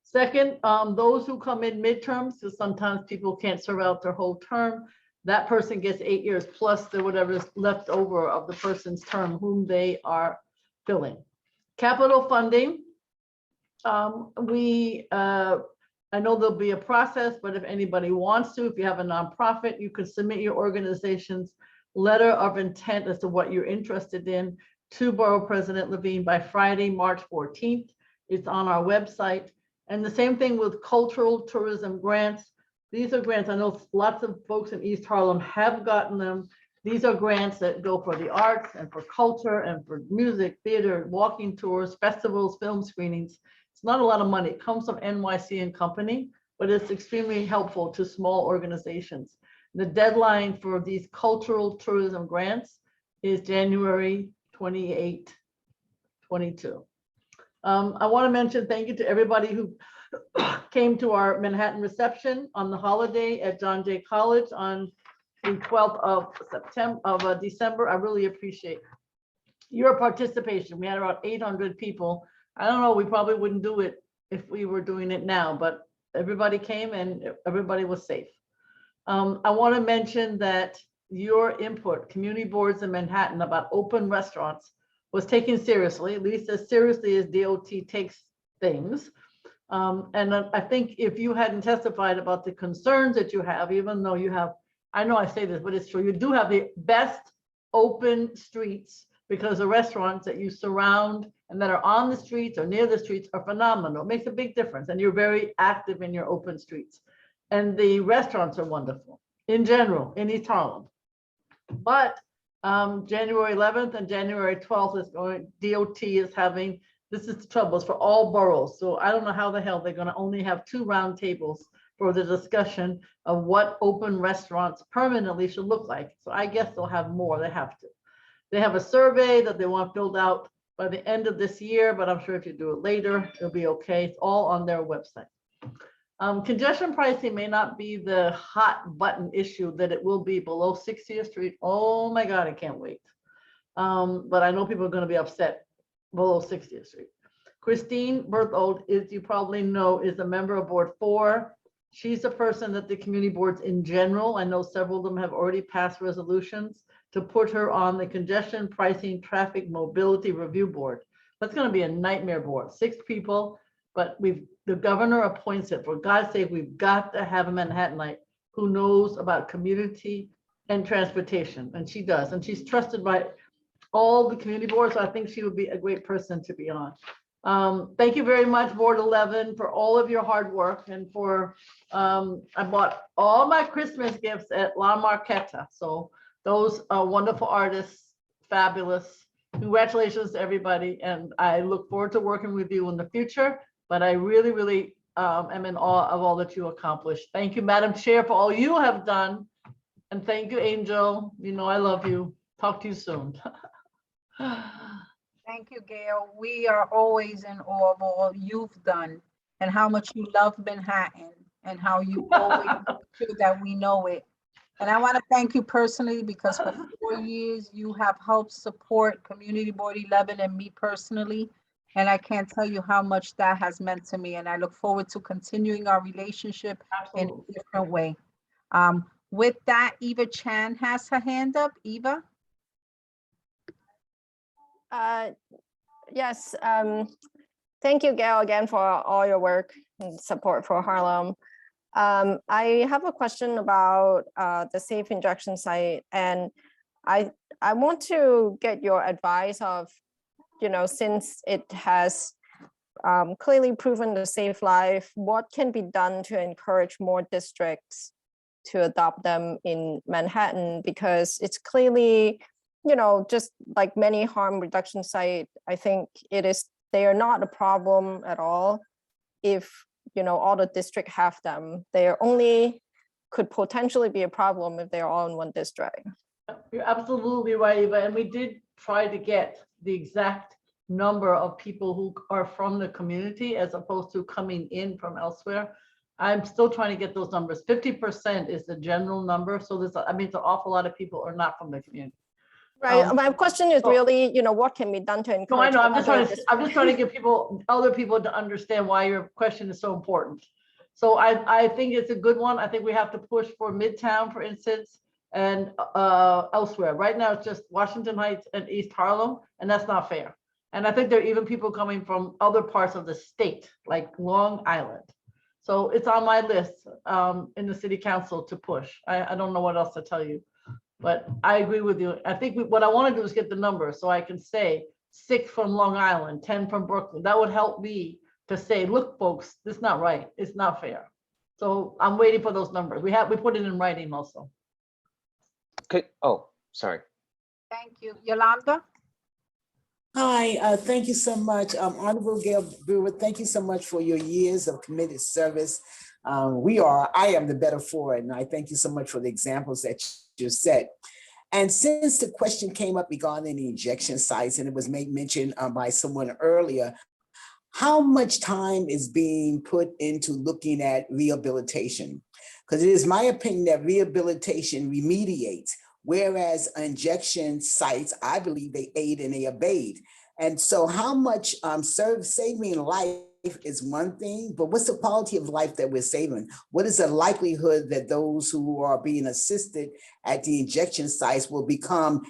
Second, those who come in midterms, because sometimes people can't serve out their whole term, that person gets 8 years plus the whatever is left over of the person's term whom they are filling. Capital funding, I know there'll be a process, but if anybody wants to, if you have a nonprofit, you could submit your organization's letter of intent as to what you're interested in to Borough President Levine by Friday, March 14th. It's on our website. And the same thing with cultural tourism grants. These are grants, I know lots of folks in East Harlem have gotten them. These are grants that go for the arts and for culture and for music, theater, walking tours, festivals, film screenings. It's not a lot of money. It comes from NYC and Company, but it's extremely helpful to small organizations. The deadline for these cultural tourism grants is January 28, 22. I want to mention thank you to everybody who came to our Manhattan reception on the holiday at John Jay College on the 12th of December. I really appreciate your participation. We had about 800 people. I don't know, we probably wouldn't do it if we were doing it now, but everybody came and everybody was safe. I want to mention that your input, community boards in Manhattan about open restaurants was taken seriously, at least as seriously as DOT takes things. And I think if you hadn't testified about the concerns that you have, even though you have, I know I say this, but it's true, you do have the best open streets because the restaurants that you surround and that are on the streets or near the streets are phenomenal. It makes a big difference. And you're very active in your open streets. And the restaurants are wonderful in general in East Harlem. But January 11th and January 12th is going, DOT is having, this is the trouble, it's for all boroughs. So I don't know how the hell they're going to only have 2 round tables for the discussion of what open restaurants permanently should look like. So I guess they'll have more, they have to. They have a survey that they want filled out by the end of this year, but I'm sure if you do it later, it'll be okay. It's all on their website. Congestion pricing may not be the hot button issue that it will be below 60th Street. Oh my God, I can't wait. But I know people are going to be upset below 60th Street. Christine Berthold is, you probably know, is a member of Board 4. She's the person that the community boards in general, I know several of them have already passed resolutions to put her on the Congestion Pricing Traffic Mobility Review Board. That's going to be a nightmare board, 6 people, but the governor appoints it. For God's sake, we've got to have a Manhattanite who knows about community and transportation, and she does, and she's trusted by all the community boards, so I think she would be a great person to be on. Thank you very much, Board 11, for all of your hard work, and for, I bought all my Christmas gifts at La Barqueta. So those are wonderful artists, fabulous. Congratulations to everybody, and I look forward to working with you in the future, but I really, really am in awe of all that you accomplished. Thank you, Madam Chair, for all you have done, and thank you, Angel. You know I love you. Talk to you soon. Thank you, Gail. We are always in awe of all you've done and how much you love Manhattan and how you always make sure that we know it. And I want to thank you personally because for 4 years you have helped support Community Board 11 and me personally. And I can't tell you how much that has meant to me. And I look forward to continuing our relationship in a different way. With that, Eva Chan has her hand up. Eva? Yes, thank you, Gail, again for all your work and support for Harlem. I have a question about the safe injection site, and I want to get your advice of, since it has clearly proven the safe life, what can be done to encourage more districts to adopt them in Manhattan? Because it's clearly, just like many harm reduction site, I think they are not a problem at all if, all the district have them. They only could potentially be a problem if they're all in one district. You're absolutely right, Eva. And we did try to get the exact number of people who are from the community as opposed to coming in from elsewhere. I'm still trying to get those numbers. 50% is the general number. So it's an awful lot of people are not from the community. Right. My question is really, what can be done to encourage? No, I know. I'm just trying to give other people to understand why your question is so important. So I think it's a good one. I think we have to push for Midtown, for instance, and elsewhere. Right now, it's just Washington Heights and East Harlem, and that's not fair. And I think there are even people coming from other parts of the state, like Long Island. So it's on my list in the city council to push. I don't know what else to tell you. But I agree with you. I think what I want to do is get the numbers so I can say 6 from Long Island, 10 from Brooklyn. That would help me to say, look, folks, this is not right. It's not fair. So I'm waiting for those numbers. We put it in writing also. Okay. Oh, sorry. Thank you. Yolanda? Hi, thank you so much. Honorable Gail Brewer, thank you so much for your years of committed service. I am the better for it, and I thank you so much for the examples that you set. And since the question came up regarding the injection sites, and it was made mention by someone earlier, how much time is being put into looking at rehabilitation? Because it is my opinion that rehabilitation remediates, whereas injection sites, I believe they aid and they abate. And so how much saving life is one thing, but what's the quality of life that we're saving? What is the likelihood that those who are being assisted at the injection sites will become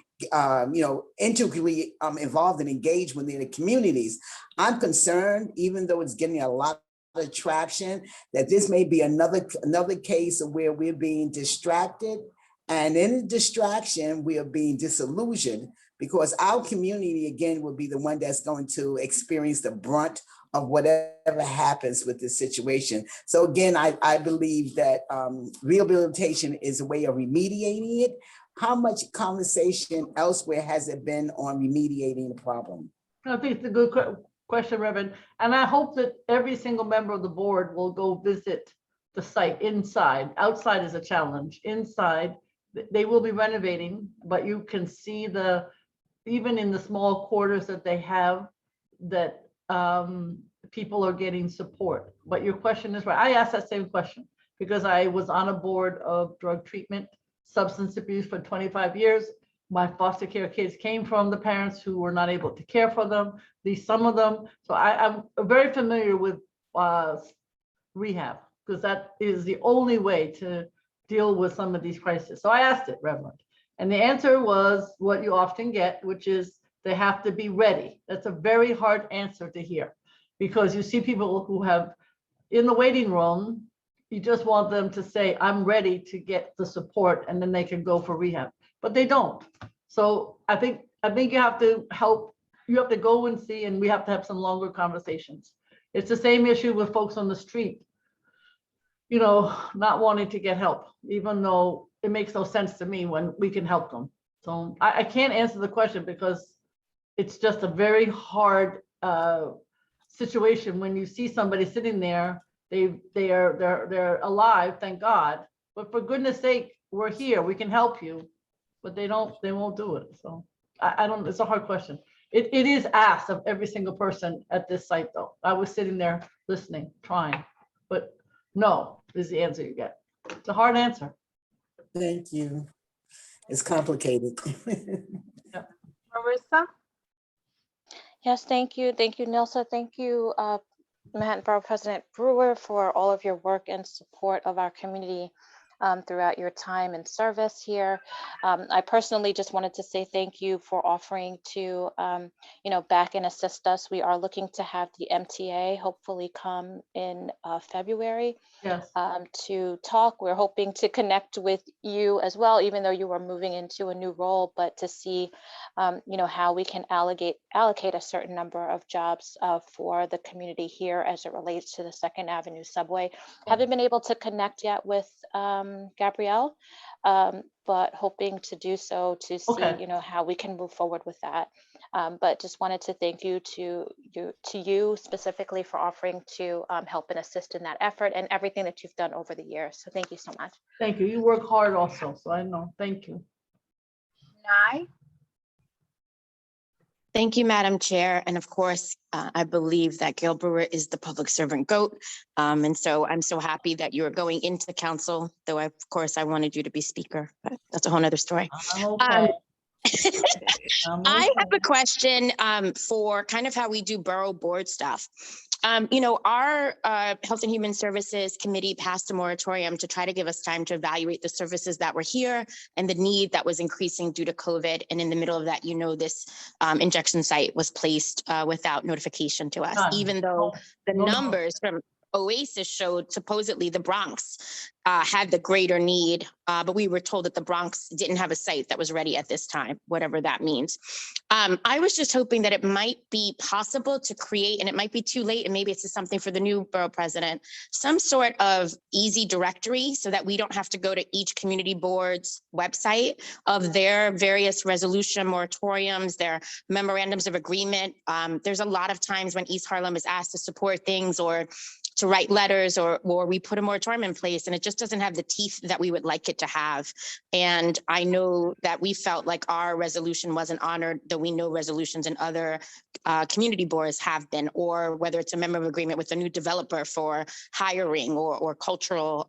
integrally involved and engaged within the communities? I'm concerned, even though it's getting a lot of traction, that this may be another case of where we're being distracted, and in the distraction, we are being disillusioned, because our community, again, will be the one that's going to experience the brunt of whatever happens with this situation. So again, I believe that rehabilitation is a way of remediating it. How much conversation elsewhere has it been on remediating the problem? I think it's a good question, Reverend. And I hope that every single member of the board will go visit the site inside. Outside is a challenge. Inside, they will be renovating, but you can see even in the small quarters that they have, that people are getting support. But your question is right. I asked that same question because I was on a board of drug treatment, substance abuse for 25 years. my foster care kids came from the parents who were not able to care for them, at least some of them. So I'm very familiar with rehab, because that is the only way to deal with some of these crises. So I asked it, Reverend, and the answer was what you often get, which is they have to be ready. That's a very hard answer to hear, because you see people who have in the waiting room, you just want them to say, I'm ready to get the support, and then they can go for rehab, but they don't. So I think you have to help, you have to go and see, and we have to have some longer conversations. It's the same issue with folks on the street, you know, not wanting to get help, even though it makes no sense to me when we can help them. So I can't answer the question because it's just a very hard situation when you see somebody sitting there. They're alive, thank God, but for goodness sake, we're here, we can help you, but they won't do it. So I don't, it's a hard question. It is asked of every single person at this site though. I was sitting there listening, trying, but no is the answer you get. It's a hard answer. Thank you. It's complicated. Marissa? Yes, thank you. Thank you, Nilsa. Thank you, Manhattan Borough President Brewer, for all of your work and support of our community throughout your time and service here. I personally just wanted to say thank you for offering to, back and assist us. We are looking to have the MTA hopefully come in February. Yes. To talk. We're hoping to connect with you as well, even though you are moving into a new role, but to see, how we can allocate a certain number of jobs for the community here as it relates to the 2nd Avenue subway. Haven't been able to connect yet with Gabrielle, but hoping to do so to see, how we can move forward with that. But just wanted to thank you to you specifically for offering to help and assist in that effort and everything that you've done over the years. So thank you so much. Thank you. You work hard also, so I know. Thank you. Nye? Thank you, Madam Chair. And of course, I believe that Gail Brewer is the public servant GOAT. And so I'm so happy that you're going into council, though of course I wanted you to be speaker, but that's a whole nother story. I'm okay. I have a question for kind of how we do borough board stuff. Our Health and Human Services Committee passed a moratorium to try to give us time to evaluate the services that were here and the need that was increasing due to COVID. And in the middle of that, this injection site was placed without notification to us, even though the numbers from OASIS showed supposedly the Bronx had the greater need, but we were told that the Bronx didn't have a site that was ready at this time, whatever that means. I was just hoping that it might be possible to create, and it might be too late, and maybe it's just something for the new borough president, some sort of easy directory so that we don't have to go to each community board's website of their various resolution moratoriums, their memorandums of agreement. There's a lot of times when East Harlem is asked to support things or to write letters or we put a moratorium in place and it just doesn't have the teeth that we would like it to have. And I know that we felt like our resolution wasn't honored, though we know resolutions in other community boards have been, or whether it's a member of agreement with a new developer for hiring or cultural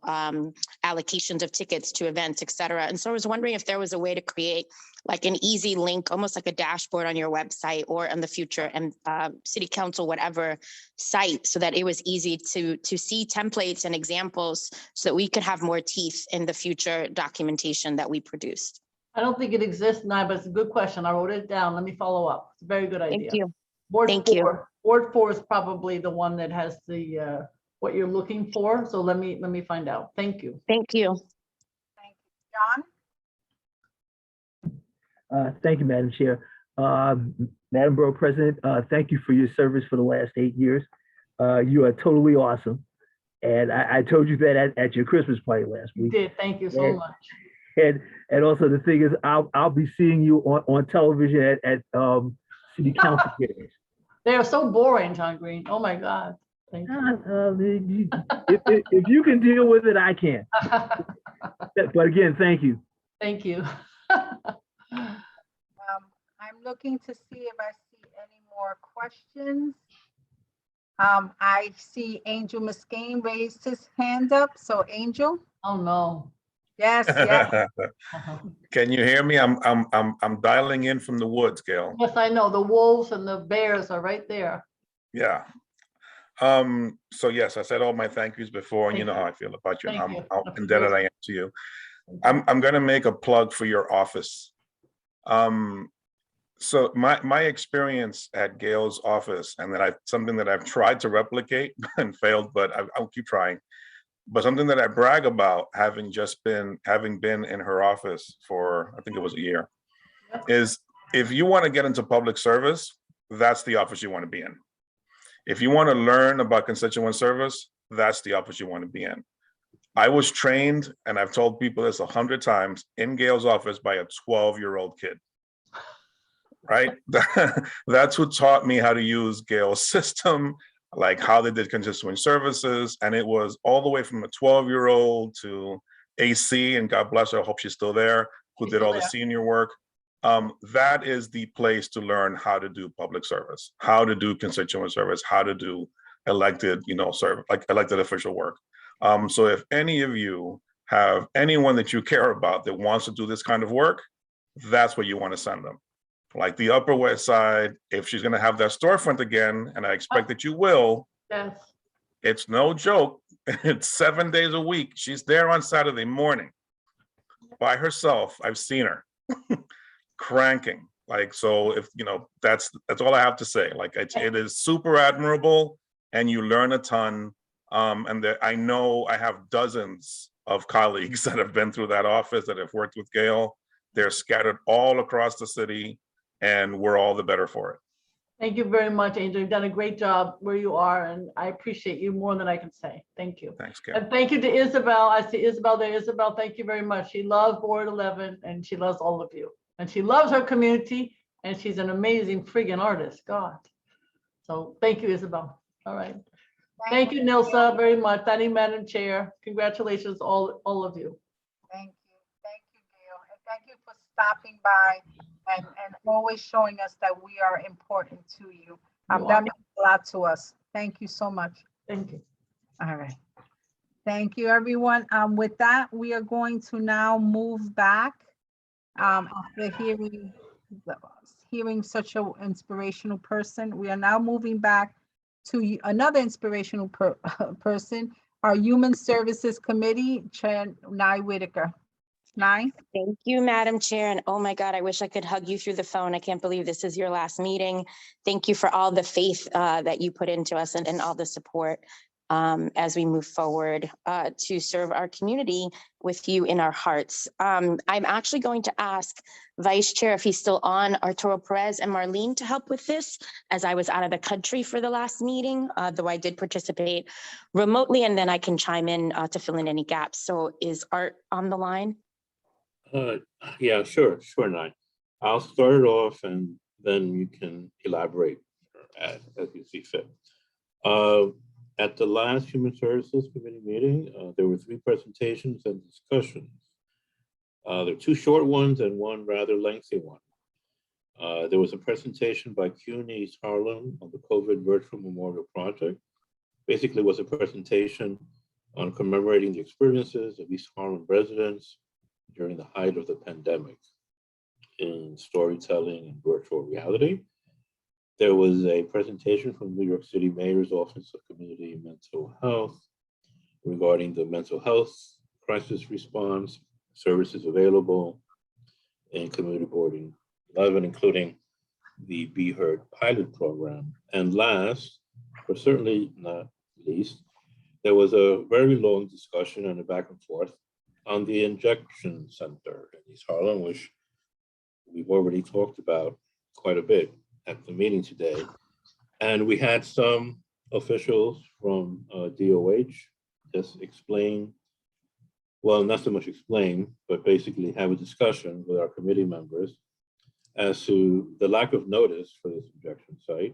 allocations of tickets to events, et cetera. And so I was wondering if there was a way to create like an easy link, almost like a dashboard on your website or in the future and city council, whatever site, so that it was easy to see templates and examples so that we could have more teeth in the future documentation that we produced. I don't think it exists now, but it's a good question. I wrote it down. Let me follow up. It's a very good idea. Thank you. Ward 4. Ward 4 is probably the one that has the what you're looking for. So let me find out. Thank you. Thank you. John? Thank you, Madam Chair. Madam Borough President, thank you for your service for the last 8 years. You are totally awesome. And I told you that at your Christmas party last week. You did. Thank you so much. And also the thing is, I'll be seeing you on television at city council meetings. They are so boring, John Green. Oh my God. Thank you. If you can deal with it, I can. But again, thank you. Thank you. I'm looking to see if I see any more questions. I see Angel Muscane raised his hand up. So Angel. Oh no. Yes, yes. Can you hear me? I'm dialing in from the woods, Gail. Yes, I know. The wolves and the bears are right there. Yeah. So yes, I said all my thank yous before, and you know how I feel about you, and Thank you. how indebted I am to you. I'm gonna make a plug for your office. So my experience at Gail's office, and something that I've tried to replicate and failed, but I'll keep trying. But something that I brag about, having been in her office for, I think it was a year, is if you want to get into public service, that's the office you want to be in. If you want to learn about constituent service, that's the office you want to be in. I was trained, and I've told people this 100 times, in Gail's office by a 12-year-old kid. Right? That's who taught me how to use Gail's system, like how they did constituent services. And it was all the way from a 12-year-old to AC, and God bless her, I hope she's still there, who did all the senior work. That is the place to learn how to do public service, how to do constituent service, how to do elected, elected official work. So if any of you have anyone that you care about that wants to do this kind of work, that's where you want to send them. Like the Upper West Side, if she's going to have that storefront again, and I expect that you will, Yes. it's no joke. It's 7 days a week. She's there on Saturday morning by herself. I've seen her cranking. Like, so if, that's all I have to say. Like, it is super admirable, and you learn a ton. And I know I have dozens of colleagues that have been through that office, that have worked with Gail. They're scattered all across the city, and we're all the better for it. Thank you very much, Angel. You've done a great job where you are, and I appreciate you more than I can say. Thank you. Thanks, Gail. And thank you to Isabel. I see Isabel there. Isabel, thank you very much. She loves Board 11, and she loves all of you. And she loves her community, and she's an amazing friggin' artist. God. So thank you, Isabel. All right. Thank you, Nilsa, very much. Thank you, Madam Chair. Congratulations, all of you. Thank you, Gail, and thank you for stopping by and always showing us that we are important to you. That means a lot to us. Thank you so much. Thank you. All right. Thank you, everyone. With that, we are going to now move back after hearing such an inspirational person. We are now moving back to another inspirational person, our Human Services Committee, Chair Nye Whitaker. Nye? Thank you, Madam Chair. And oh my God, I wish I could hug you through the phone. I can't believe this is your last meeting. Thank you for all the faith that you put into us and all the support as we move forward to serve our community with you in our hearts. I'm actually going to ask Vice Chair, if he's still on, Arturo Perez and Marlene to help with this, as I was out of the country for the last meeting, though I did participate remotely, and then I can chime in to fill in any gaps. So is Art on the line? Yeah, sure, Nye. I'll start it off, and then you can elaborate as you see fit. At the last Human Services Committee meeting, there were 3 presentations and discussions. There are 2 short ones and 1 rather lengthy one. There was a presentation by CUNY East Harlem on the COVID Virtual Memorial Project. Basically, it was a presentation on commemorating the experiences of East Harlem residents during the height of the pandemic in storytelling and virtual reality. There was a presentation from New York City Mayor's Office of Community Mental Health regarding the mental health crisis response, services available in Community Board 11, including the Be Heard pilot program. And last, but certainly not least, there was a very long discussion and a back and forth on the injection center in East Harlem, which we've already talked about quite a bit at the meeting today. And we had some officials from DOH just explain, well, not so much explain, but basically have a discussion with our committee members as to the lack of notice for this injection site,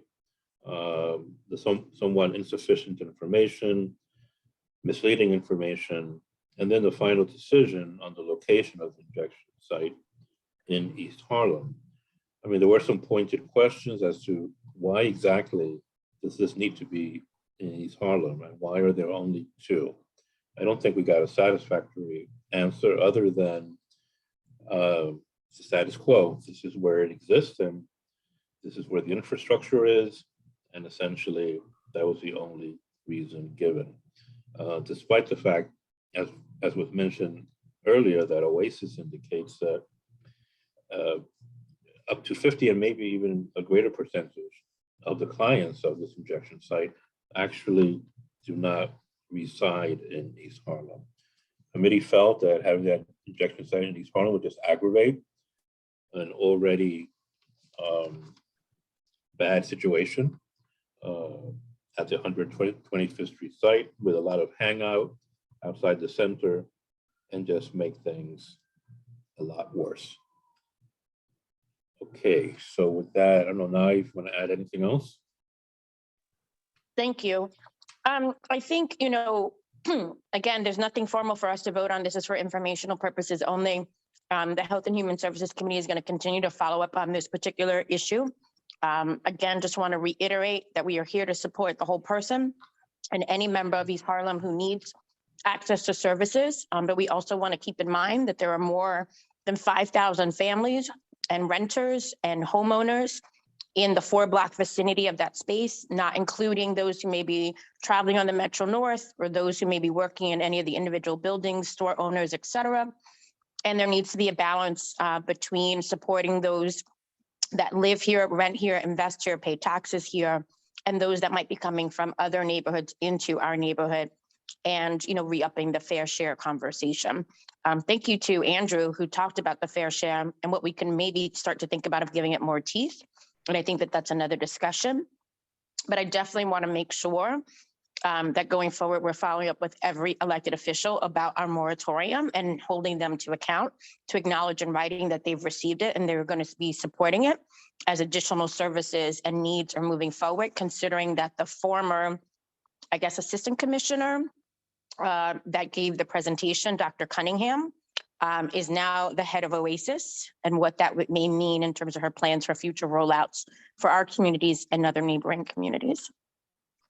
the somewhat insufficient information, misleading information, and then the final decision on the location of the injection site in East Harlem. I mean, there were some pointed questions as to why exactly does this need to be in East Harlem, and why are there only 2? I don't think we got a satisfactory answer other than it's the status quo. This is where it exists, and this is where the infrastructure is, and essentially that was the only reason given. Despite the fact, as was mentioned earlier, that OASIS indicates that up to 50 and maybe even a greater percentage of the clients of this injection site actually do not reside in East Harlem. Committee felt that having that injection site in East Harlem would just aggravate an already bad situation at the 125th Street site with a lot of hangout outside the center and just make things a lot worse. Okay, so with that, I don't know, now if you want to add anything else? Thank you. I think, you know, again, there's nothing formal for us to vote on. This is for informational purposes only. The Health and Human Services Committee is going to continue to follow up on this particular issue. Again, just want to reiterate that we are here to support the whole person and any member of East Harlem who needs access to services. But we also want to keep in mind that there are more than 5,000 families and renters and homeowners in the 4-block vicinity of that space, not including those who may be traveling on the Metro North or those who may be working in any of the individual buildings, store owners, et cetera. And there needs to be a balance between supporting those that live here, rent here, invest here, pay taxes here, and those that might be coming from other neighborhoods into our neighborhood, and, you know, re-upping the fair share conversation. Thank you to Andrew, who talked about the fair share and what we can maybe start to think about of giving it more teeth. And I think that that's another discussion. But I definitely want to make sure that going forward, we're following up with every elected official about our moratorium and holding them to account to acknowledge in writing that they've received it and they're going to be supporting it as additional services and needs are moving forward, considering that the former, I guess, assistant commissioner that gave the presentation, Dr. Cunningham, is now the head of OASIS, and what that may mean in terms of her plans for future rollouts for our communities and other neighboring communities.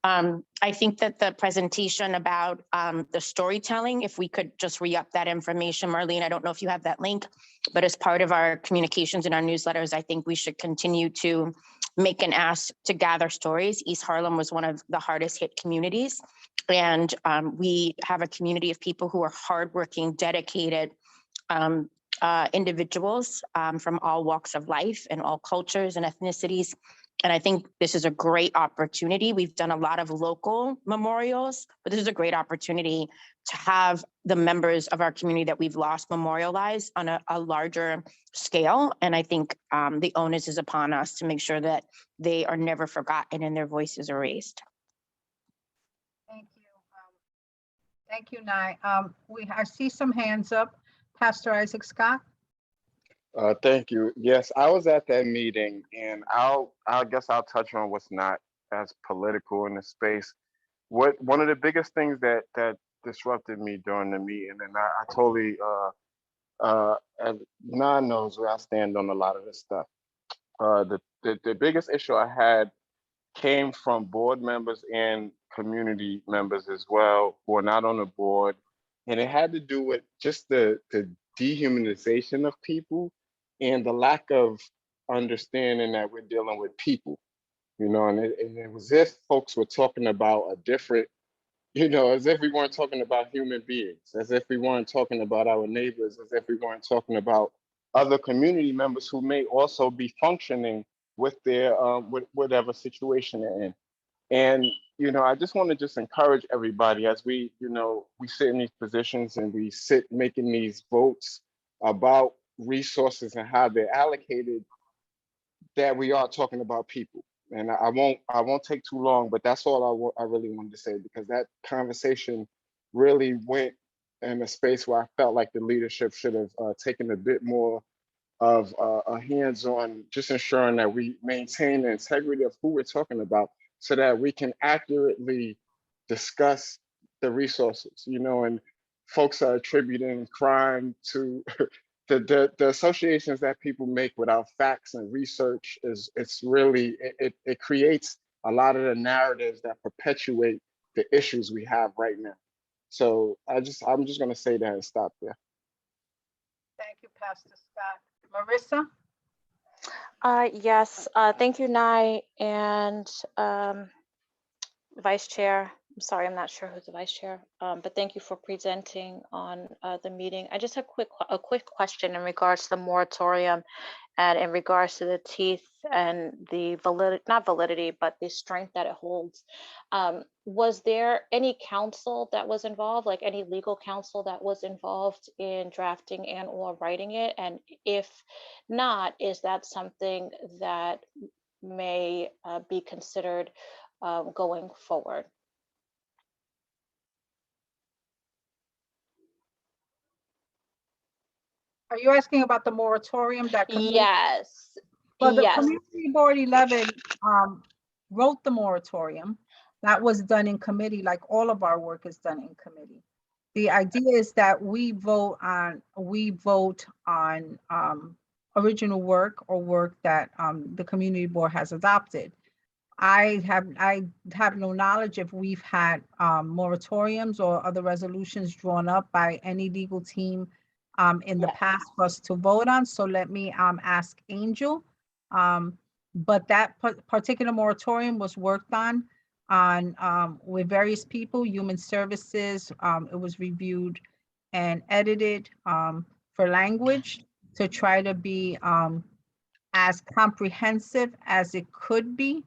I think that the presentation about the storytelling, if we could just re-up that information, Marlene, I don't know if you have that link, but as part of our communications and our newsletters, I think we should continue to make an ask to gather stories. East Harlem was one of the hardest hit communities, and we have a community of people who are hardworking, dedicated individuals from all walks of life and all cultures and ethnicities. And I think this is a great opportunity. We've done a lot of local memorials, but this is a great opportunity to have the members of our community that we've lost memorialized on a larger scale. And I think the onus is upon us to make sure that they are never forgotten and their voices are raised. Thank you. Thank you, Nye. I see some hands up. Pastor Isaac Scott. Thank you. Yes, I was at that meeting, and I guess I'll touch on what's not as political in the space. One of the biggest things that disrupted me during the meeting, and I totally Nan knows where I stand on a lot of this stuff. The biggest issue I had came from board members and community members as well, who are not on the board, and it had to do with just the dehumanization of people and the lack of understanding that we're dealing with people, you know, and it was as if folks were talking about a different, you know, as if we weren't talking about human beings, as if we weren't talking about our neighbors, as if we weren't talking about other community members who may also be functioning with their with whatever situation they're in. And, you know, I just want to just encourage everybody as we, you know, we sit in these positions and we sit making these votes about resources and how they're allocated, that we are talking about people. And I won't take too long, but that's all I really wanted to say, because that conversation really went in a space where I felt like the leadership should have taken a bit more of a hands-on, just ensuring that we maintain the integrity of who we're talking about, so that we can accurately discuss the resources, you know. And folks are attributing crime to the associations that people make without facts and research. It's really, it creates a lot of the narratives that perpetuate the issues we have right now. So I'm just gonna say that and stop there. Thank you, Pastor Scott. Marissa? Yes, thank you, Nye, and Vice Chair. I'm sorry, I'm not sure who's the Vice Chair, but thank you for presenting on the meeting. I just have a quick question in regards to the moratorium and in regards to the teeth and the not validity, but the strength that it holds. Was there any counsel that was involved, like any legal counsel that was involved in drafting and or writing it? And if not, is that something that may be considered going forward? Are you asking about the moratorium that? Yes. Well, the Yes. Community Board 11 wrote the moratorium. That was done in committee, like all of our work is done in committee. The idea is that we vote on original work or work that the Community Board has adopted. I have no knowledge if we've had moratoriums or other resolutions drawn up by any legal team in the past for us to vote on. So let me ask Angel. But that particular moratorium was worked on with various people, Human Services. It was reviewed and edited for language to try to be as comprehensive as it could be.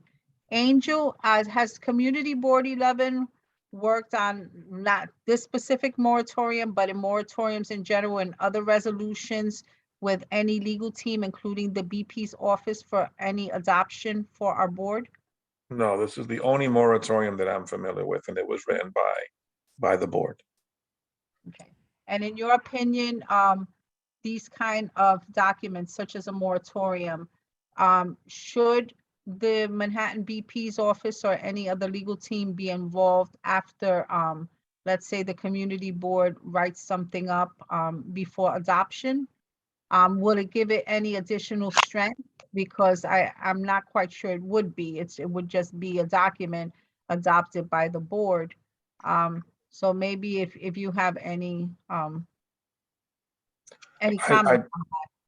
Angel, has Community Board 11 worked on not this specific moratorium, but in moratoriums in general and other resolutions with any legal team, including the BP's office, for any adoption for our board? No, this is the only moratorium that I'm familiar with, and it was written by the board. Okay. And in your opinion, these kind of documents, such as a moratorium, should the Manhattan BP's office or any other legal team be involved after, let's say, the Community Board writes something up before adoption? Will it give it any additional strength? Because I'm not quite sure it would be. It would just be a document adopted by the board. So maybe if you have any comment.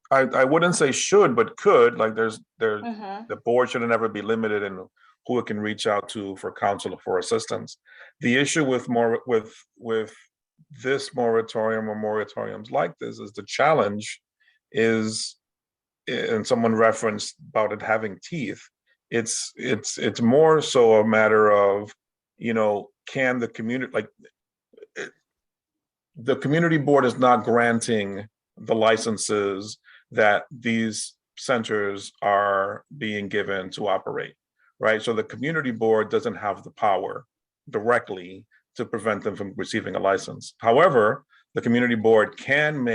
I wouldn't say should, but could. Like Mm-hmm. the board shouldn't ever be limited in who it can reach out to for counsel or for assistance. The issue with this moratorium or moratoriums like this is the challenge is, and someone referenced about it having teeth. It's more so a matter of, can the community, like the Community Board is not granting the licenses that these centers are being given to operate, right? So the Community Board doesn't have the power directly to prevent them from receiving a license. However, the Community Board can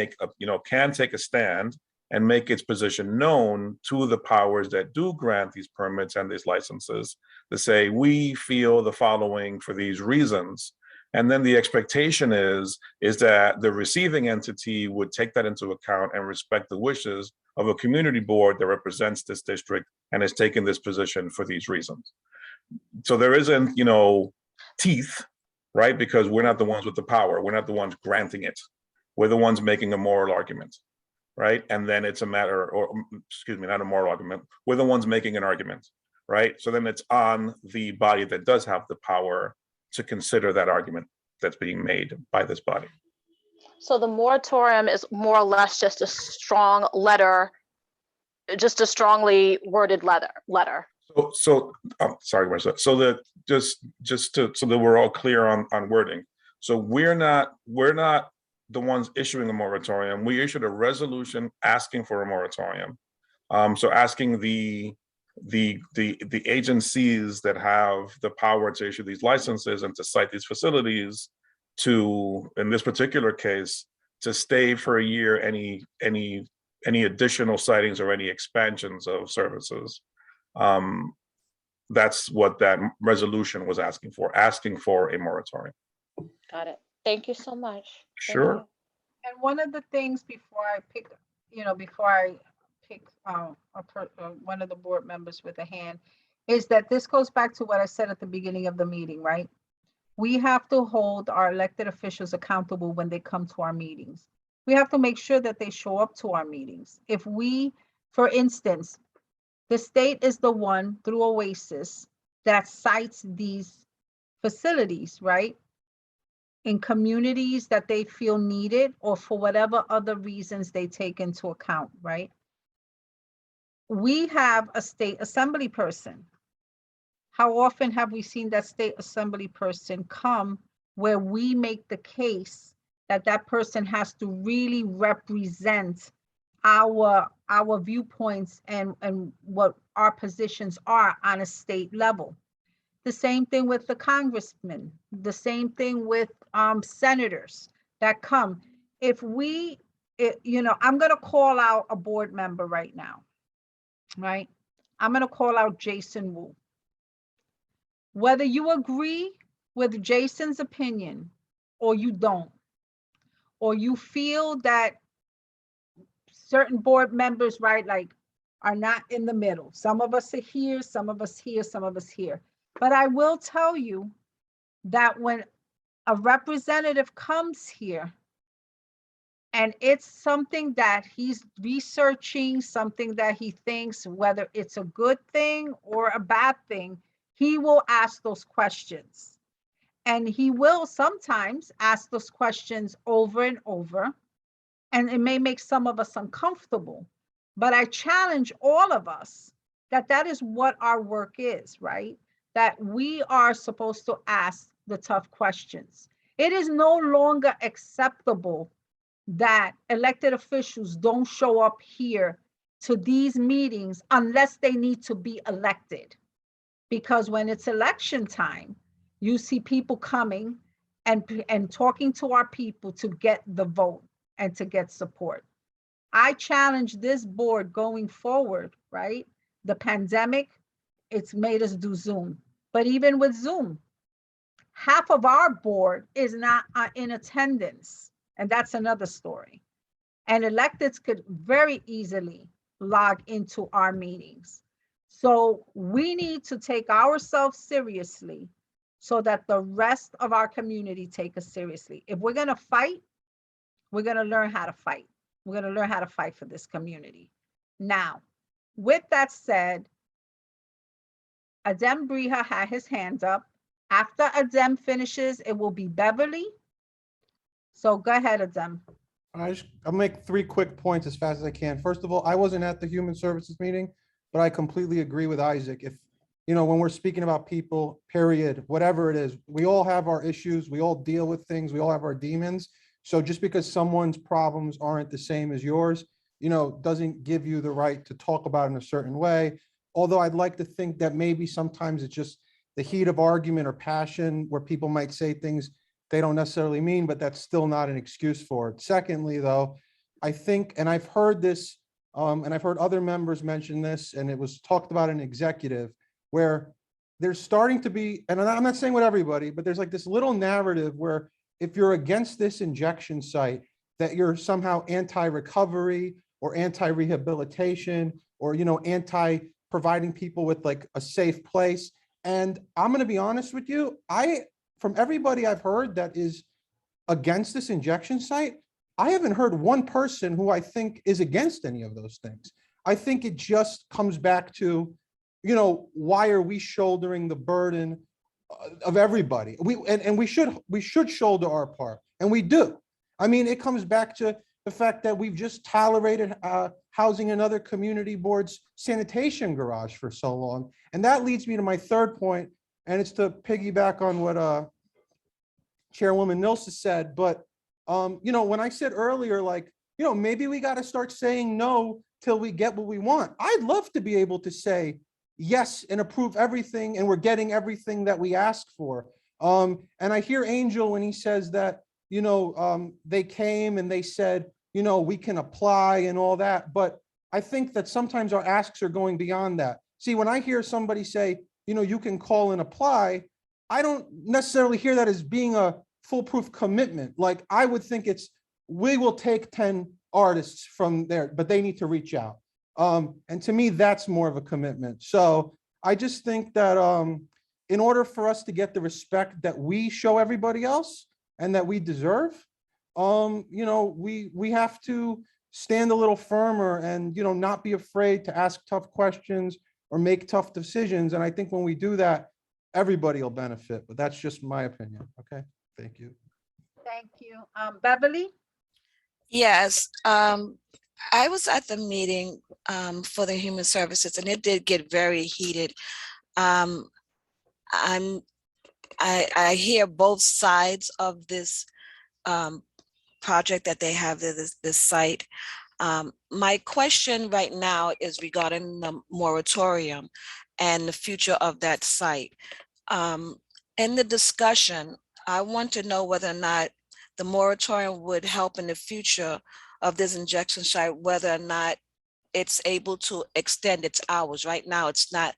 can take a stand and make its position known to the powers that do grant these permits and these licenses to say, we feel the following for these reasons. And then the expectation is that the receiving entity would take that into account and respect the wishes of a community board that represents this district and has taken this position for these reasons. So there isn't, teeth, right? Because we're not the ones with the power. We're not the ones granting it. We're the ones making a moral argument, right? And then it's a matter, or excuse me, not a moral argument. We're the ones making an argument, right? So then it's on the body that does have the power to consider that argument that's being made by this body. So the moratorium is more or less just a strong letter, just a strongly worded letter. So sorry, Marissa. So that so that we're all clear on wording. So we're not the ones issuing a moratorium. We issued a resolution asking for a moratorium. So asking the agencies that have the power to issue these licenses and to cite these facilities to, in this particular case, to stay for a year any additional sightings or any expansions of services. That's what that resolution was asking for a moratorium. Got it. Thank you so much. Sure. And one of the things before I pick one of the board members with a hand, is that this goes back to what I said at the beginning of the meeting, right? We have to hold our elected officials accountable when they come to our meetings. We have to make sure that they show up to our meetings. If we, for instance, the state is the one through OASIS that cites these facilities, right? In communities that they feel needed or for whatever other reasons they take into account, right? We have a state assembly person. How often have we seen that state assembly person come where we make the case that that person has to really represent our viewpoints and what our positions are on a state level? The same thing with the congressmen, the same thing with senators that come. If we, I'm going to call out a board member right now, right? I'm going to call out Jason Wu. Whether you agree with Jason's opinion or you don't, or you feel that certain board members, right, like are not in the middle. Some of us are here, some of us here, some of us here. But I will tell you that when a representative comes here and it's something that he's researching, something that he thinks whether it's a good thing or a bad thing, he will ask those questions. And he will sometimes ask those questions over and over. And it may make some of us uncomfortable, but I challenge all of us that that is what our work is, right? That we are supposed to ask the tough questions. It is no longer acceptable that elected officials don't show up here to these meetings unless they need to be elected. Because when it's election time, you see people coming and talking to our people to get the vote and to get support. I challenge this board going forward, right? The pandemic, it's made us do Zoom. But even with Zoom, half of our board is not in attendance. And that's another story. And electeds could very easily log into our meetings. So we need to take ourselves seriously so that the rest of our community take us seriously. If we're gonna fight, we're gonna learn how to fight. We're gonna learn how to fight for this community. Now, with that said, Adem Briha had his hand up. After Adem finishes, it will be Beverly. So go ahead, Adem. I'll make 3 quick points as fast as I can. First of all, I wasn't at the Human Services meeting, but I completely agree with Isaac. If, when we're speaking about people, period, whatever it is, we all have our issues, we all deal with things, we all have our demons. So just because someone's problems aren't the same as yours, doesn't give you the right to talk about it in a certain way. Although I'd like to think that maybe sometimes it's just the heat of argument or passion where people might say things they don't necessarily mean, but that's still not an excuse for it. Secondly, though, I think, and I've heard this, and I've heard other members mention this, and it was talked about in executive, where there's starting to be, and I'm not saying with everybody, but there's like this little narrative where if you're against this injection site, that you're somehow anti-recovery or anti-rehabilitation or, anti-providing people with like a safe place. And I'm going to be honest with you, from everybody I've heard that is against this injection site, I haven't heard one person who I think is against any of those things. I think it just comes back to, why are we shouldering the burden of everybody? We should shoulder our part, and we do. I mean, it comes back to the fact that we've just tolerated housing another community board's sanitation garage for so long. And that leads me to my 3rd point, and it's to piggyback on what Chairwoman Nilsa said. But, when I said earlier, like, maybe we got to start saying no till we get what we want. I'd love to be able to say yes and approve everything, and we're getting everything that we ask for. And I hear Angel when he says that, they came and they said, we can apply and all that. But I think that sometimes our asks are going beyond that. See, when I hear somebody say, you can call and apply, I don't necessarily hear that as being a foolproof commitment. Like, I would think it's, we will take 10 artists from there, but they need to reach out. And to me, that's more of a commitment. So I just think that in order for us to get the respect that we show everybody else and that we deserve, we have to stand a little firmer and, not be afraid to ask tough questions or make tough decisions. And I think when we do that, everybody will benefit, but that's just my opinion. Okay, thank you. Thank you. Beverly? Yes, I was at the meeting for the Human Services, and it did get very heated. I hear both sides of this project that they have, this site. My question right now is regarding the moratorium and the future of that site. In the discussion, I want to know whether or not the moratorium would help in the future of this injection site, whether or not it's able to extend its hours. Right now, it's not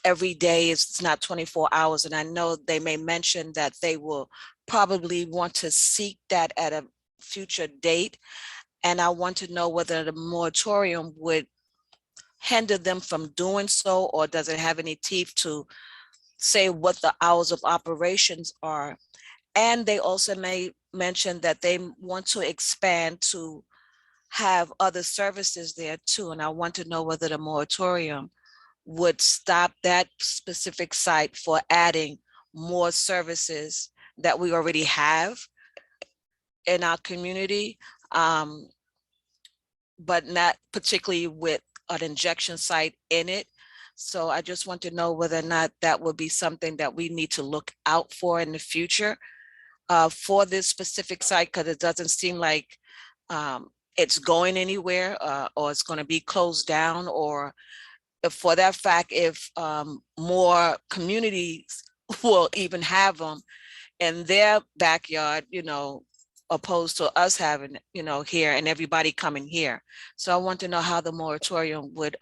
every day, it's not 24 hours. And I know they may mention that they will probably want to seek that at a future date. And I want to know whether the moratorium would hinder them from doing so, or does it have any teeth to say what the hours of operations are. And they also may mention that they want to expand to have other services there too. And I want to know whether the moratorium would stop that specific site for adding more services that we already have in our community, but not particularly with an injection site in it. So I just want to know whether or not that would be something that we need to look out for in the future for this specific site, because it doesn't seem like it's going anywhere or it's going to be closed down, or if for that fact, if more communities will even have them in their backyard, opposed to us having, here and everybody coming here. So I want to know how the moratorium would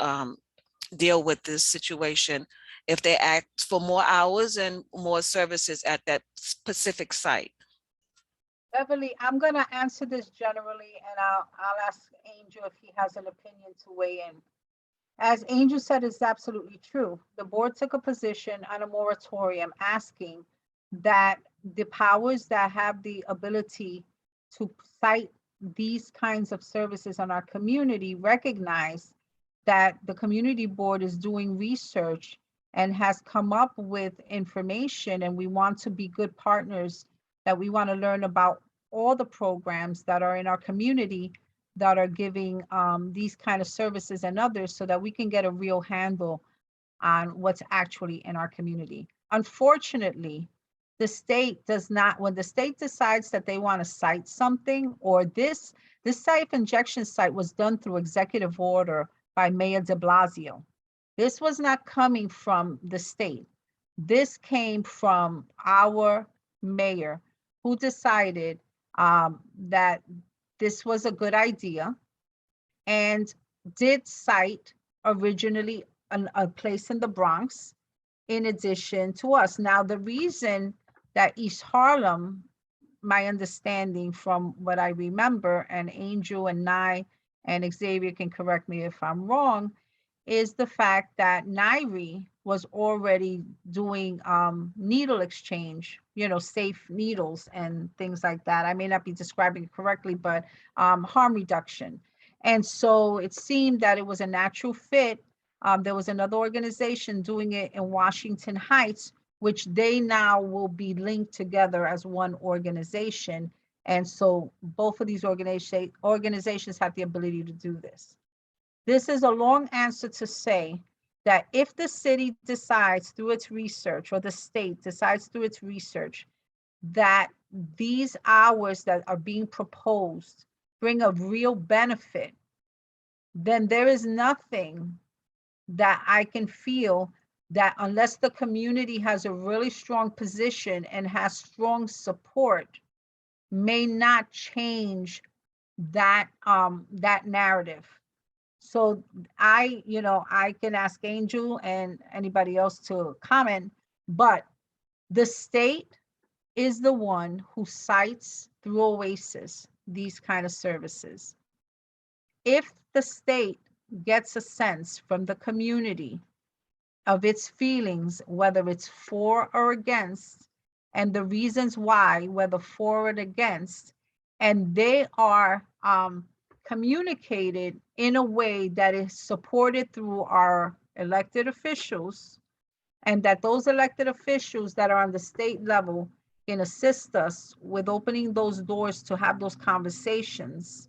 deal with this situation if they ask for more hours and more services at that specific site. Beverly, I'm going to answer this generally, and I'll ask Angel if he has an opinion to weigh in. As Angel said, it's absolutely true. The board took a position on a moratorium asking that the powers that have the ability to cite these kinds of services in our community recognize that the community board is doing research and has come up with information, and we want to be good partners, that we want to learn about all the programs that are in our community that are giving these kind of services and others, so that we can get a real handle on what's actually in our community. Unfortunately, the state does not, when the state decides that they want to cite something, or this site injection site was done through executive order by Mayor de Blasio. This was not coming from the state. This came from our mayor, who decided that this was a good idea and did cite originally a place in the Bronx in addition to us. Now, the reason that East Harlem, my understanding from what I remember, and Angel and Nye and Xavier can correct me if I'm wrong, is the fact that Nairi was already doing needle exchange, safe needles and things like that. I may not be describing it correctly, but harm reduction. And so it seemed that it was a natural fit. There was another organization doing it in Washington Heights, which they now will be linked together as one organization. And so both of these organizations have the ability to do this. This is a long answer to say that if the city decides through its research, or the state decides through its research, that these hours that are being proposed bring a real benefit, then there is nothing that I can feel that, unless the community has a really strong position and has strong support, may not change that narrative. So I can ask Angel and anybody else to comment, but the state is the one who cites through OASIS these kind of services. If the state gets a sense from the community of its feelings, whether it's for or against, and the reasons why, whether for or against, and they are communicated in a way that is supported through our elected officials, and that those elected officials that are on the state level can assist us with opening those doors to have those conversations,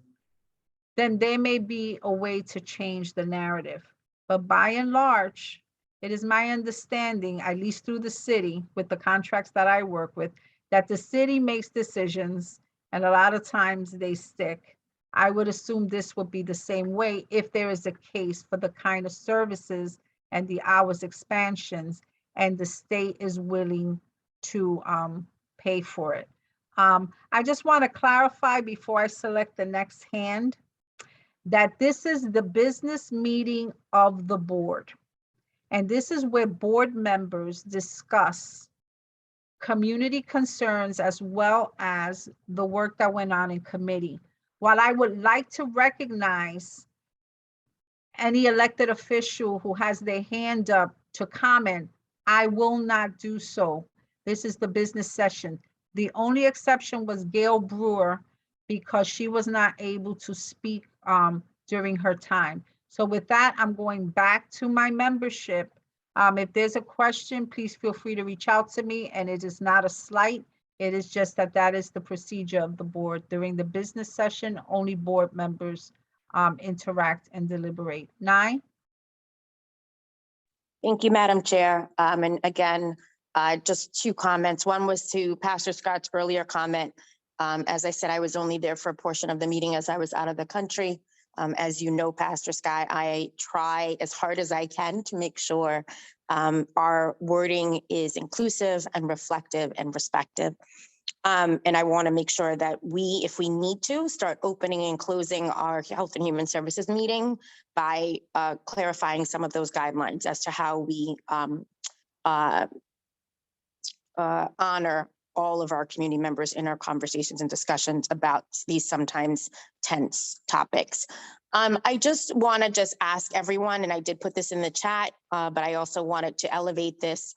then there may be a way to change the narrative. But by and large, it is my understanding, at least through the city, with the contracts that I work with, that the city makes decisions and a lot of times they stick. I would assume this would be the same way if there is a case for the kind of services and the hours expansions and the state is willing to pay for it. I just want to clarify before I select the next hand that this is the business meeting of the board. And this is where board members discuss community concerns as well as the work that went on in committee. While I would like to recognize any elected official who has their hand up to comment, I will not do so. This is the business session. The only exception was Gail Brewer because she was not able to speak during her time. So with that, I'm going back to my membership. If there's a question, please feel free to reach out to me, and it is not a slight. It is just that that is the procedure of the board. During the business session, only board members interact and deliberate. Nye? Thank you, Madam Chair. And again, just two comments. One was to Pastor Scott's earlier comment. As I said, I was only there for a portion of the meeting as I was out of the country. As you know, Pastor Scott, I try as hard as I can to make sure our wording is inclusive and reflective and respective. And I want to make sure that we, if we need to, start opening and closing our Health and Human Services meeting by clarifying some of those guidelines as to how we honor all of our community members in our conversations and discussions about these sometimes tense topics. I just want to ask everyone, and I did put this in the chat, but I also wanted to elevate this.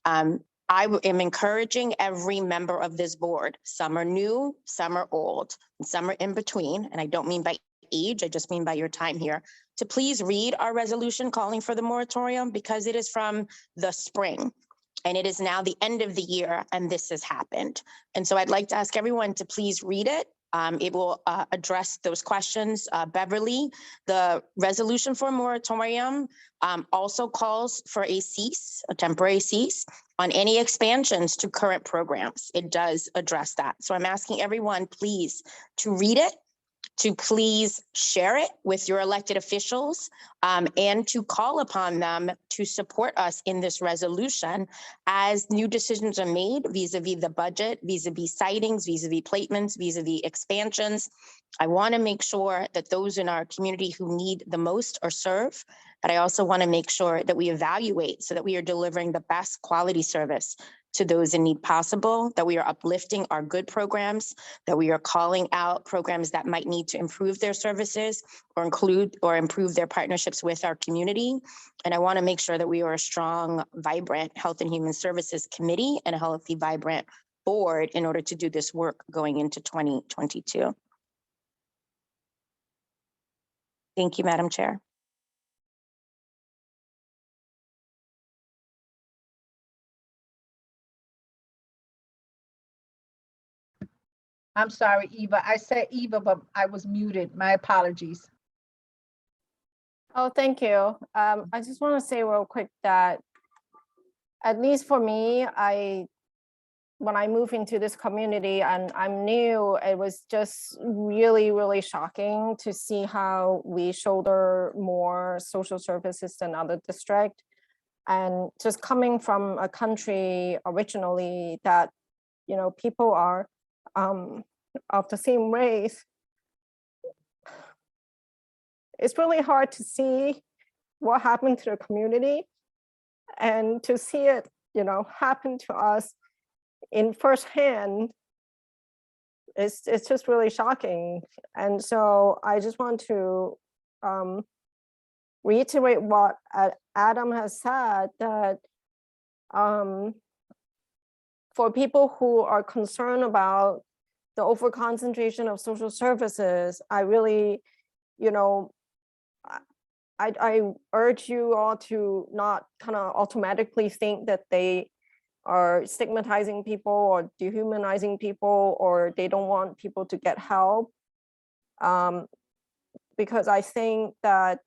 I am encouraging every member of this board, some are new, some are old, and some are in between, and I don't mean by age, I just mean by your time here, to please read our resolution calling for the moratorium because it is from the spring. And it is now the end of the year and this has happened. And so I'd like to ask everyone to please read it. It will address those questions. Beverly, the resolution for moratorium also calls for a temporary cease on any expansions to current programs. It does address that. So I'm asking everyone, please, to read it, to please share it with your elected officials and to call upon them to support us in this resolution as new decisions are made vis-a-vis the budget, vis-a-vis sightings, vis-a-vis placements, vis-a-vis expansions. I want to make sure that those in our community who need the most are served, but I also want to make sure that we evaluate so that we are delivering the best quality service to those in need possible, that we are uplifting our good programs, that we are calling out programs that might need to improve their services or improve their partnerships with our community. And I want to make sure that we are a strong, vibrant Health and Human Services Committee and a healthy, vibrant board in order to do this work going into 2022. Thank you, Madam Chair. I'm sorry, Eva. I said Eva, but I was muted. My apologies. Oh, thank you. I just want to say real quick that at least for me, when I moved into this community and I'm new, it was just really, really shocking to see how we shoulder more social services than other districts. And just coming from a country originally that, you know, people are of the same race, it's really hard to see what happened to the community and to see it, you know, happen to us in firsthand. It's just really shocking. And so I just want to reiterate what Adam has said, that for people who are concerned about the overconcentration of social services, I really, you know, I urge you all to not kind of automatically think that they are stigmatizing people or dehumanizing people, or they don't want people to get help. Because I think that,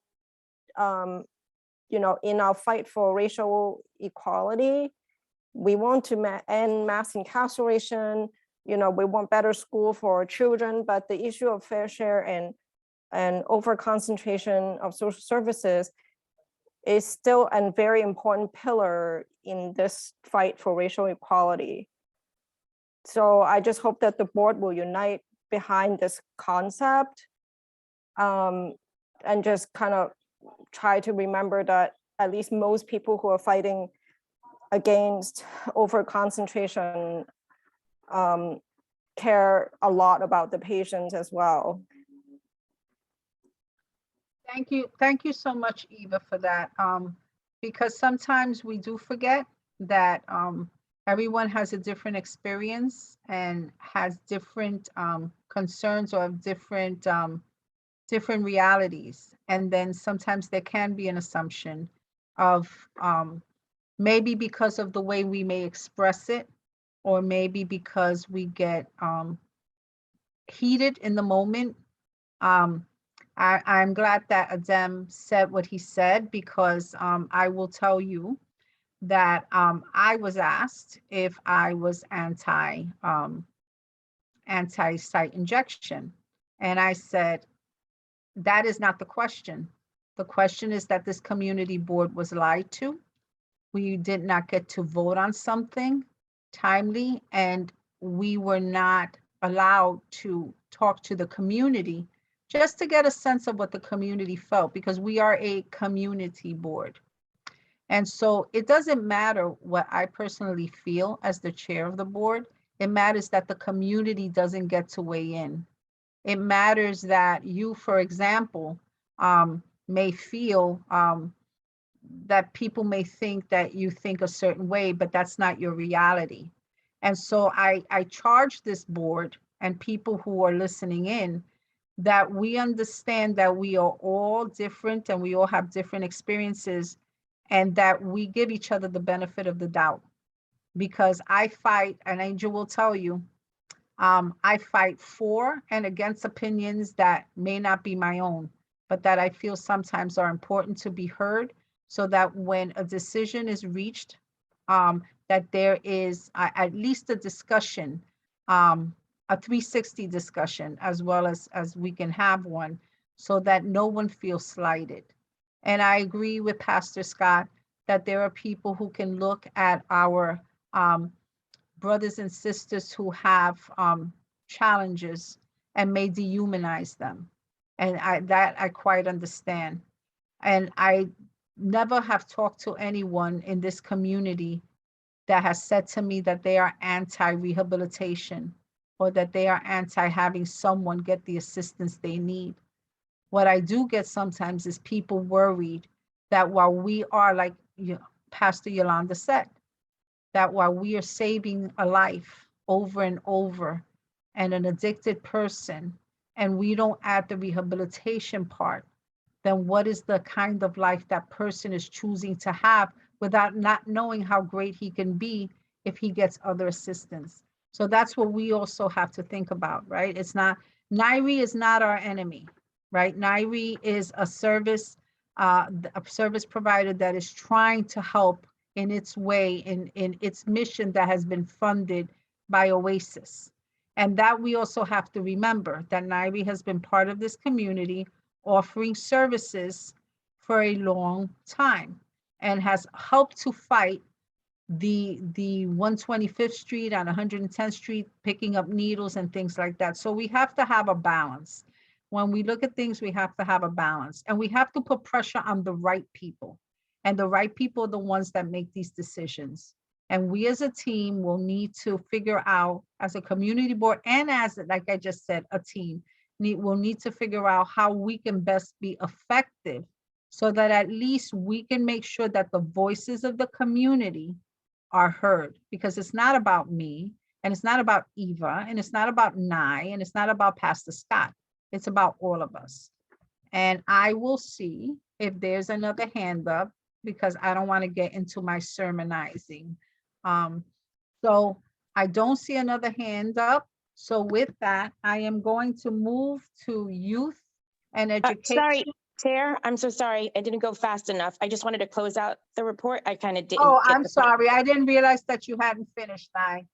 you know, in our fight for racial equality, we want to end mass incarceration, you know, we want better school for our children, but the issue of fair share and over concentration of social services is still a very important pillar in this fight for racial equality. So I just hope that the board will unite behind this concept, and just kind of try to remember that at least most people who are fighting against over concentration care a lot about the patients as well. Thank you so much, Eva, for that. Because sometimes we do forget that everyone has a different experience and has different concerns or different different realities. And then sometimes there can be an assumption of maybe because of the way we may express it, or maybe because we get heated in the moment. I'm glad that Adem said what he said, because I will tell you that I was asked if I was anti-site injection. And I said, that is not the question. The question is that this community board was lied to. We did not get to vote on something timely, and we were not allowed to talk to the community just to get a sense of what the community felt, because we are a community board. And so it doesn't matter what I personally feel as the chair of the board. It matters that the community doesn't get to weigh in. It matters that you, for example, may feel that people may think that you think a certain way, but that's not your reality. And so I charge this board and people who are listening in that we understand that we are all different and we all have different experiences, and that we give each other the benefit of the doubt. Because I fight, and Angel will tell you, I fight for and against opinions that may not be my own, but that I feel sometimes are important to be heard, so that when a decision is reached, that there is at least a discussion, a 360 discussion, as well as we can have one, so that no one feels slighted. And I agree with Pastor Scott that there are people who can look at our brothers and sisters who have challenges and may dehumanize them. And I quite understand. And I never have talked to anyone in this community that has said to me that they are anti-rehabilitation, or that they are anti-having someone get the assistance they need. What I do get sometimes is people worried that while we are, like Pastor Yolanda said, that while we are saving a life over and over, and an addicted person, and we don't add the rehabilitation part, then what is the kind of life that person is choosing to have without not knowing how great he can be if he gets other assistance? So that's what we also have to think about, right? It's not, NIRE is not our enemy, right? NIRE is a service provider that is trying to help in its way, in its mission that has been funded by OASIS. And that we also have to remember that NIRE has been part of this community, offering services for a long time, and has helped to fight the 125th Street and 110th Street, picking up needles and things like that. So we have to have a balance. When we look at things, we have to have a balance, and we have to put pressure on the right people. And the right people are the ones that make these decisions. And we as a team will need to figure out, as a community board, and as, like I just said, a team, we'll need to figure out how we can best be effective so that at least we can make sure that the voices of the community are heard, because it's not about me, and it's not about Eva, and it's not about Nye, and it's not about Pastor Scott. It's about all of us. And I will see if there's another hand up, because I don't want to get into my sermonizing. So I don't see another hand up. So with that, I am going to move to youth and education. Sorry, Chair, I'm so sorry. I didn't go fast enough. I just wanted to close out the report. I kind of didn't. Oh, get I'm the- sorry. I didn't realize that you hadn't finished, Nye.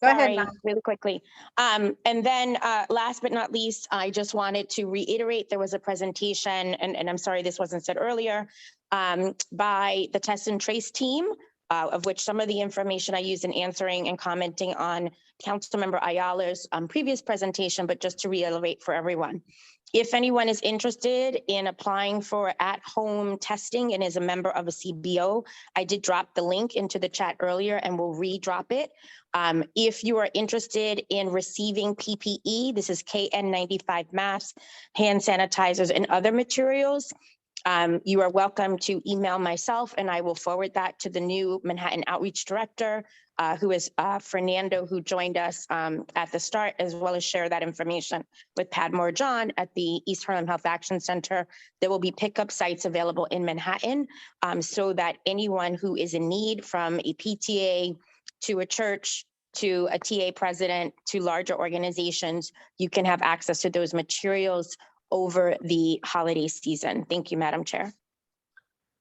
Go ahead, Sorry, Nye. really quickly. And then last but not least, I just wanted to reiterate, there was a presentation, and I'm sorry this wasn't said earlier, by the Test and Trace team, of which some of the information I used in answering and commenting on Councilmember Ayala's previous presentation, but just to reiterate for everyone. If anyone is interested in applying for at-home testing and is a member of a CBO, I did drop the link into the chat earlier and will re-drop it. If you are interested in receiving PPE, this is KN95 masks, hand sanitizers, and other materials, you are welcome to email myself and I will forward that to the new Manhattan Outreach Director, who is Fernando, who joined us at the start, as well as share that information with Padmore John at the East Harlem Health Action Center. There will be pickup sites available in Manhattan, so that anyone who is in need, from a PTA to a church, to a TA president, to larger organizations, you can have access to those materials over the holiday season. Thank you, Madam Chair.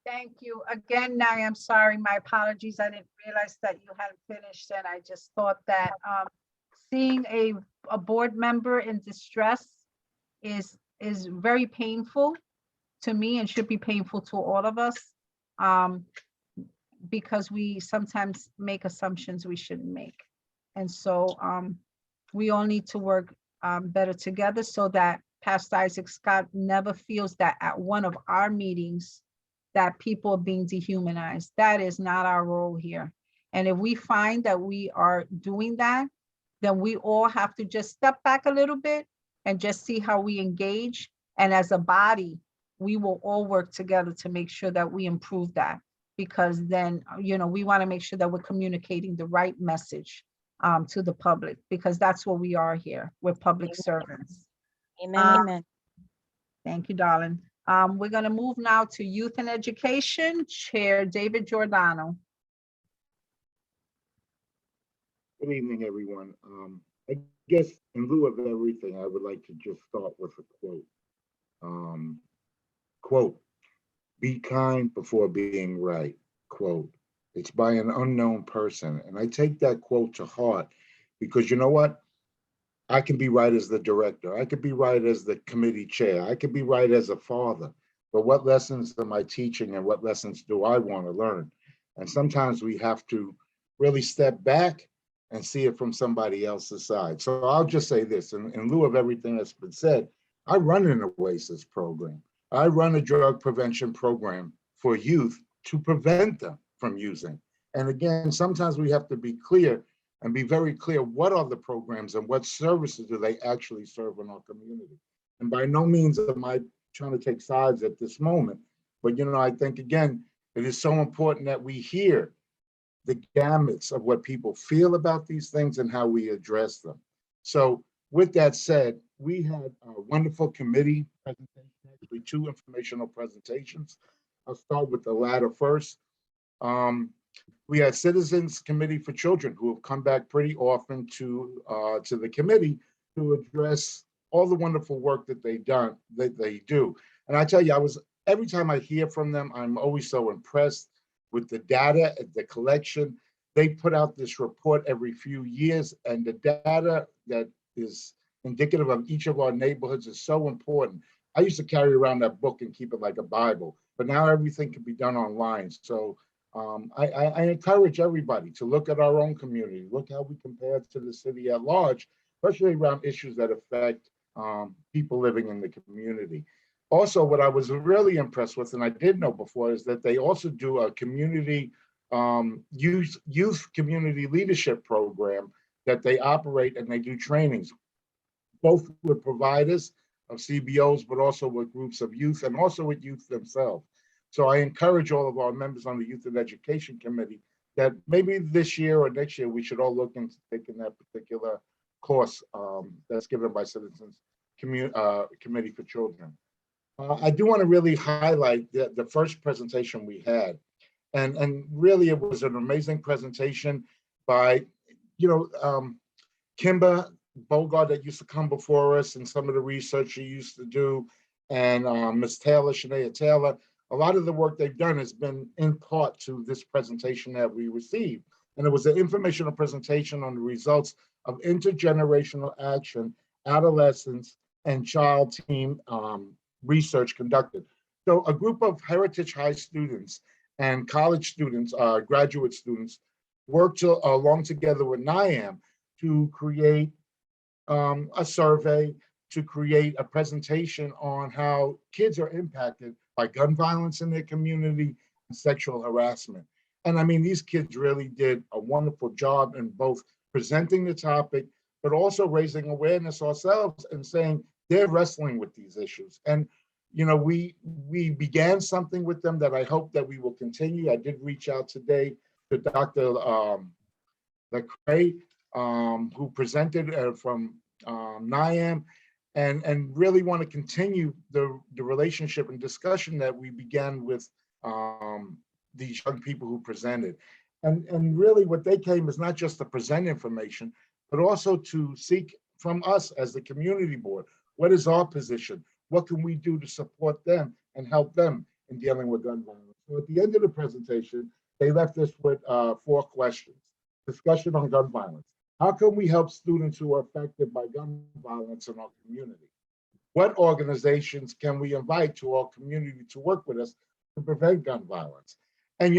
Thank you. Again, Nye, I'm sorry. My apologies. I didn't realize that you hadn't finished, and I just thought that seeing a board member in distress is very painful to me and should be painful to all of us, because we sometimes make assumptions we shouldn't make. And so we all need to work better together so that Pastor Isaac Scott never feels that at one of our meetings that people are being dehumanized. That is not our role here. And if we find that we are doing that, then we all have to just step back a little bit and just see how we engage. And as a body, we will all work together to make sure that we improve that, because then, we want to make sure that we're communicating the right message to the public, because that's what we are here. We're public servants. Amen, amen. Thank you, darling. We're going to move now to Youth and Education, Chair David Giordano. Good evening, everyone. I guess in lieu of everything, I would like to just start with a quote. Quote, "Be kind before being right." Quote. It's by an unknown person. And I take that quote to heart because you know what? I can be right as the director. I could be right as the committee chair. I could be right as a father. But what lessons am I teaching and what lessons do I want to learn? And sometimes we have to really step back and see it from somebody else's side. So I'll just say this, in lieu of everything that's been said, I run an OASIS program. I run a drug prevention program for youth to prevent them from using. And again, sometimes we have to be clear and be very clear, what are the programs and what services do they actually serve in our community? And by no means am I trying to take sides at this moment, but I think again, it is so important that we hear the gamuts of what people feel about these things and how we address them. So with that said, we had a wonderful committee presentation, actually 2 informational presentations. I'll start with the latter first. We had Citizens Committee for Children who have come back pretty often to the committee to address all the wonderful work that they do. And I tell you, every time I hear from them, I'm always so impressed with the data, the collection. They put out this report every few years, and the data that is indicative of each of our neighborhoods is so important. I used to carry around that book and keep it like a Bible, but now everything can be done online. So I encourage everybody to look at our own community, look how we compare to the city at large, especially around issues that affect people living in the community. Also, what I was really impressed with, and I didn't know before, is that they also do a community youth community leadership program that they operate, and they do trainings, both with providers of CBOs, but also with groups of youth and also with youth themselves. So I encourage all of our members on the Youth and Education Committee that maybe this year or next year, we should all look into taking that particular course that's given by Citizens Committee for Children. I do want to really highlight the first presentation we had. And really, it was an amazing presentation by, Kimber Bogart that used to come before us and some of the research she used to do, and Ms. Taylor, Shania Taylor. A lot of the work they've done has been in part to this presentation that we received. And it was an informational presentation on the results of intergenerational action, adolescence, and child team research conducted. So a group of Heritage High students and college students, graduate students, worked along together with NIAM to create a survey, to create a presentation on how kids are impacted by gun violence in their community and sexual harassment. And I mean, these kids really did a wonderful job in both presenting the topic, but also raising awareness ourselves and saying they're wrestling with these issues. And we began something with them that I hope that we will continue. I did reach out today to Dr. Lecrae, who presented from NIAM, and really want to continue the relationship and discussion that we began with these young people who presented. And really what they came is not just to present information, but also to seek from us as the community board, what is our position? What can we do to support them and help them in dealing with gun violence? So at the end of the presentation, they left us with 4 questions. Discussion on gun violence. How can we help students who are affected by gun violence in our community? What organizations can we invite to our community to work with us to prevent gun violence? And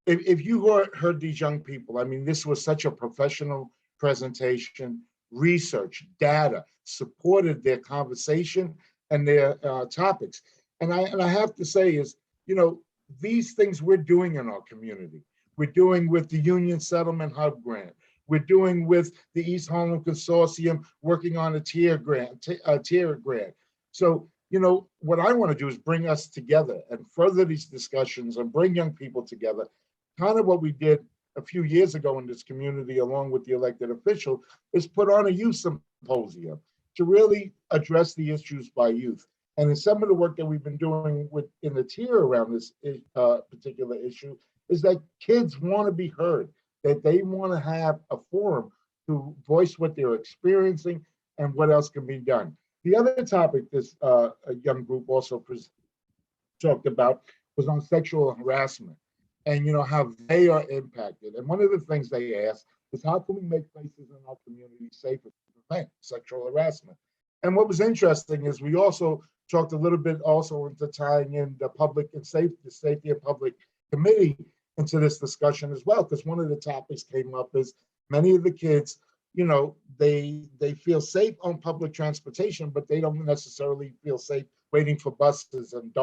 if you heard these young people, I mean, this was such a professional presentation, research, data, supported their conversation and their topics. And I have to say is, these things we're doing in our community. We're doing with the Union Settlement Hub grant. We're doing with the East Harlem Consortium, working on a tier grant. So, what I want to do is bring us together and further these discussions and bring young people together. Kind of what we did a few years ago in this community, along with the elected official, is put on a youth symposium to really address the issues by youth. And in some of the work that we've been doing in the tier around this particular issue is that kids want to be heard, that they want to have a forum to voice what they're experiencing and what else can be done. The other topic this young group also talked about was on sexual harassment and how they are impacted. And one of the things they asked is how can we make places in our community safer to prevent sexual harassment? And what was interesting is we also talked a little bit also into tying in the public and safety and public committee into this discussion as well, because one of the topics came up is many of the kids, they feel safe on public transportation, but they don't necessarily feel safe waiting for buses and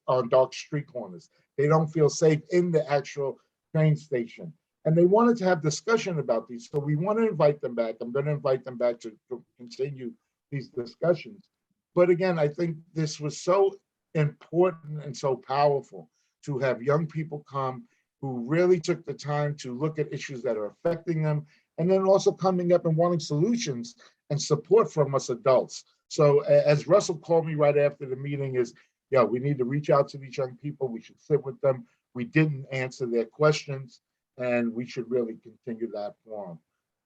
on dark street corners. They don't feel safe in the actual train station. And they wanted to have discussion about these. So we want to invite them back. I'm going to invite them back to continue these discussions. But again, I think this was so important and so powerful to have young people come who really took the time to look at issues that are affecting them, and then also coming up and wanting solutions and support from us adults. So as Russell called me right after the meeting is, yeah, we need to reach out to these young people. We should sit with them. We didn't answer their questions, and we should really continue that forum.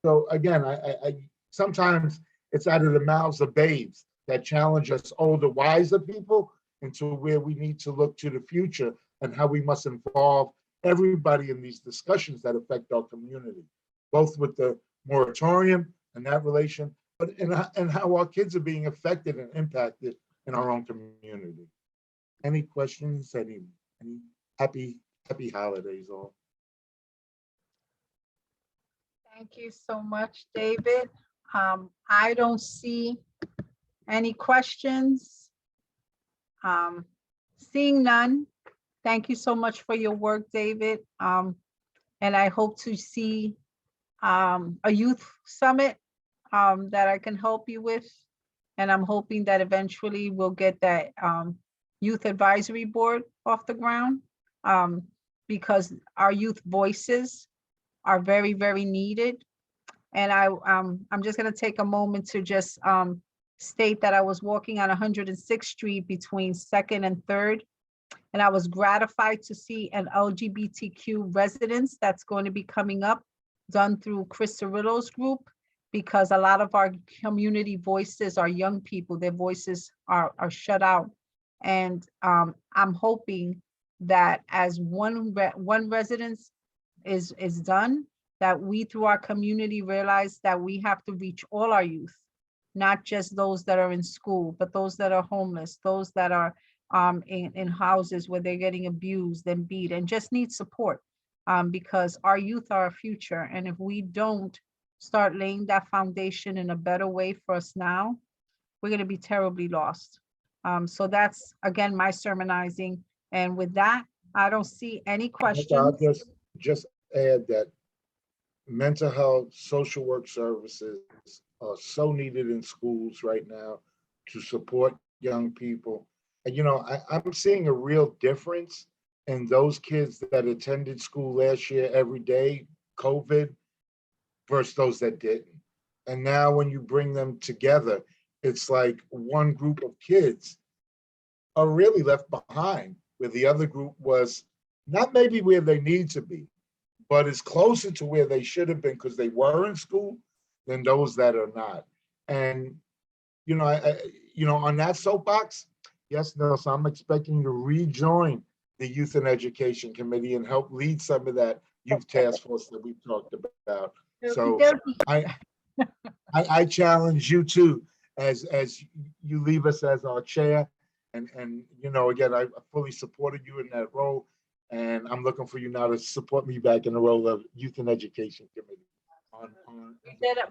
So again, I sometimes it's out of the mouths of babes that challenge us older, wiser people into where we need to look to the future and how we must involve everybody in these discussions that affect our community, both with the moratorium and that relation, but and how our kids are being affected and impacted in our own community. Any questions? Any happy holidays all. Thank you so much, David. I don't see any questions. Seeing none, thank you so much for your work, David. And I hope to see a youth summit that I can help you with. And I'm hoping that eventually we'll get that Youth Advisory Board off the ground, because our youth voices are very, very needed. And I'm just gonna take a moment to just state that I was walking on 106th Street between 2nd and 3rd, and I was gratified to see an LGBTQ residence that's going to be coming up, done through Chris Cirillo's group, because a lot of our community voices are young people, their voices are shut out. And I'm hoping that as one residence is done, that we through our community realize that we have to reach all our youth, not just those that are in school, but those that are homeless, those that are in houses where they're getting abused and beat and just need support, because our youth are our future. And if we don't start laying that foundation in a better way for us now, we're going to be terribly lost. So that's, again, my sermonizing. And with that, I don't see any questions. I'll just add that mental health, social work services are so needed in schools right now to support young people. And, I'm seeing a real difference in those kids that attended school last year every day, COVID, versus those that didn't. And now when you bring them together, it's like one group of kids are really left behind, where the other group was not maybe where they need to be, but is closer to where they should have been because they were in school than those that are not. And, on that soapbox, yes, Nelson, I'm expecting you to rejoin the Youth and Education Committee and help lead some of that youth task force that we've talked about. So I challenge you too, as you leave us as our chair. And again, I fully supported you in that role. And I'm looking for you now to support me back in the role of Youth and Education Committee.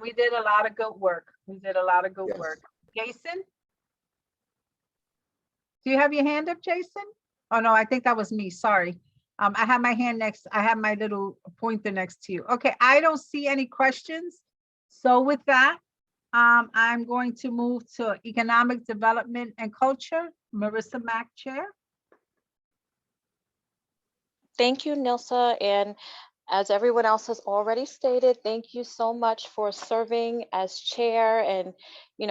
We did a lot of good work. We did a lot of good work. Jason? Do you have your hand up, Jason? Oh, no, I think that was me. Sorry. I have my hand next. I have my little pointer next to you. Okay, I don't see any questions. So with that, I'm going to move to Economic Development and Culture. Marissa Mack, Chair. Thank you, Nilsa. And as everyone else has already stated, thank you so much for serving as chair and,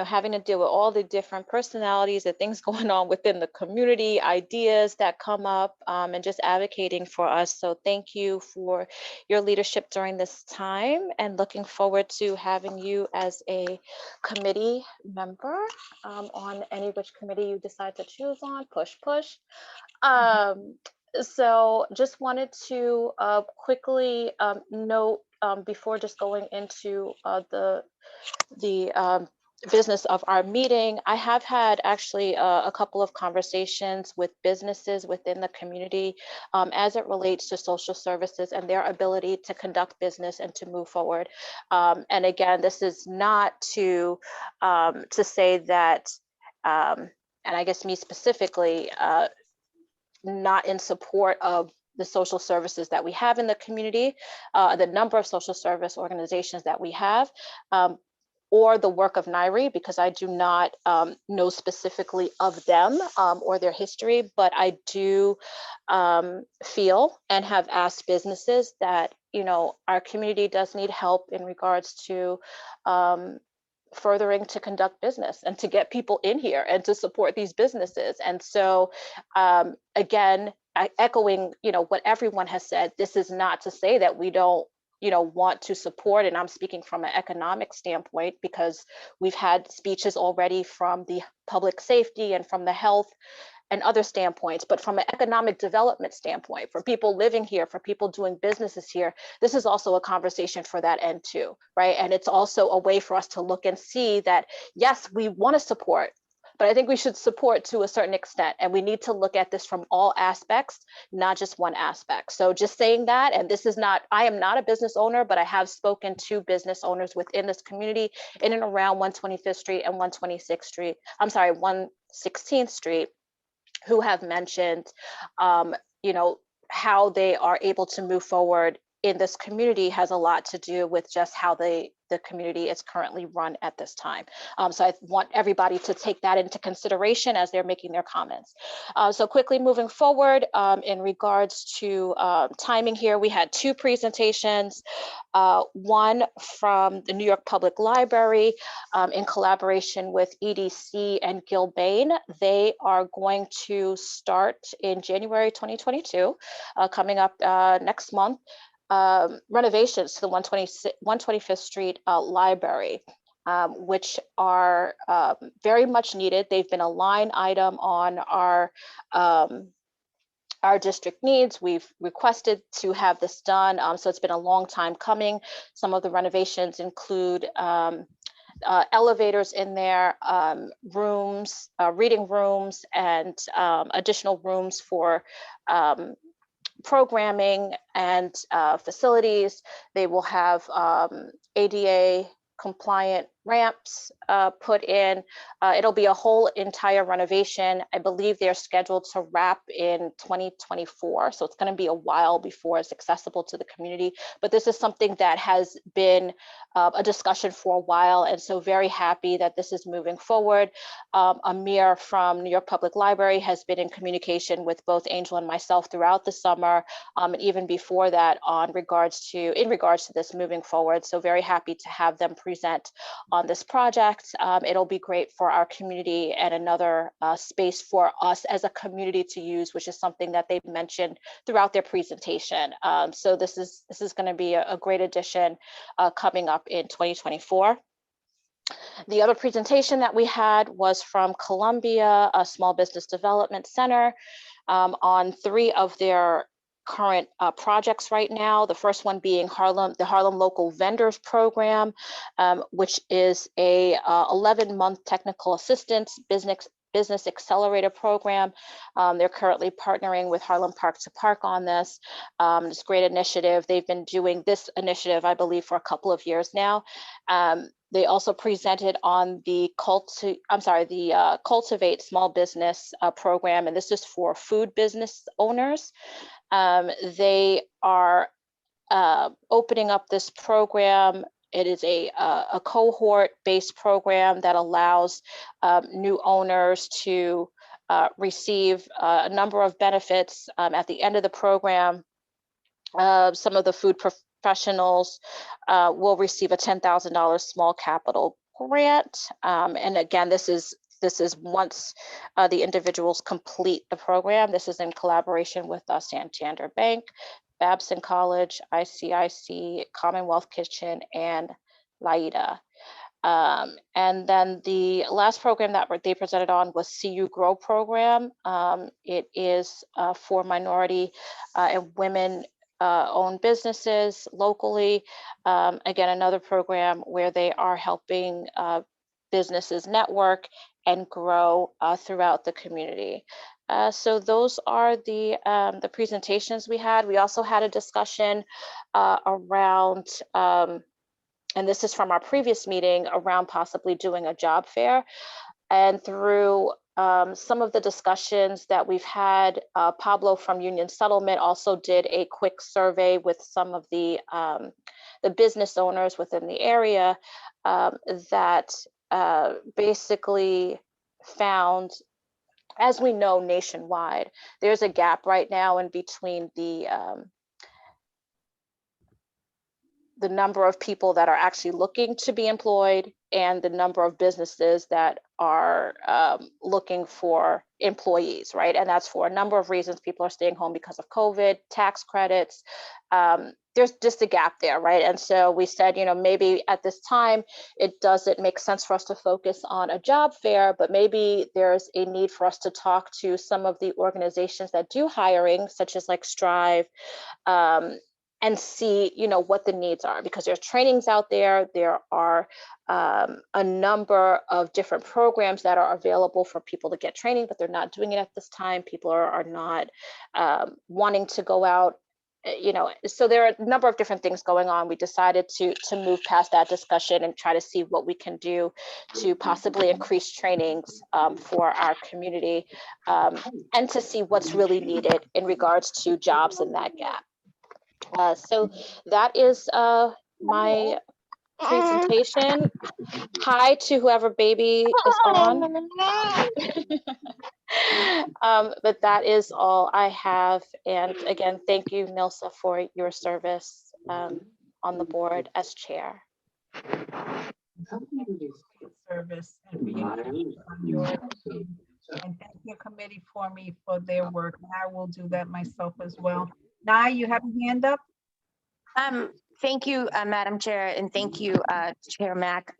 having to deal with all the different personalities and things going on within the community, ideas that come up, and just advocating for us. So thank you for your leadership during this time, and looking forward to having you as a committee member on any which committee you decide to choose on. Push. So just wanted to quickly note before just going into the business of our meeting, I have had actually a couple of conversations with businesses within the community as it relates to social services and their ability to conduct business and to move forward. And again, this is not to say that, and I guess me specifically, not in support of the social services that we have in the community, the number of social service organizations that we have, or the work of NYRE, because I do not know specifically of them or their history, but I do feel and have asked businesses that, our community does need help in regards to furthering to conduct business and to get people in here and to support these businesses. And so again, echoing, what everyone has said, this is not to say that we don't, want to support, and I'm speaking from an economic standpoint, because we've had speeches already from the public safety and from the health and other standpoints, but from an economic development standpoint, for people living here, for people doing businesses here, this is also a conversation for that end too, right? And it's also a way for us to look and see that, yes, we want to support, but I think we should support to a certain extent, and we need to look at this from all aspects, not just one aspect. So just saying that, and this is not, I am not a business owner, but I have spoken to business owners within this community in and around 125th Street and 126th Street, I'm sorry, 116th Street, who have mentioned, how they are able to move forward in this community has a lot to do with just how the community is currently run at this time. So I want everybody to take that into consideration as they're making their comments. So quickly moving forward, in regards to timing here, we had two presentations, one from the New York Public Library in collaboration with EDC and Gilbane. They are going to start in January 2022, coming up next month. Renovations to the 125th Street Library, which are very much needed. They've been a line item on our district needs. We've requested to have this done, so it's been a long time coming. Some of the renovations include elevators in there, rooms, reading rooms, and additional rooms for programming and facilities. They will have ADA compliant ramps put in. It'll be a whole entire renovation. I believe they're scheduled to wrap in 2024. So it's going to be a while before it's accessible to the community. But this is something that has been a discussion for a while. And so very happy that this is moving forward. Amir from New York Public Library has been in communication with both Angel and myself throughout the summer, and even before that in regards to this moving forward. So very happy to have them present on this project. It'll be great for our community and another space for us as a community to use, which is something that they've mentioned throughout their presentation. So this is going to be a great addition coming up in 2024. The other presentation that we had was from Columbia, a Small Business Development Center, on 3 of their current projects right now. The first one being the Harlem Local Vendors Program, which is a 11-month technical assistance business accelerator program. They're currently partnering with Harlem Park to Park on this. It's a great initiative. They've been doing this initiative, I believe, for a couple of years now. They also presented on the Cultivate Small Business program, and this is for food business owners. They are opening up this program. It is a cohort-based program that allows new owners to receive a number of benefits at the end of the program. Some of the food professionals will receive a $10,000 small capital grant. And again, this is once the individuals complete the program. This is in collaboration with Santander Bank, Babson College, ICIC, Commonwealth Kitchen, and LAIDA. And then the last program that they presented on was CU Grow program. It is for minority and women owned businesses locally. Again, another program where they are helping businesses network and grow throughout the community. So those are the presentations we had. We also had a discussion around, and this is from our previous meeting, around possibly doing a job fair. And through some of the discussions that we've had, Pablo from Union Settlement also did a quick survey with some of the business owners within the area that basically found, as we know nationwide, there's a gap right now in between the number of people that are actually looking to be employed and the number of businesses that are looking for employees, right? And that's for a number of reasons. People are staying home because of COVID, tax credits. There's just a gap there, right? And so we said, maybe at this time, it doesn't make sense for us to focus on a job fair, but maybe there's a need for us to talk to some of the organizations that do hiring, such as like Strive, and see, what the needs are, because there's trainings out there. There are a number of different programs that are available for people to get training, but they're not doing it at this time. People are not wanting to go out, so there are a number of different things going on. We decided to move past that discussion and try to see what we can do to possibly increase trainings for our community, and to see what's really needed in regards to jobs in that gap. So that is my presentation. Hi to whoever baby is on. But that is all I have. And again, thank you, Nilsa, for your service on the board as chair. Service and for your on your and thank your committee for me for their work. And I will do that myself as well. Now you have a hand up. Thank you, Madam Chair, and thank you, Chair Mack.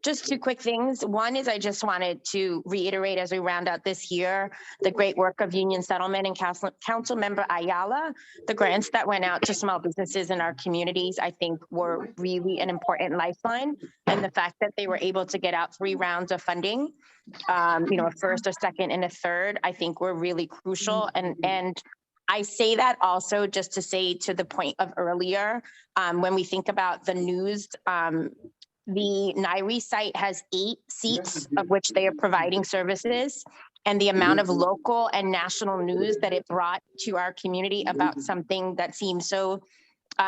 Just two quick things. One is I just wanted to reiterate as we round out this year, the great work of Union Settlement and Council Member Ayala. The grants that went out to small businesses in our communities, I think were really an important lifeline. And the fact that they were able to get out 3 rounds of funding, a first, a second, and a third, I think were really crucial. And I say that also just to say to the point of earlier, when we think about the news, the NYRE site has 8 seats of which they are providing services, and the amount of local and national news that it brought to our community about something that seems so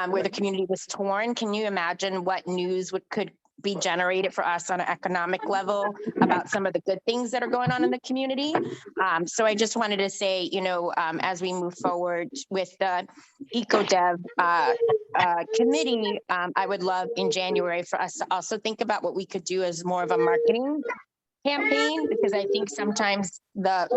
where the community was torn. Can you imagine what news could be generated for us on an economic level about some of the good things that are going on in the community? So I just wanted to say, as we move forward with the EcoDev committee, I would love in January for us to also think about what we could do as more of a marketing campaign, because I think sometimes the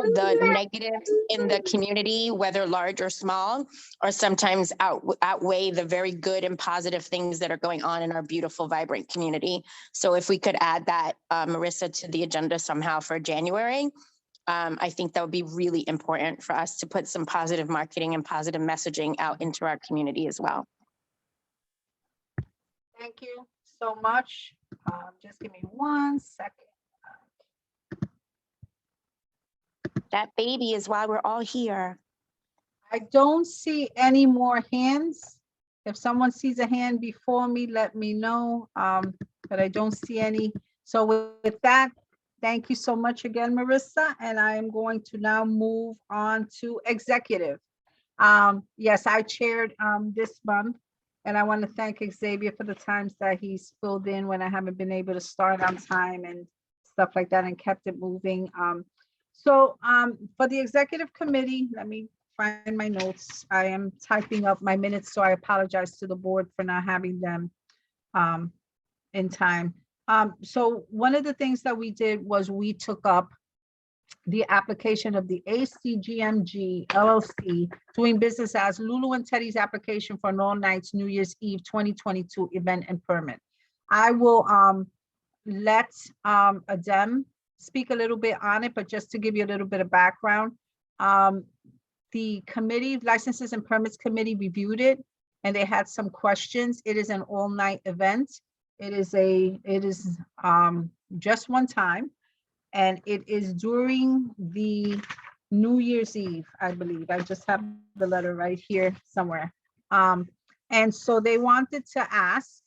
negatives in the community, whether large or small, are sometimes outweigh the very good and positive things that are going on in our beautiful, vibrant community. So if we could add that, Marissa, to the agenda somehow for January, I think that would be really important for us to put some positive marketing and positive messaging out into our community as well. Thank you so much. Just give me 1 second. That baby is why we're all here. I don't see any more hands. If someone sees a hand before me, let me know, but I don't see any. So with that, thank you so much again, Marissa, and I am going to now move on to executive. Yes, I chaired this month, and I want to thank Xavier for the times that he's filled in when I haven't been able to start on time and stuff like that and kept it moving. So for the executive committee, let me find my notes. I am typing up my minutes, so I apologize to the board for not having them in time. So one of the things that we did was we took up the application of the ACGMG LLC doing business as Lulu and Teddy's application for an all nights New Year's Eve 2022 event and permit. I will let Adem speak a little bit on it, but just to give you a little bit of background, the committee, Licenses and Permits Committee reviewed it, and they had some questions. It is an all-night event. It is just one time, and it is during the New Year's Eve, I believe. I just have the letter right here somewhere. And so they wanted to ask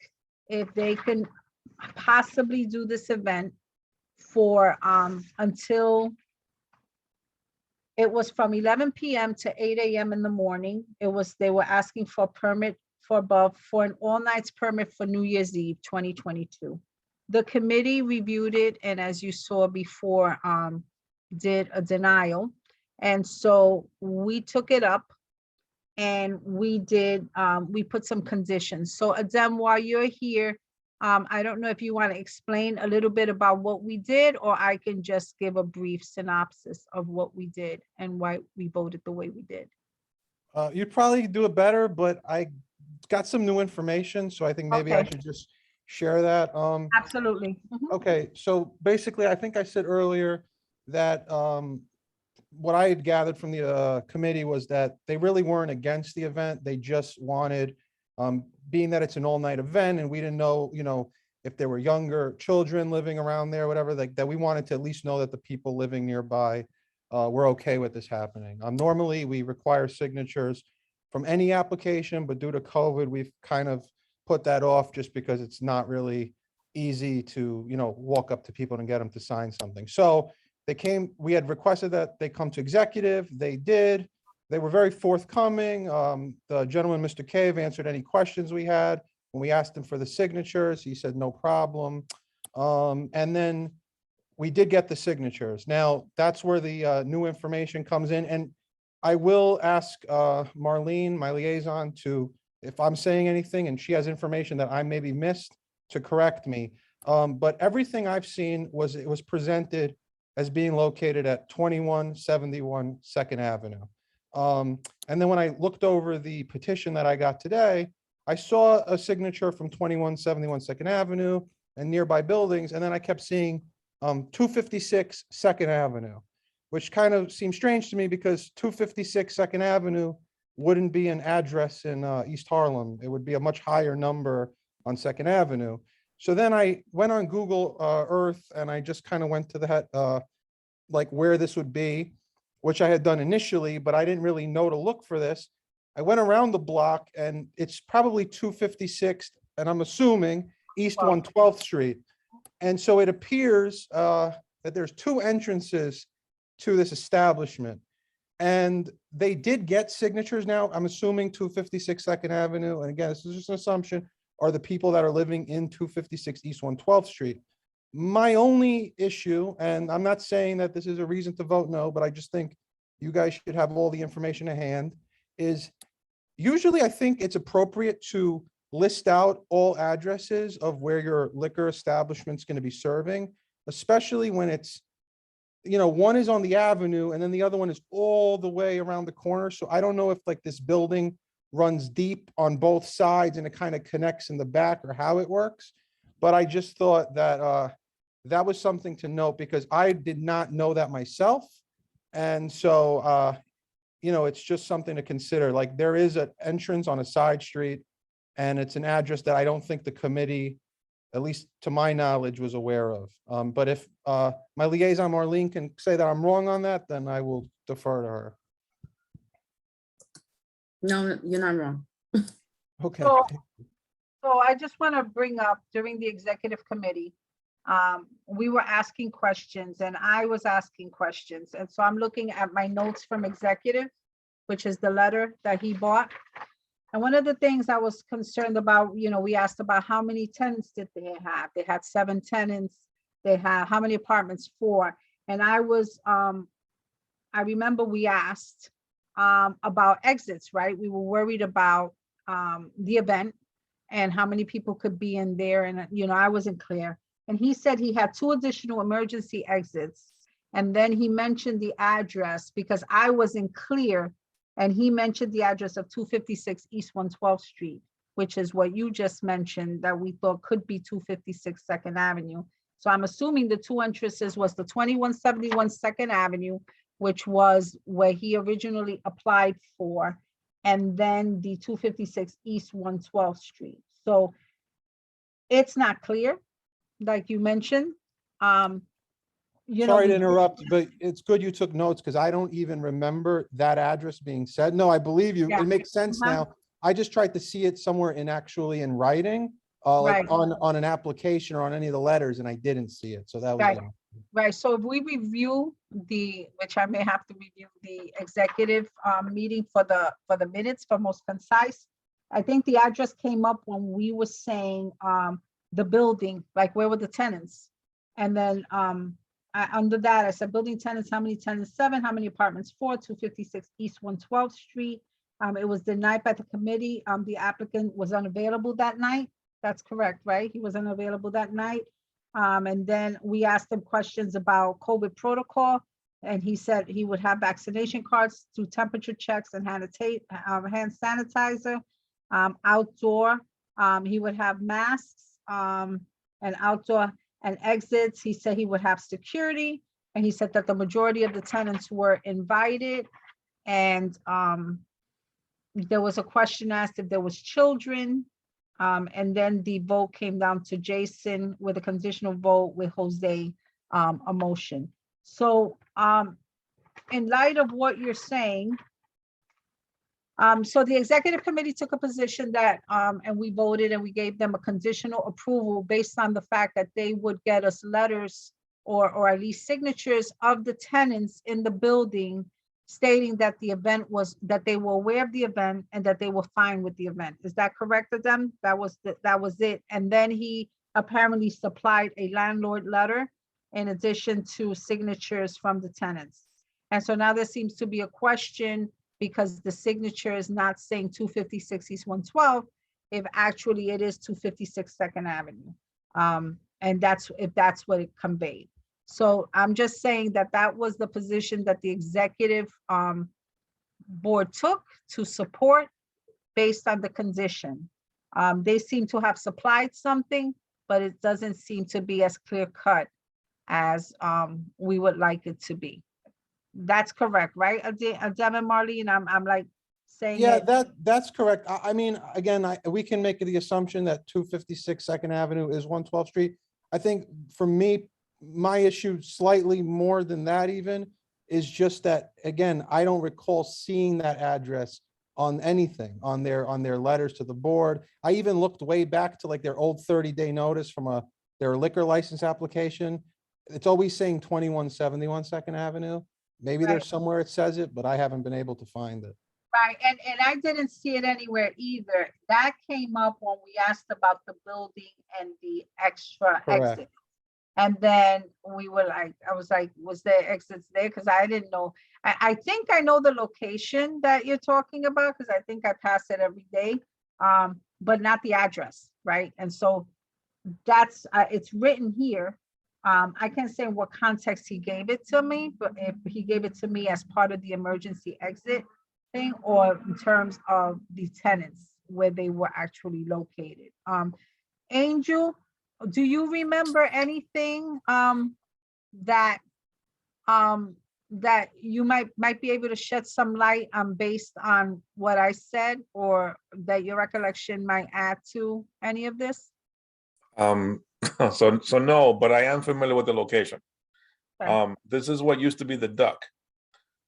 if they can possibly do this event for until it was from 11 p.m. to 8 a.m. in the morning. They were asking for a permit for an all nights permit for New Year's Eve 2022. The committee reviewed it, and as you saw before, did a denial. And so we took it up and we put some conditions. So Adem, while you're here, I don't know if you want to explain a little bit about what we did, or I can just give a brief synopsis of what we did and why we voted the way we did. You'd probably do it better, but I got some new information, so I think maybe I should just share that. Absolutely. Okay, so basically, I think I said earlier that what I had gathered from the committee was that they really weren't against the event. They just wanted, being that it's an all-night event and we didn't know, if there were younger children living around there, whatever, that we wanted to at least know that the people living nearby were okay with this happening. Normally, we require signatures from any application, but due to COVID, we've kind of put that off just because it's not really easy to, walk up to people and get them to sign something. So we had requested that they come to executive, they did. they were very forthcoming. The gentleman, Mr. Cave, answered any questions we had. When we asked him for the signatures, he said, no problem. And then we did get the signatures. Now, that's where the new information comes in. And I will ask Marlene, my liaison, to, if I'm saying anything and she has information that I maybe missed, to correct me. But everything I've seen it was presented as being located at 2171 Second Avenue. And then when I looked over the petition that I got today, I saw a signature from 2171 Second Avenue and nearby buildings, and then I kept seeing 256 Second Avenue, which kind of seems strange to me because 256 Second Avenue wouldn't be an address in East Harlem. It would be a much higher number on Second Avenue. So then I went on Google Earth and I just kind of went to the like where this would be, which I had done initially, but I didn't really know to look for this. I went around the block and it's probably 256, and I'm assuming East 112th Street. And so it appears that there's two entrances to this establishment. And they did get signatures now. I'm assuming 256 Second Avenue. And again, this is just an assumption, are the people that are living in 256 East 112th Street. My only issue, and I'm not saying that this is a reason to vote no, but I just think you guys should have all the information at hand, is usually I think it's appropriate to list out all addresses of where your liquor establishment's going to be serving, especially when it's, you know, one is on the avenue and then the other one is all the way around the corner. So I don't know if like this building runs deep on both sides and it kind of connects in the back or how it works. But I just thought that that was something to note because I did not know that myself. And so, you know, it's just something to consider. Like there is an entrance on a side street and it's an address that I don't think the committee, at least to my knowledge, was aware of. But if my liaison Marlene can say that I'm wrong on that, then I will defer to her. No, you're not wrong. Okay. So I just want to bring up during the executive committee, we were asking questions and I was asking questions. And so I'm looking at my notes from executive, which is the letter that he bought. And one of the things I was concerned about, you know, we asked about how many tenants did they have? They had 7 tenants. They had how many apartments? 4. And I was, I remember we asked about exits, right? We were worried about the event and how many people could be in there. And, you know, I wasn't clear. And he said he had 2 additional emergency exits. And then he mentioned the address because I wasn't clear. And he mentioned the address of 256 East 112th Street, which is what you just mentioned that we thought could be 256 Second Avenue. So I'm assuming the 2 entrances was the 2171 Second Avenue, which was where he originally applied for, and then the 256 East 112th Street. So it's not clear, like you mentioned. You know, Sorry to interrupt, but it's good you took notes because I don't even remember that address being said. No, I believe you. Yeah. It makes sense now. I just tried to see it somewhere in actually in writing, like Right. on an application or on any of the letters, and I didn't see it. So that was Right. Right. So if we review which I may have to review the executive meeting for the minutes for most concise. I think the address came up when we were saying the building, like where were the tenants? And then under that, I said building tenants, how many tenants? 7, how many apartments? 4, 256 East 112th Street. It was denied by the committee. The applicant was unavailable that night. That's correct, right? He was unavailable that night. And then we asked him questions about COVID protocol. And he said he would have vaccination cards, do temperature checks and hand sanitizer. Outdoor, he would have masks and outdoor and exits. He said he would have security. And he said that the majority of the tenants were invited. And there was a question asked if there was children. And then the vote came down to Jason with a conditional vote with Jose a motion. So in light of what you're saying, so the executive committee took a position that, and we voted and we gave them a conditional approval based on the fact that they would get us letters or at least signatures of the tenants in the building stating that the event was, that they were aware of the event and that they were fine with the event. Is that correct, Adem? That was it. And then he apparently supplied a landlord letter in addition to signatures from the tenants. And so now there seems to be a question because the signature is not saying 256 East 112, if actually it is 256 Second Avenue. And that's, if that's what it conveyed. So I'm just saying that that was the position that the executive board took to support based on the condition. They seem to have supplied something, but it doesn't seem to be as clear cut as we would like it to be. That's correct, right? Adem and Marlene, I'm like saying. Yeah, it. that's correct. I mean, again, we can make the assumption that 256 Second Avenue is 112th Street. I think for me, my issue slightly more than that even is just that, again, I don't recall seeing that address on anything, on their letters to the board. I even looked way back to like their old 30-day notice from their liquor license application. It's always saying 2171 Second Avenue. Maybe Right. there's somewhere it says it, but I haven't been able to find it. Right, and I didn't see it anywhere either. That came up when we asked about the building and the extra Correct. exit. And then we were like, I was like, was there exits there? Because I didn't know. I think I know the location that you're talking about, because I think I pass it every day, but not the address, right? And so that's, it's written here. I can't say in what context he gave it to me, but if he gave it to me as part of the emergency exit thing, or in terms of the tenants where they were actually located. Angel, do you remember anything that that you might be able to shed some light on based on what I said, or that your recollection might add to any of this? So no, but I am familiar with the location. Okay. This is what used to be the Duck,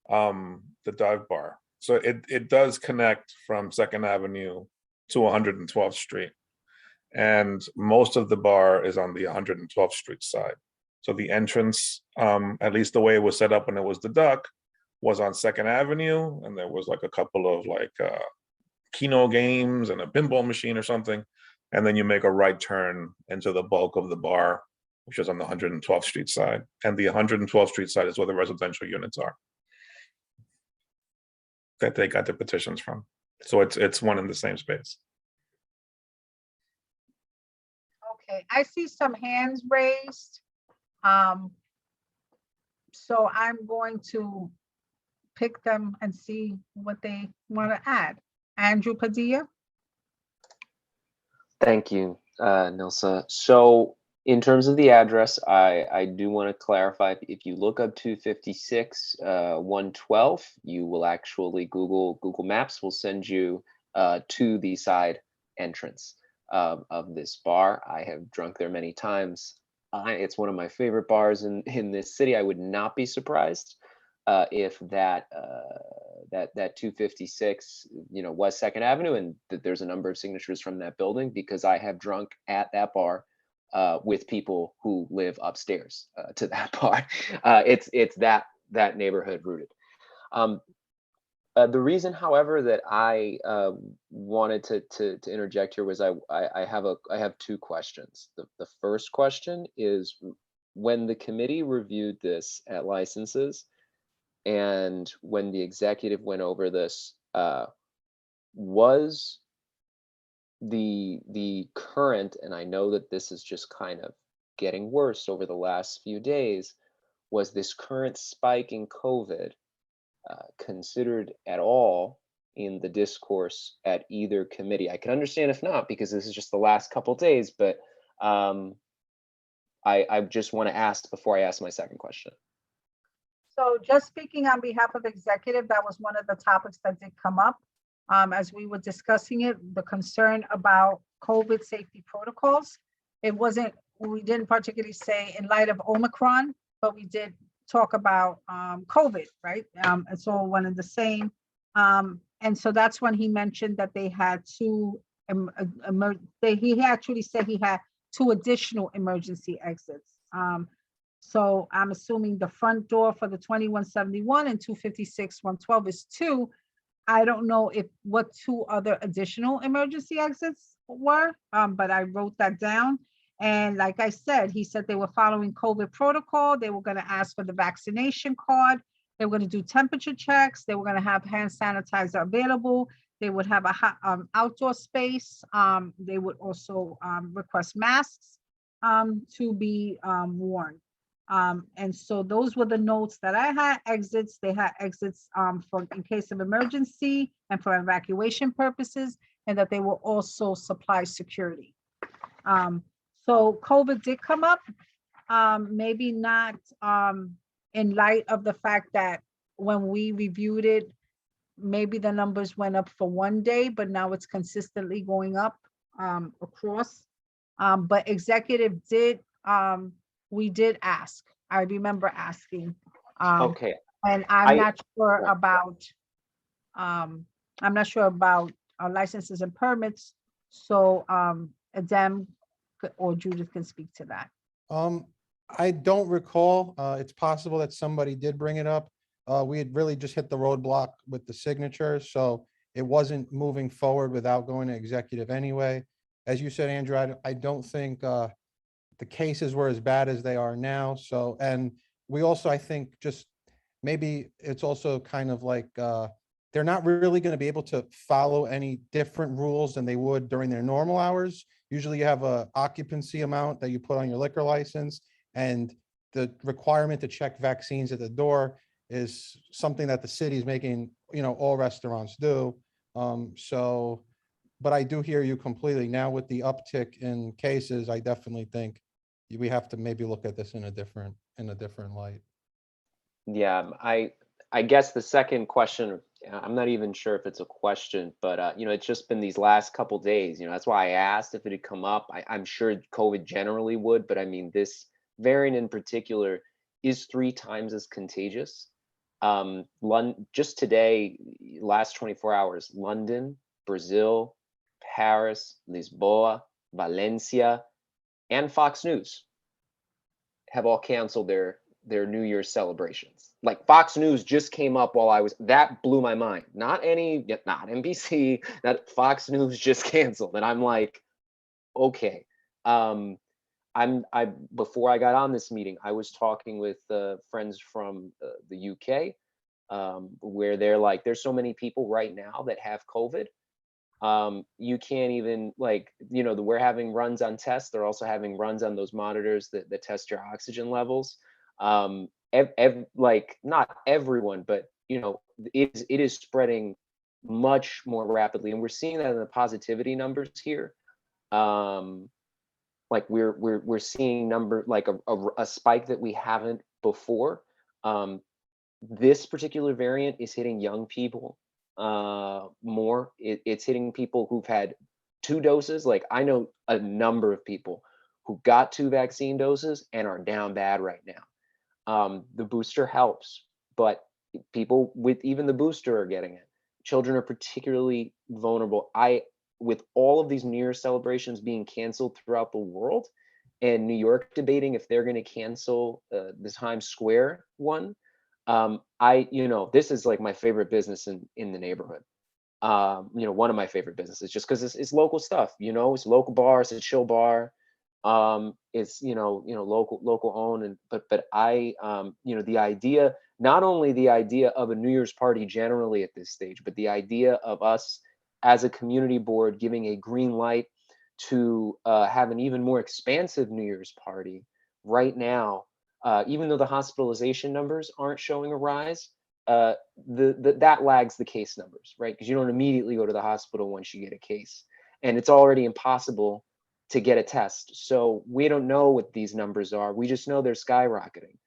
the dive bar. So it does connect from Second Avenue to 112th Street. And most of the bar is on the 112th Street side. So the entrance, at least the way it was set up when it was the Duck, was on Second Avenue. And there was like a couple of like Keno games and a pinball machine or something. And then you make a right turn into the bulk of the bar, which is on the 112th Street side. And the 112th Street side is where the residential units are that they got the petitions from. So it's one in the same space. Okay, I see some hands raised. So I'm going to pick them and see what they want to add. Andrew Padilla. Thank you, Nilsa. So in terms of the address, I do want to clarify, if you look up 256 112, you will actually, Google Maps will send you to the side entrance of this bar. I have drunk there many times. It's one of my favorite bars in this city. I would not be surprised if that 256, was Second Avenue, and that there's a number of signatures from that building, because I have drunk at that bar with people who live upstairs to that bar. It's that neighborhood rooted. The reason, however, that I wanted to interject here was I have two questions. The first question is, when the committee reviewed this at licenses, and when the executive went over this, was the current, and I know that this is just kind of getting worse over the last few days, was this current spike in COVID considered at all in the discourse at either committee? I can understand if not, because this is just the last couple days, but I just want to ask before I ask my second question. So just speaking on behalf of executive, that was one of the topics that did come up as we were discussing it, the concern about COVID safety protocols. We didn't particularly say in light of Omicron, but we did talk about COVID, right? And so one of the same. And so that's when he mentioned that they had two, he actually said he had two additional emergency exits. So I'm assuming the front door for the 2171 and 256, 112 is 2. I don't know what 2 other additional emergency exits were, but I wrote that down. And like I said, he said they were following COVID protocol. They were going to ask for the vaccination card. They were going to do temperature checks. They were going to have hand sanitizer available. They would have a outdoor space. They would also request masks to be worn. And so those were the notes that I had. Exits, they had exits for in case of emergency and for evacuation purposes, and that they will also supply security. So COVID did come up, maybe not in light of the fact that when we reviewed it, maybe the numbers went up for one day, but now it's consistently going up across. But executive did, we did ask. I remember asking. Okay. And I'm not sure about, licenses and permits. So Adem or Judith can speak to that. I don't recall. It's possible that somebody did bring it up. We had really just hit the roadblock with the signatures, so it wasn't moving forward without going to executive anyway. As you said, Andrew, I don't think the cases were as bad as they are now. So, and we also, I think, just maybe it's also kind of like they're not really going to be able to follow any different rules than they would during their normal hours. Usually you have a occupancy amount that you put on your liquor license, and the requirement to check vaccines at the door is something that the city is making, all restaurants do. So, but I do hear you completely. Now with the uptick in cases, I definitely think we have to maybe look at this in a different light. Yeah, I guess the second question, I'm not even sure if it's a question, but it's just been these last couple days. That's why I asked if it had come up. I'm sure COVID generally would, but I mean, this variant in particular is 3 times as contagious. Just today, last 24 hours, London, Brazil, Paris, Lisboa, Valencia, and Fox News have all canceled their New Year's celebrations. Like Fox News just came up while that blew my mind. Not NBC, that Fox News just canceled. And I'm like, okay. Before I got on this meeting, I was talking with friends from the UK, where they're like, there's so many people right now that have COVID. You can't even we're having runs on tests. They're also having runs on those monitors that test your oxygen levels. Not everyone, but it is spreading much more rapidly, and we're seeing that in the positivity numbers here. We're seeing a spike that we haven't before. This particular variant is hitting young people more. It's hitting people who've had 2 doses. Like I know a number of people who got 2 vaccine doses and are down bad right now. The booster helps, but people with even the booster are getting it. Children are particularly vulnerable. With all of these New Year's celebrations being canceled throughout the world, and New York debating if they're going to cancel the Times Square one, this is like my favorite business in the neighborhood. One of my favorite businesses, just because it's local stuff. It's local bars, it's a chill bar. It's local owned, and but I the idea, not only the idea of a New Year's party generally at this stage, but the idea of us as a community board giving a green light to have an even more expansive New Year's party right now, even though the hospitalization numbers aren't showing a rise, that lags the case numbers, right? Because you don't immediately go to the hospital once you get a case, and it's already impossible to get a test. So we don't know what these numbers are. We just know they're skyrocketing.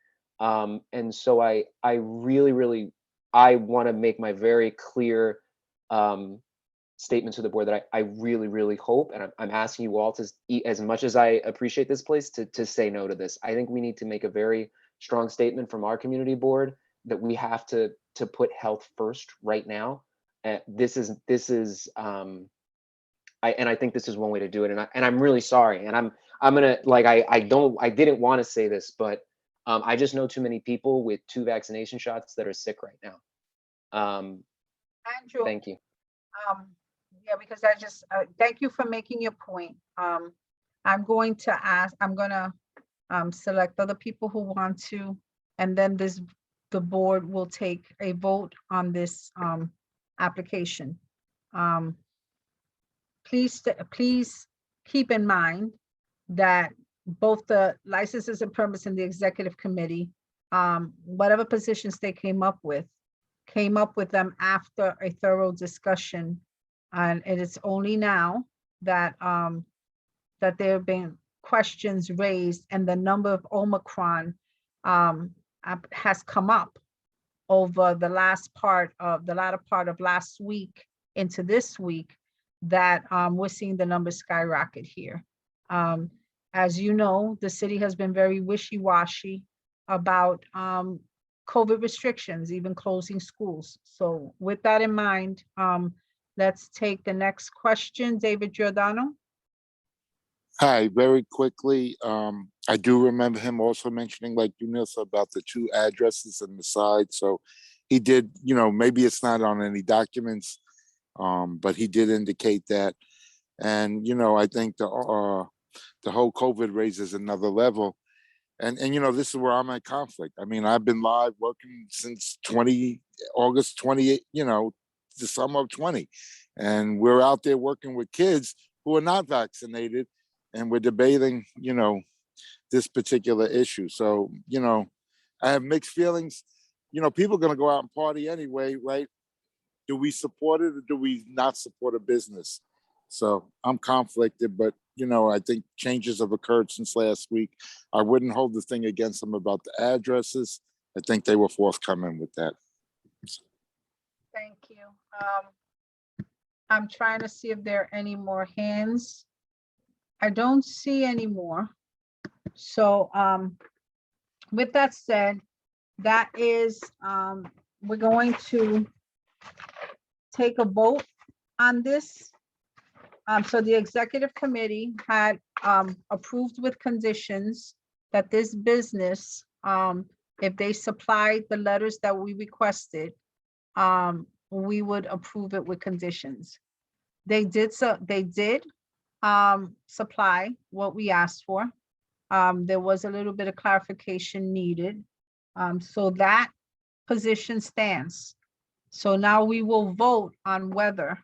And so I really want to make my very clear statement to the board that I really hope, and I'm asking you all to, as much as I appreciate this place, to say no to this. I think we need to make a very strong statement from our community board that we have to put health first right now. This is I think this is one way to do it, and I'm really sorry, and I'm gonna I didn't want to say this, but I just know too many people with 2 vaccination shots that are sick right now. Andrew, Thank you. yeah, because I just, thank you for making your point. I'm going to select other people who want to, and then the board will take a vote on this application. Please keep in mind that both the licenses and permits and the executive committee, whatever positions they came up with them after a thorough discussion. And it is only now that that there have been questions raised and the number of Omicron has come up over the latter part of last week into this week, that we're seeing the numbers skyrocket here. As you know, the city has been very wishy-washy about COVID restrictions, even closing schools. So with that in mind, let's take the next question. David Giordano. Hi, very quickly. I do remember him also mentioning, like you know, about the 2 addresses on the side. So he did, you know, maybe it's not on any documents, but he did indicate that. And, you know, I think the whole COVID raises another level. And you know, this is where I'm at conflict. I mean, I've been live working since August 28, you know, the summer of 20. And we're out there working with kids who are not vaccinated, and we're debating, you know, this particular issue. So, you know, I have mixed feelings. You know, people are going to go out and party anyway, right? Do we support it or do we not support a business? So I'm conflicted, but, you know, I think changes have occurred since last week. I wouldn't hold the thing against them about the addresses. I think they were forthcoming with that. Thank you. I'm trying to see if there are any more hands. I don't see any more. So with that said, that is, we're going to take a vote on this. So the executive committee had approved with conditions that this business, if they supplied the letters that we requested, we would approve it with conditions. They did supply what we asked for. There was a little bit of clarification needed. So that position stands. So now we will vote on whether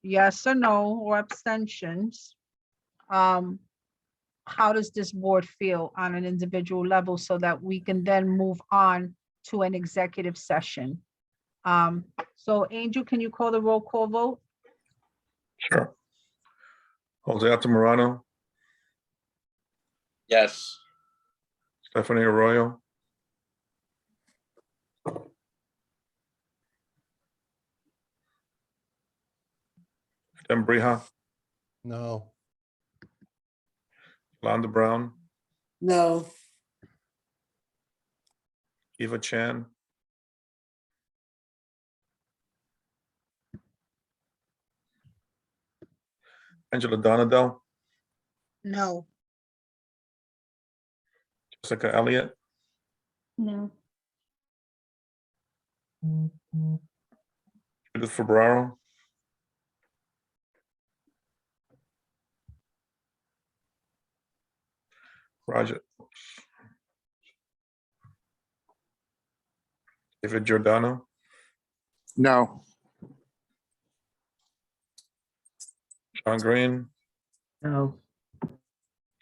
yes or no or abstentions. How does this board feel on an individual level so that we can then move on to an executive session? So Angel, can you call the roll call vote? Sure. Jose Altamirano, Yes. Stephanie Arroyo, Dem Brija, No. Londa Brown, No. Eva Chan, Angela Donadell, No. Jessica Elliott, No. Judith Ferraro, Roger, David Giordano, No. John Green, No.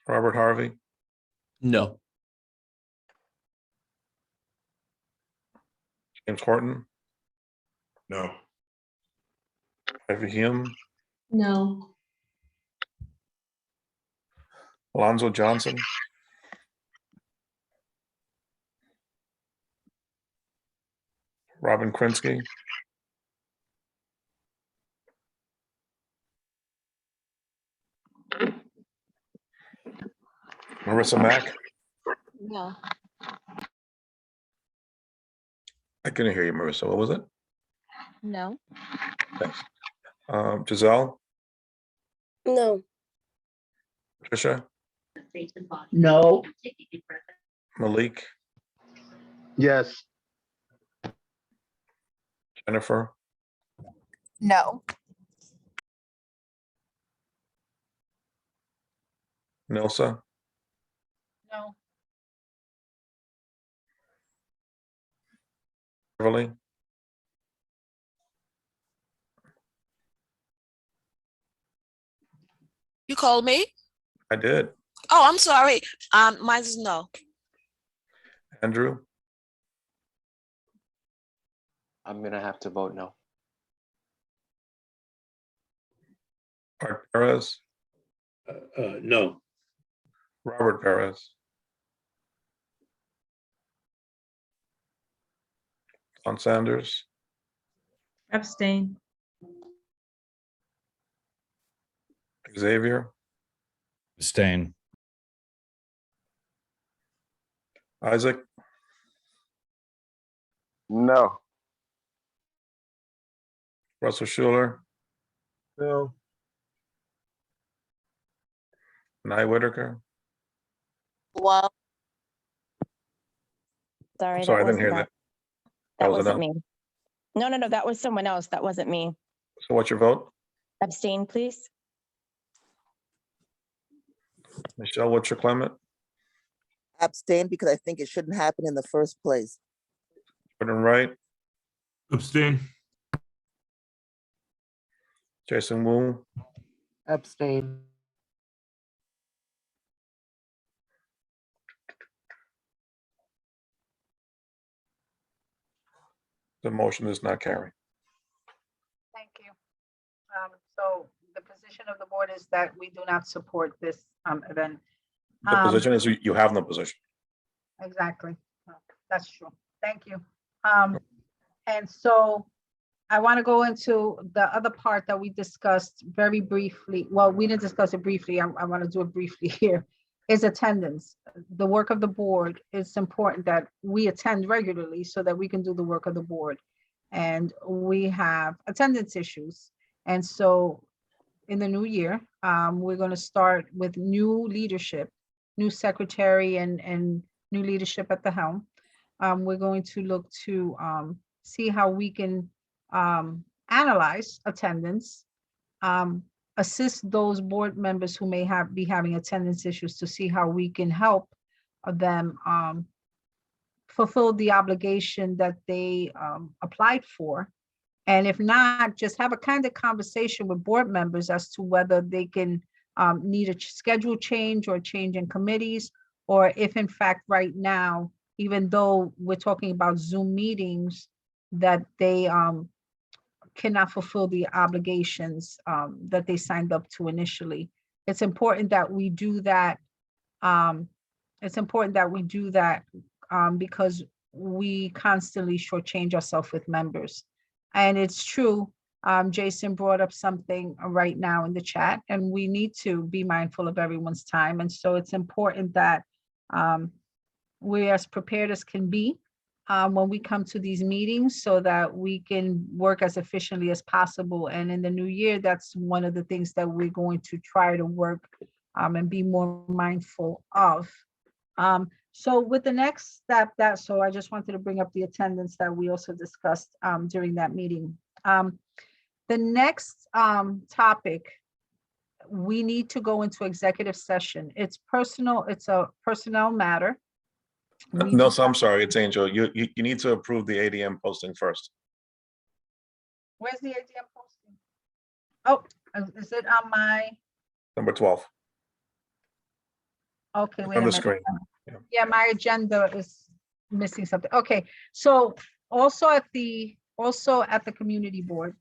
Robert Harvey, No. James Horton, No. Ivy Hume, No. Alonzo Johnson, Robin Krinsky, Marissa Mack. No. I couldn't hear you, Marissa. What was it? No. Thanks. Giselle, No. Tricia, No. Malik, Yes. Jennifer, No. Nilsa, No. Beverly, You called me? I did. Oh, I'm sorry. Mine is no. Andrew, I'm gonna have to vote no. Art Perez, No. Robert Perez, Don Sanders, Abstain. Xavier, Abstain. Isaac, No. Russell Schuler, No. Nye Whitaker. Well. Sorry, Sorry, I that didn't hear wasn't that. that. That was wasn't enough. me. No, that was someone else. That wasn't me. So what's your vote? Abstain, please. Michelle, what's your Clement? Abstain because I think it shouldn't happen in the first place. Jordan Wright, Abstain. Jason Wu, Abstain. the motion does not carry. Thank you. So the position of the board is that we do not support this event. The position is you have no position. Exactly. That's true. Thank you. And so I want to go into the other part that we discussed very briefly. Well, we didn't discuss it briefly. I want to do it briefly here. Is attendance. The work of the board. It's important that we attend regularly so that we can do the work of the board. And we have attendance issues. And so in the new year, we're going to start with new leadership, new secretary and new leadership at the helm. We're going to look to see how we can analyze attendance, assist those board members who may be having attendance issues to see how we can help them fulfill the obligation that they applied for. And if not, just have a kind of conversation with board members as to whether they can need a schedule change or change in committees, or if in fact right now, even though we're talking about Zoom meetings, that they cannot fulfill the obligations that they signed up to initially. It's important that we do that. Because we constantly shortchange ourselves with members. And it's true, Jason brought up something right now in the chat, and we need to be mindful of everyone's time. And so it's important that we're as prepared as can be when we come to these meetings so that we can work as efficiently as possible. And in the new year, that's one of the things that we're going to try to work and be more mindful of. So with the next step, so I just wanted to bring up the attendance that we also discussed during that meeting. The next topic, we need to go into executive session. It's personal, it's a personnel matter. No, so I'm sorry, it's Angel. You need to approve the ADM posting first. Where's the ADM posting? Oh, is it on my? Number 12. Okay, wait a On the minute. screen. Yeah, my agenda is missing something. Okay, so also at the community board,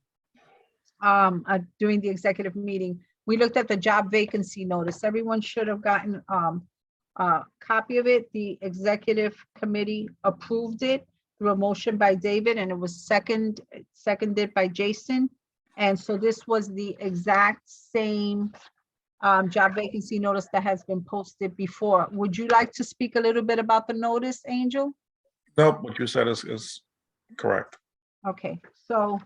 during the executive meeting, we looked at the job vacancy notice. Everyone should have gotten a copy of it. The executive committee approved it through a motion by David, and it was seconded by Jason. And so this was the exact same job vacancy notice that has been posted before. Would you like to speak a little bit about the notice, Angel? Nope, what you said is correct. Okay, so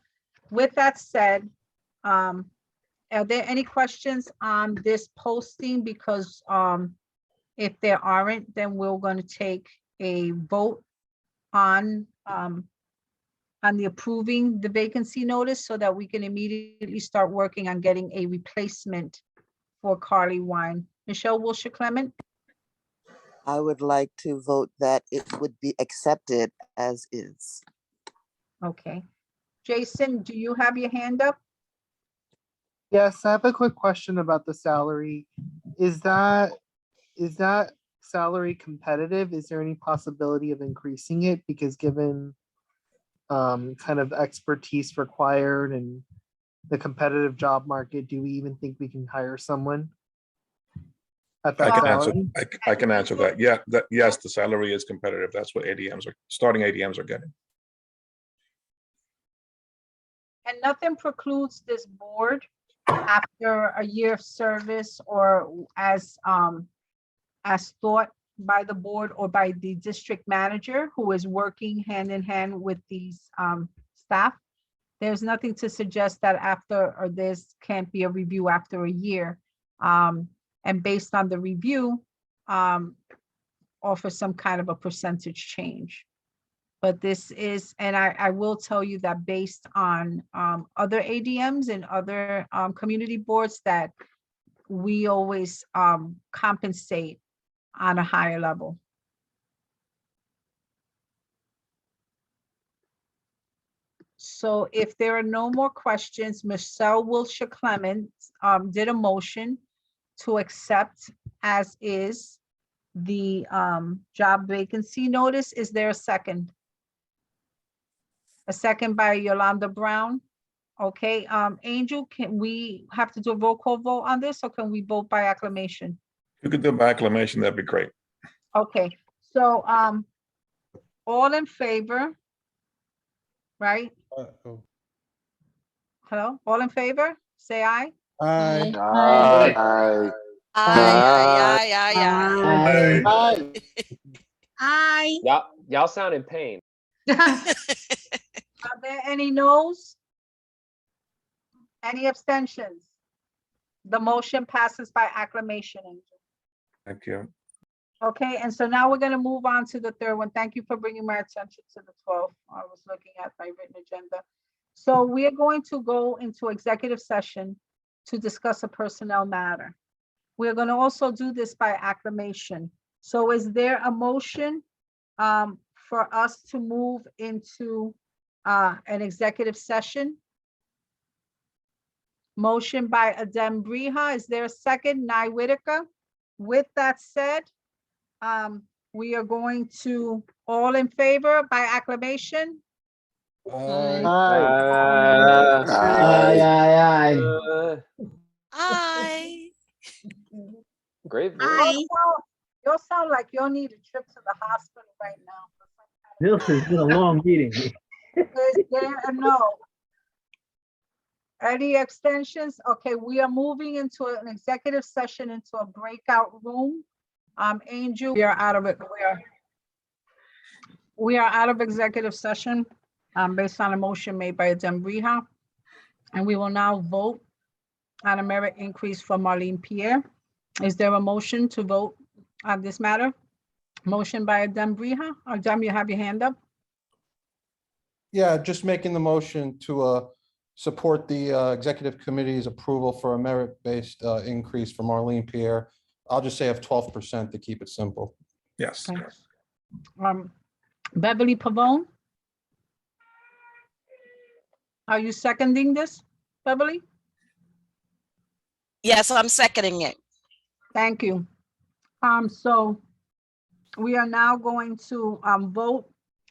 with that said, are there any questions on this posting? Because if there aren't, then we're going to take a vote on the approving the vacancy notice so that we can immediately start working on getting a replacement for Carly Wine. Michelle Wilshire Clement, I would like to vote that it would be accepted as is. okay. Jason, do you have your hand up? Yes, I have a quick question about the salary. Is that salary competitive? Is there any possibility of increasing it? Because given kind of expertise required and the competitive job market, do we even think we can hire someone at that salary? I can answer that. Yeah, yes, the salary is competitive. That's what starting ADMs are getting. And nothing precludes this board after a year of service or as thought by the board or by the district manager who is working hand in hand with these staff. There's nothing to suggest that after or this can't be a review after a year. And based on the review, offer some kind of a percentage change. But this is, and I will tell you that based on other ADMs and other community boards that we always compensate on a higher level. So if there are no more questions, Michelle Wilshire Clement did a motion to accept as is the job vacancy notice. Is there a second? A second by Yolanda Brown. Okay, Angel, can we have to do a roll call vote on this or can we vote by acclamation? You could do by acclamation, that'd be great. Okay, so all in favor, right? Hello, all in favor, say aye. Aye. Aye. Aye. Aye. Y'all sound in pain. Are there any noes? Any abstentions? The motion passes by acclamation, Angel. Thank you. Okay, and so now we're going to move on to the third one. Thank you for bringing my attention to the 12th. I was looking at my written agenda. So we are going to go into executive session to discuss a personnel matter. We're going to also do this by acclamation. So is there a motion for us to move into an executive session? Motion by Adem Briha. Is there a second? Nye Whitaker. With that said, we are going to all in favor by acclamation. Aye. Great. You'll sound like you'll need a trip to the hospital right now. Nilsson, it's been a long meeting. Is there a no? Any abstentions? Okay, we are moving into an executive session into a breakout room. Angel, we are out of it. We are out of executive session based on a motion made by Adem Briha. And we will now vote on a merit increase for Marlene Pierre. Is there a motion to vote on this matter? Motion by Adem Briha. Adem, you have your hand up. Yeah, just making the motion to support the executive committee's approval for a merit-based increase for Marlene Pierre. I'll just say of 12% to keep it simple. Yes. Okay. Beverly Pavone. Are you seconding this, Beverly? Yes, I'm seconding it. Thank you. So we are now going to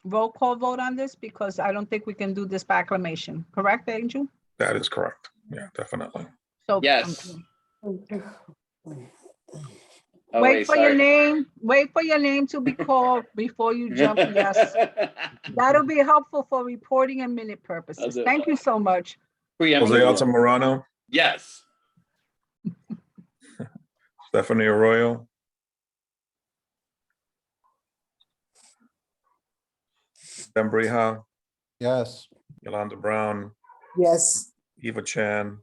roll call vote on this because I don't think we can do this by acclamation. Correct, Angel? That is correct. Yeah, definitely. So Yes. Oh, wait wait, for your sorry. name. Wait for your name to be called before you jump. Yes, that'll be helpful for reporting and minute purposes. Thank you so much. Jose Altamirano, Yes. Stephanie Arroyo, Adem Briha, Yes. Yolanda Brown, Yes. Eva Chan,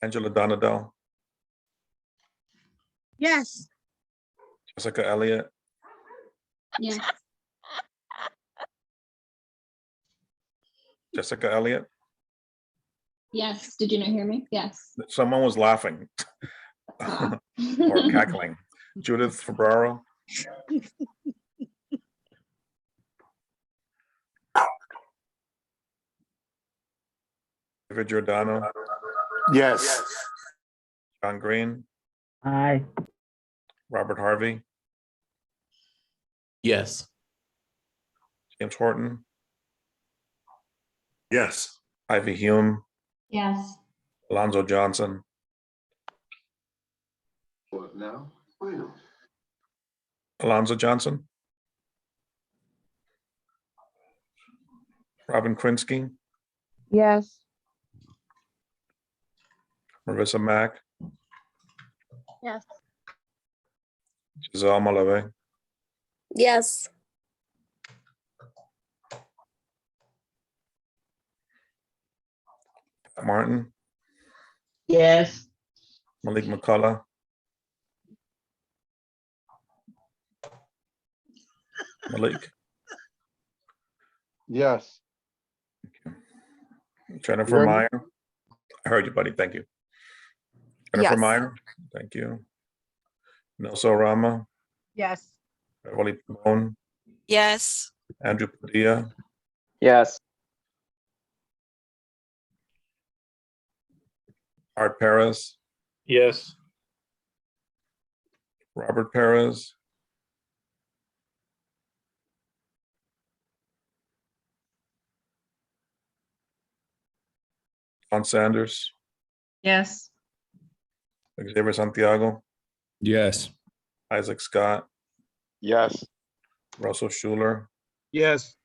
Angela Donadell, Yes. Jessica Elliott, Yes. Jessica Elliott. Yes. Did you not hear me? Yes. Someone was laughing or cackling. Judith Ferraro, David Giordano, Yes. John Green, Aye. Robert Harvey, Yes. James Horton, Yes. Ivy Hume, Yes. Alonzo Johnson, What now? Alonzo Johnson, Robin Krinsky, Yes. Marissa Mack, Yes. Giselle Malave, Yes. Pat Martin, Yes. Malik McCullough, Malik, Yes. Jennifer heard me? Meyer. I heard you, buddy. Thank you. Jennifer Yes. Meyer. Thank you. Nelson Rama, Yes. Beverly Pamone, Yes. Andrew Padilla, Yes. Art Perez, Yes. Robert Perez, John Sanders, Yes. Xavier Santiago, Yes. Isaac Scott, Yes. Russell Schuler, Yes.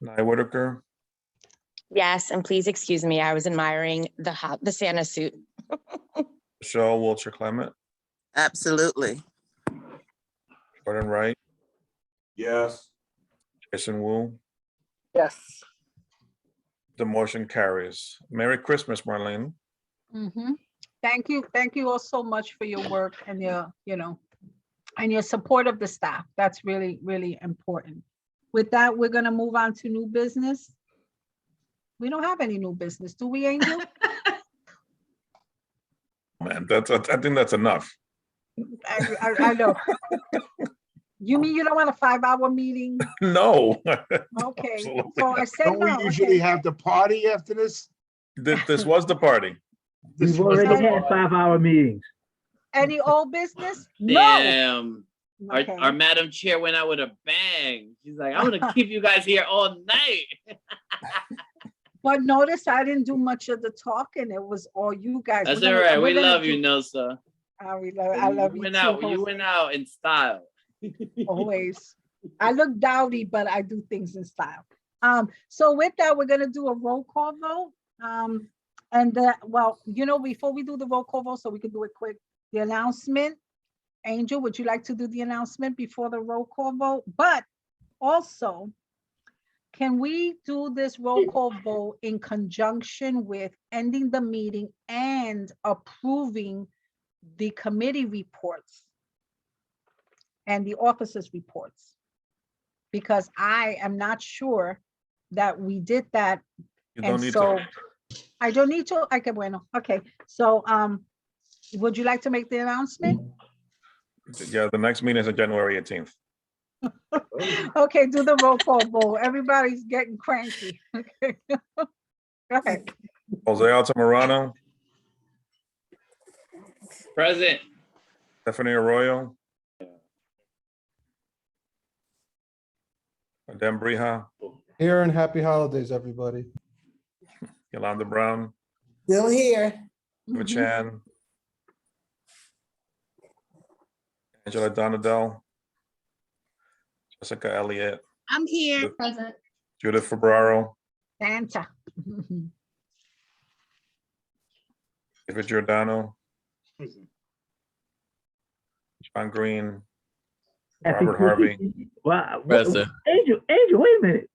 Nye Whitaker, Yes, and please excuse me, I was admiring the Santa suit. Michelle Wiltshire Clement, Absolutely. Jordan Wright, Yes. Jason Wu. Yes. The motion carries. Merry Christmas, Marlene. Thank you all so much for your work and your, and your support of the staff. That's really, really important. With that, we're gonna move on to new business. We don't have any new business, do we, Angel? Man, I think that's enough. I know. You mean you don't want a 5-hour meeting? No. Okay, Absolutely so I not. said Don't we no. usually Okay. have the party after this? This was the party. We've already had 5-hour meetings. Any old business? No. Damn. Okay. Our Madam Chair went out with a bang. She's like, I'm gonna keep you guys here all night. But notice I didn't do much of the talking. It was all you guys. That's We're all gonna- right. we're We gonna love do- you, Nelsa. I love you went too, out. You Jose. went out in style. Always. I look dowdy, but I do things in style. So with that, we're gonna do a roll call vote. Well, before we do the roll call vote, so we can do it quick, the announcement. Angel, would you like to do the announcement before the roll call vote? But also, can we do this roll call vote in conjunction with ending the meeting and approving the committee reports and the officers' reports? Because I am not sure that we did that. You don't And need so to. I don't need to. Okay, bueno. Okay, so would you like to make the announcement? Yeah, the next meeting is on January 18th. Okay, do the roll call vote. Everybody's getting cranky. Okay. Go ahead. Jose Altamirano, Present. Stephanie Arroyo, Madame Brija, Here and happy holidays, everybody. Yolanda Brown, Still here. Eva Chan, Angela Donadell, Jessica Elliott, I'm here. Present. Judith Ferraro, Santa. David Giordano, John Green, Happy Robert Harvey. Christmas. Wow. Present. Angel, wait a minute.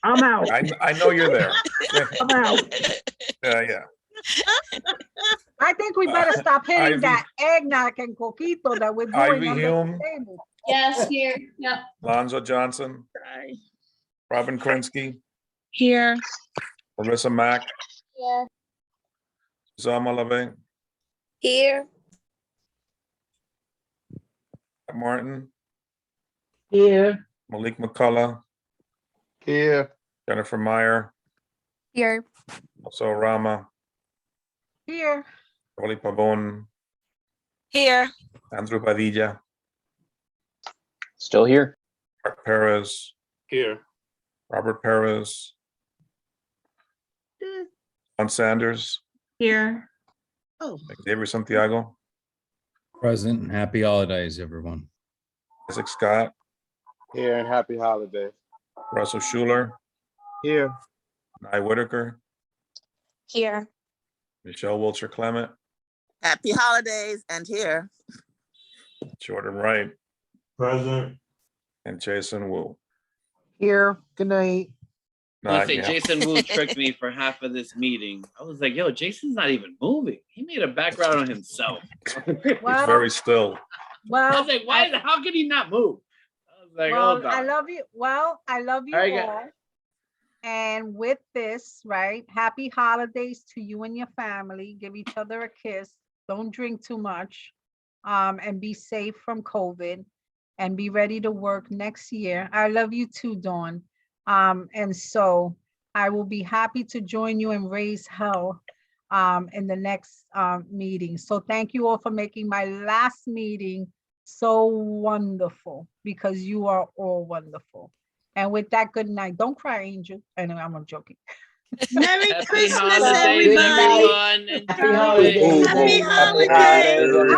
I'm out. I know you're there. I'm out. Yeah. I think we better stop hitting Ivy- that eggnog and coquito that we're doing Ivy under Hume. the table. Yes, here. Yep. Lonzo Johnson, Robin Krinsky, Here. Marissa Mack, Yeah. Suzanne Malave, Here. Martin, Here. Malik McCullough, Here. Jennifer Meyer, Here. also Rama, Here. Oli Pabon, Here. Andrew Padilla, Still here. Mark Perez, Here. Robert Perez, John Sanders, Here. Xavier Santiago, Present and happy holidays, everyone. Isaac Scott, Here and happy holidays. Russell Schuler, Here. Nye Whitaker, Here. Michelle Wilcher Clement, Happy holidays and here. Jordan Wright, Present. and Jason Wu. Here, good night. I want Not to say yet. Jason Wu tricked me for half of this meeting. I was like, yo, Jason's not even moving. He made a background on himself. He's Well, very still. I well, was like, how can he not move? I was like, well, hold on. I love you. Well, I love you All right, all. And with this, right, happy holidays to you and your family. Give each other a kiss. Don't drink too much. And be safe from COVID and be ready to work next year. I love you too, Dawn. And so I will be happy to join you and raise hell in the next meeting. So thank you all for making my last meeting so wonderful, because you are all wonderful. And with that, good night. Don't cry, Angel. Anyway, I'm joking. Merry Happy Christmas, holidays, everybody. everyone. Happy holidays. Happy Happy holidays, everybody.